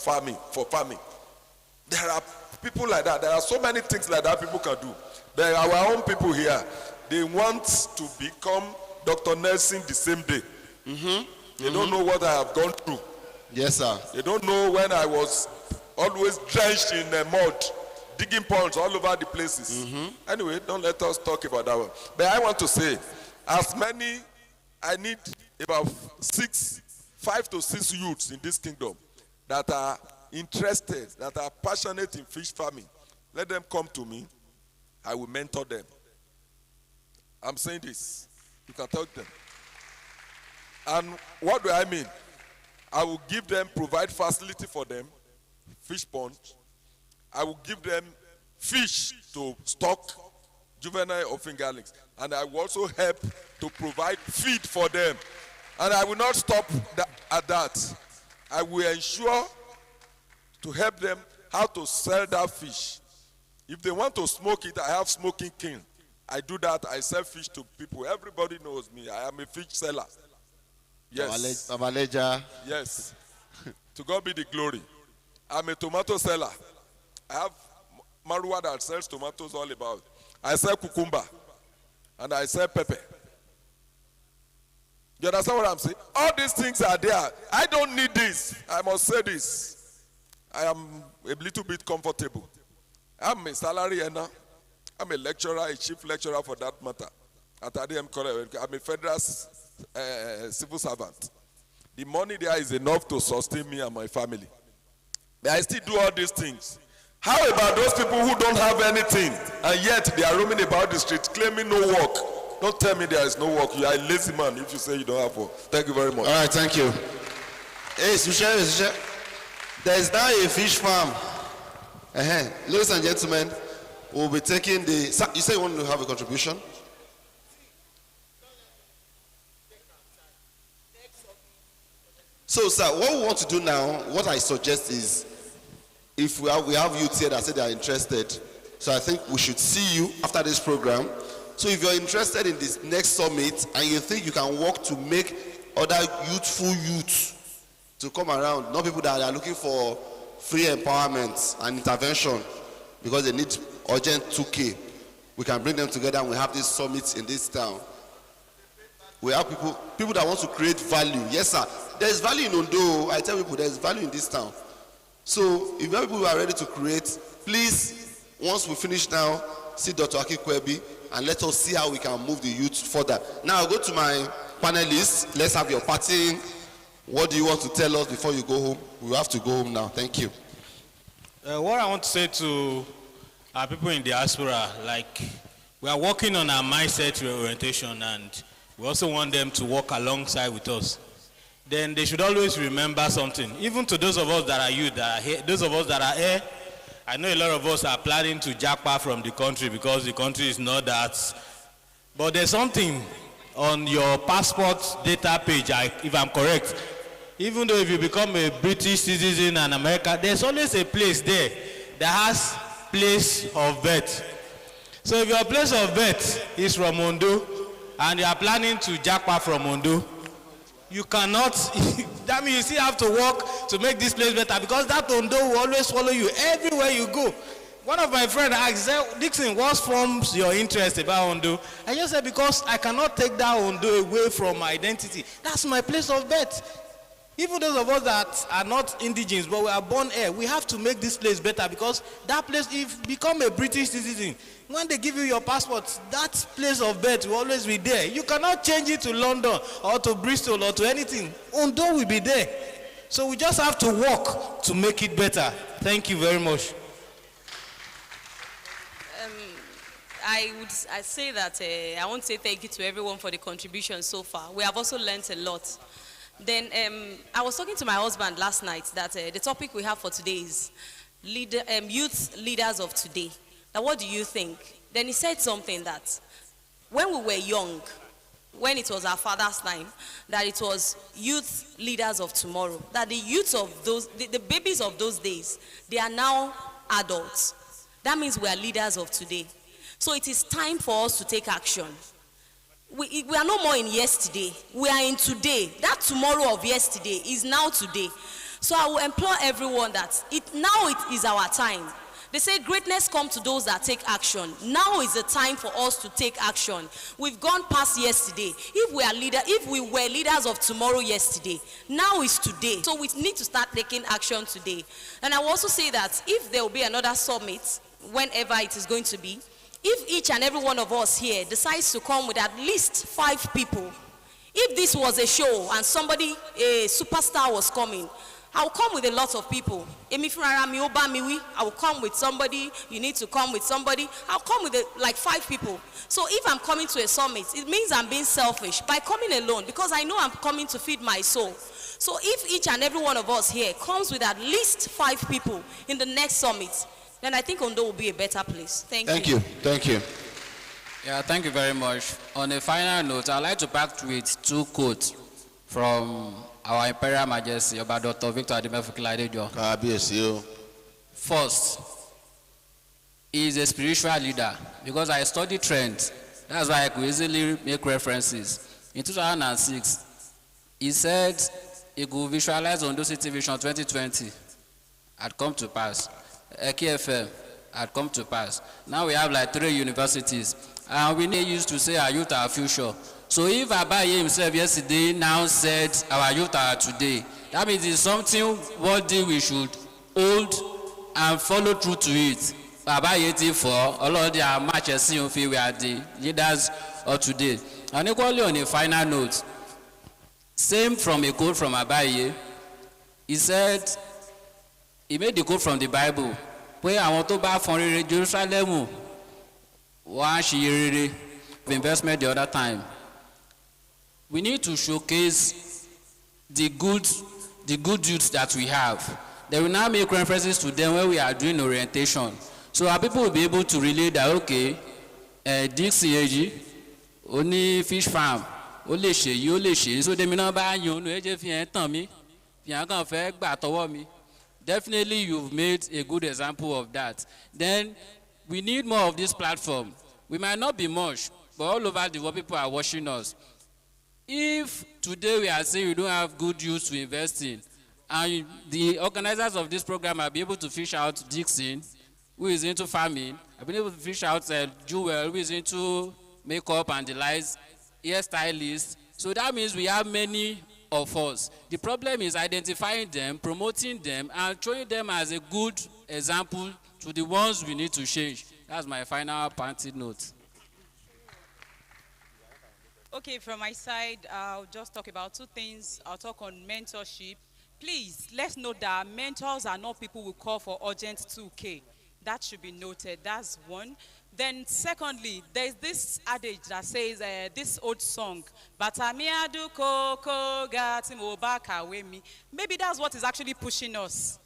farming. There are people like that. There are so many things like that people can do. There are our own people here. They want to become Dr. Nelson the same day. They don't know what I have gone through.
Yes, sir.
They don't know when I was always drenched in mud, digging ponds all over the places. Anyway, don't let us talk about that one. But I want to say, I need about 5 to 6 youths in this kingdom that are interested, that are passionate in fish farming. Let them come to me. I will mentor them. I'm saying this. You can talk to them. And what do I mean? I will give them, provide facility for them, fish ponds. I will give them fish to stock, juvenile or fingerlings. And I will also help to provide feed for them. And I will not stop at that. I will ensure to help them how to sell that fish. If they want to smoke it, I have smoking kiln. I do that. I sell fish to people. Everybody knows me. I am a fish seller. Yes. Yes. To God be the glory. I'm a tomato seller. I have Marua that sells tomatoes all about. I sell cucumber. And I sell pepper. You understand what I'm saying? All these things are there. I don't need this. I must say this. I am a little bit comfortable. I'm a salary earner. I'm a lecturer, a chief lecturer for that matter. At ADM College. I'm a federal civil servant. The money there is enough to sustain me and my family. But I still do all these things. How about those people who don't have anything and yet they are roaming about the streets claiming no work? Don't tell me there is no work. You are a lazy man if you say you don't have work. Thank you very much.
All right, thank you. Hey, there is now a fish farm. Ladies and gentlemen, We'll be taking the. Sir, you say you want to have a contribution? So, sir, what we want to do now, what I suggest is, if we have youth here that say they are interested, so I think we should see you after this program. So if you're interested in this next summit and you think you can work to make other youthful youths to come around, not people that are looking for free empowerment and intervention because they need urgent 2K, we can bring them together and we have this summit in this town. We have people that want to create value. Yes, sir. There is value in Ondo. I tell people there is value in this town. So if you have people who are ready to create, please, once we finish now, see Dr. Akikwebi and let us see how we can move the youth further. Now I'll go to my panelists. Let's have your parting. What do you want to tell us before you go home? We have to go home now. Thank you.
What I want to say to our people in diaspora, like, we are working on our mindset reorientation, and we also want them to work alongside with us. Then they should always remember something. Even to those of us that are youth, that are here, those of us that are here, I know a lot of us are planning to jackpot from the country because the country is not that. But there's something on your passport data page, if I'm correct. Even though if you become a British citizen and America, there's always a place there that has place of birth. So if your place of birth is from Ondo and you are planning to jackpot from Ondo, you cannot, that means you still have to work to make this place better, because that Ondo will always follow you everywhere you go. One of my friends asked, Dixon, what forms your interest about Ondo? I just said, because I cannot take that Ondo away from my identity. That's my place of birth. Even those of us that are not indigenous, but we are born here, we have to make this place better, because that place, if you become a British citizen, when they give you your passport, that place of birth will always be there. You cannot change it to London or to Bristol or to anything. Ondo will be there. So we just have to work to make it better. Thank you very much.
I say that I want to say thank you to everyone for the contribution so far. We have also learned a lot. Then I was talking to my husband last night that the topic we have for today is youth leaders of today. Now, what do you think? Then he said something that when we were young, when it was our father's time, that it was youth leaders of tomorrow. That the youths of those, the babies of those days, they are now adults. That means we are leaders of today. So it is time for us to take action. We are no more in yesterday. We are in today. That tomorrow of yesterday is now today. So I will implore everyone that now it is our time. They say greatness comes to those that take action. Now is the time for us to take action. We've gone past yesterday. If we were leaders of tomorrow yesterday, now is today. So we need to start taking action today. And I will also say that if there will be another summit, whenever it is going to be, if each and every one of us here decides to come with at least 5 people, if this was a show and somebody, a superstar was coming, I'll come with a lot of people. I will come with somebody. You need to come with somebody. I'll come with like 5 people. So if I'm coming to a summit, it means I'm being selfish by coming alone, because I know I'm coming to feed my soul. So if each and every one of us here comes with at least 5 people in the next summit, then I think Ondo will be a better place. Thank you.
Thank you.
Yeah, thank you very much. On a final note, I'd like to pact with 2 quotes from our Imperial Majesty, about Dr. Victor Adimefukiladejo. First, he is a spiritual leader, because I study trends. That's why I could easily make references. In 2006, he said he could visualize Ondo City Vision 2020 had come to pass. KFM had come to pass. Now we have like 3 universities. And we used to say our youth are our future. So if Abaye himself yesterday now said our youth are today, that means it's something worthy we should hold and follow through to it. Abaye for all of the matches, we are the leaders of today. And equally on a final note, same from a quote from Abaye, he said, he made the quote from the Bible, where I want to buy from Jerusalem, investment the other time. We need to showcase the good youths that we have. They will now make references to them when we are doing orientation. So our people will be able to relate that, okay, Dixie AG, only fish farm, ó lè ṣe yìí ó lè ṣe so dèmi náà bá yan ònú ẹ̀jẹ̀ fi hàn tàn mí fi hàn kàn fẹ́ gbà tọwọ́ mi. Definitely you've made a good example of that. Then we need more of this platform. We might not be much, but all over the world people are watching us. If today we are saying we don't have good youth to invest in, and the organizers of this program are be able to fish out Dixon, who is into farming, I've been able to fish out Jewel, who is into makeup and the likes, hairstylists. So that means we have many of us. The problem is identifying them, promoting them, and showing them as a good example to the ones we need to change. That's my final parting note.
Okay, from my side, I'll just talk about two things. I'll talk on mentorship. Please, let's note that mentors are not people who call for urgent 2K. That should be noted. That's one. Then secondly, there's this adage that says, this old song, Batamiadu koko gati mobaka wemi. Maybe that's what is actually pushing us.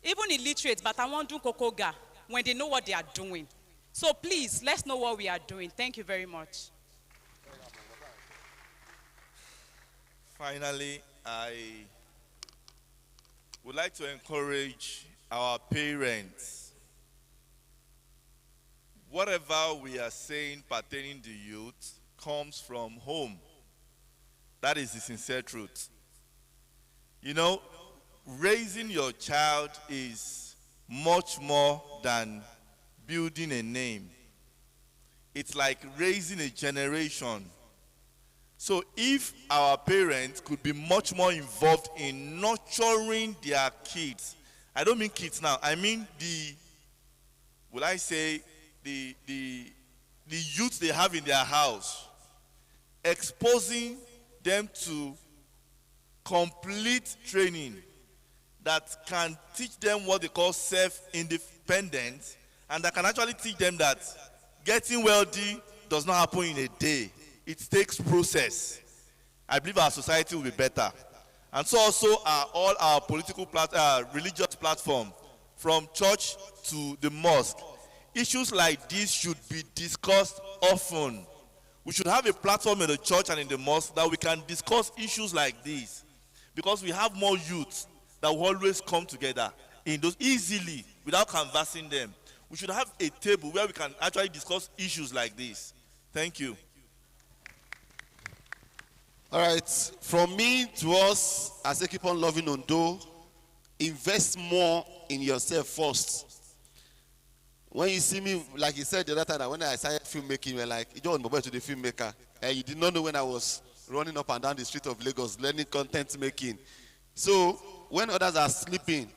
Even illiterate, but I want to koko ga when they know what they are doing. So please, let's know what we are doing. Thank you very much.
Finally, I would like to encourage our parents. Whatever we are saying pertaining to youth comes from home. That is the sincere truth. You know, raising your child is much more than building a name. It's like raising a generation. So if our parents could be much more involved in nurturing their kids, I don't mean kids now, I mean the youth they have in their house, exposing them to complete training that can teach them what they call self-independence, and that can actually teach them that getting wealthy does not happen in a day. It takes process. I believe our society will be better. And so also all our political, religious platform, from church to the mosque, issues like this should be discussed often. We should have a platform in the church and in the mosque that we can discuss issues like this, because we have more youth that will always come together in those easily without canvassing them. We should have a table where we can actually discuss issues like this. Thank you.
All right, from me to us, as I keep on loving Ondo, invest more in yourself first. When you see me, like you said the other time, that when I started filmmaking, you were like, you don't know to the filmmaker. And you did not know when I was running up and down the street of Lagos, learning content making. So when others are sleeping,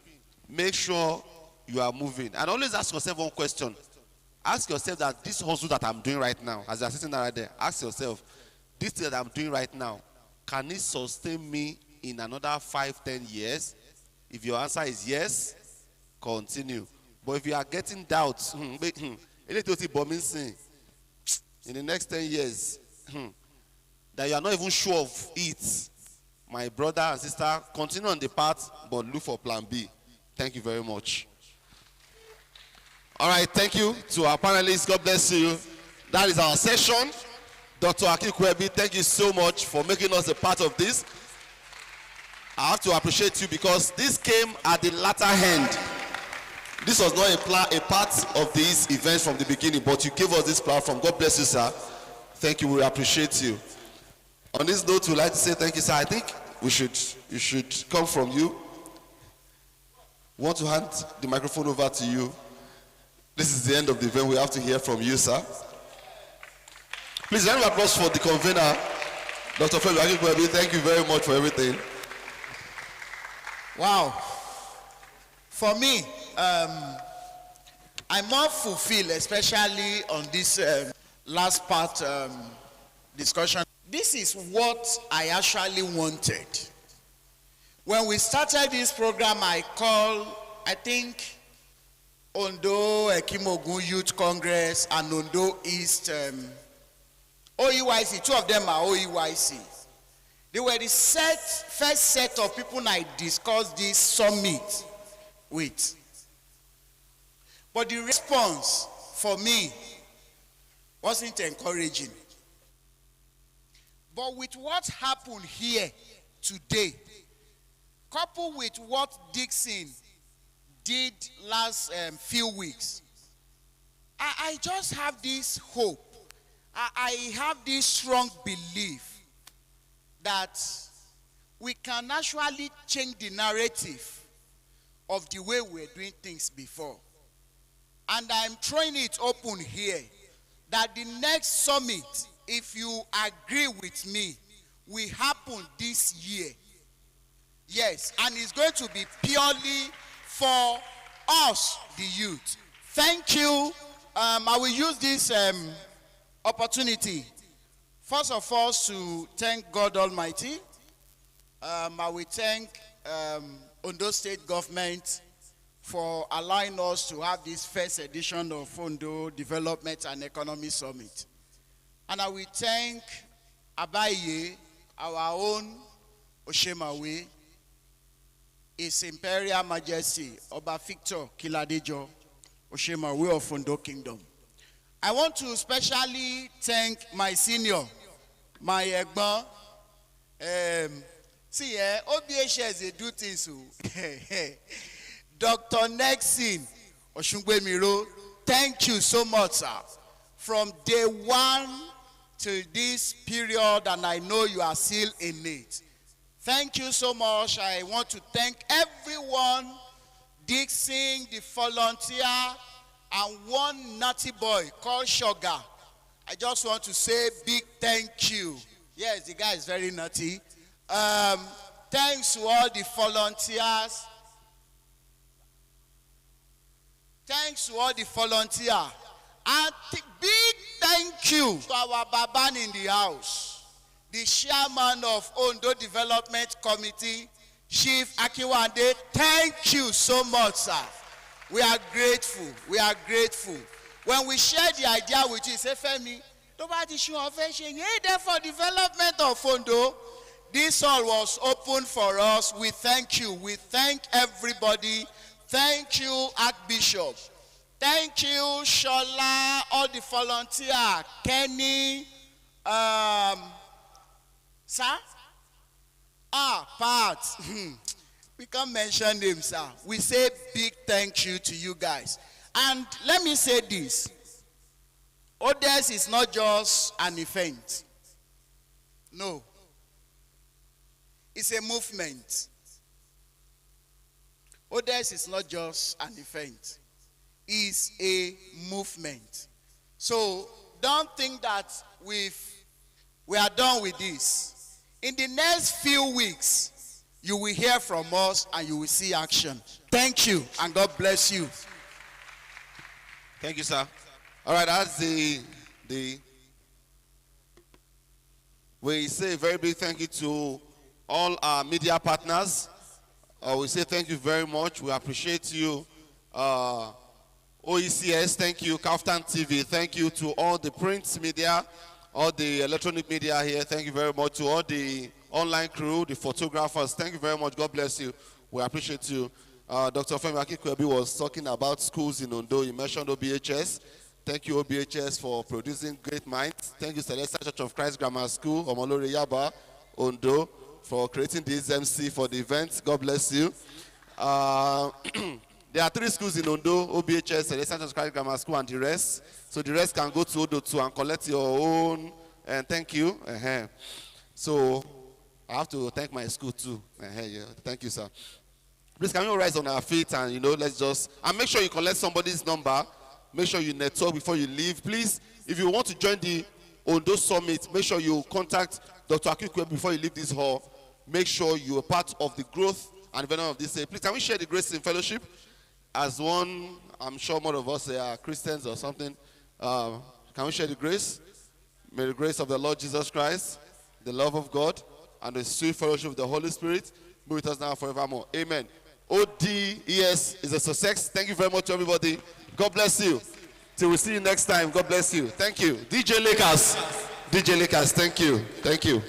make sure you are moving. And always ask yourself one question. Ask yourself that this hustle that I'm doing right now, as you're sitting right there, ask yourself, this thing that I'm doing right now, can it sustain me in another 5-10 years? If your answer is yes, continue. But if you are getting doubts, in the next 10 years, that you are not even sure of it, my brother and sister, continue on the path, but look for plan B. Thank you very much. All right, thank you to our panelists. God bless you. That is our session. Dr. Akikwebi, thank you so much for making us a part of this. I have to appreciate you because this came at the latter end. This was not a part of these events from the beginning, but you gave us this platform. God bless you, sir. Thank you. We appreciate you. On this note, we'd like to say thank you, sir. I think you should come from you. Want to hand the microphone over to you. This is the end of the event. We have to hear from you, sir. Please, round of applause for the convener, Dr. Fred Akikwebi. Thank you very much for everything.
Wow. For me, I'm more fulfilled, especially on this last part discussion. This is what I actually wanted. When we started this program, I think, Ondo Ekimogun Youth Congress and Ondo East OEYC. Two of them are OEYC. They were the first set of people I discussed this summit with. But the response for me wasn't encouraging. But with what happened here today, coupled with what Dixon did last few weeks, I just have this hope. I have this strong belief that we can actually change the narrative of the way we're doing things before. And I'm throwing it open here that the next summit, if you agree with me, will happen this year. Yes, and it's going to be purely for us, the youth. Thank you. I will use this opportunity, first of all, to thank God Almighty. I will thank Ondo State Government for allowing us to have this first edition of Ondo Development and Economy Summit. And I will thank Abaye, our own Oshemawe, His Imperial Majesty, Oba Victor Kiladejo, Oshemawe of Ondo Kingdom. I want to especially thank my senior, my Egbon. See, OBHS, they do things. So. Dr. Nexin Oshungbemiro, thank you so much, sir. From day one to this period, and I know you are still in it. Thank you so much. I want to thank everyone, Dixon, the volunteer, and one naughty boy called Sugar. I just want to say big thank you. Yes, the guy is very naughty. Thanks to all the volunteers. Thanks to all the volunteers. And big thank you to our Baban in the house, the chairman of Ondo Development Committee, Chief Akiwande. Thank you so much, sir. We are grateful. We are grateful. When we shared the idea with you, say, Femi, nobody should have there for development of Ondo. This all was open for us. We thank you. We thank everybody. Thank you, Archbishop. Thank you, Shola, all the volunteers, Kenny, sir? Pat. We can't mention names, sir. We say big thank you to you guys. And let me say this. ODS is not just an event. No. It's a movement. ODS is not just an event. It's a movement. So don't think that we are done with this. In the next few weeks, you will hear from us and you will see action. Thank you, and God bless you.
Thank you, sir. All right, that's we say a very big thank you to all our media partners. We say thank you very much. We appreciate you. OECS, thank you. Kaftan TV, thank you to all the print media, all the electronic media here. Thank you very much to all the online crew, the photographers. Thank you very much. God bless you. We appreciate you. Dr. Femi Akikwebi was talking about schools in Ondo. You mentioned OBHS. Thank you, OBHS, for producing great minds. Thank you, Celestial Church of Christ Grammar School, Omolore Yaba, Ondo, for creating this MC for the event. God bless you. There are 3 schools in Ondo, OBHS, Celestial Church of Christ Grammar School, and the rest. So the rest can go to Ondo too and collect your own. And thank you. So I have to thank my school too. Yeah. Thank you, sir. Please, can you rise on our feet and, let's just, and make sure you collect somebody's number. Make sure you network before you leave. Please, if you want to join the Ondo Summit, make sure you contact Dr. Akikwe before you leave this hall. Make sure you are part of the growth and development of this. Please, can we share the grace in fellowship? As one, I'm sure more of us are Christians or something. Can we share the grace? May the grace of the Lord Jesus Christ, the love of God, and the sweet fellowship of the Holy Spirit be with us now and forevermore. Amen. ODS is a success. Thank you very much, everybody. God bless you. Till we see you next time. God bless you. Thank you. DJ Lakers. DJ Lakers, thank you. Thank you.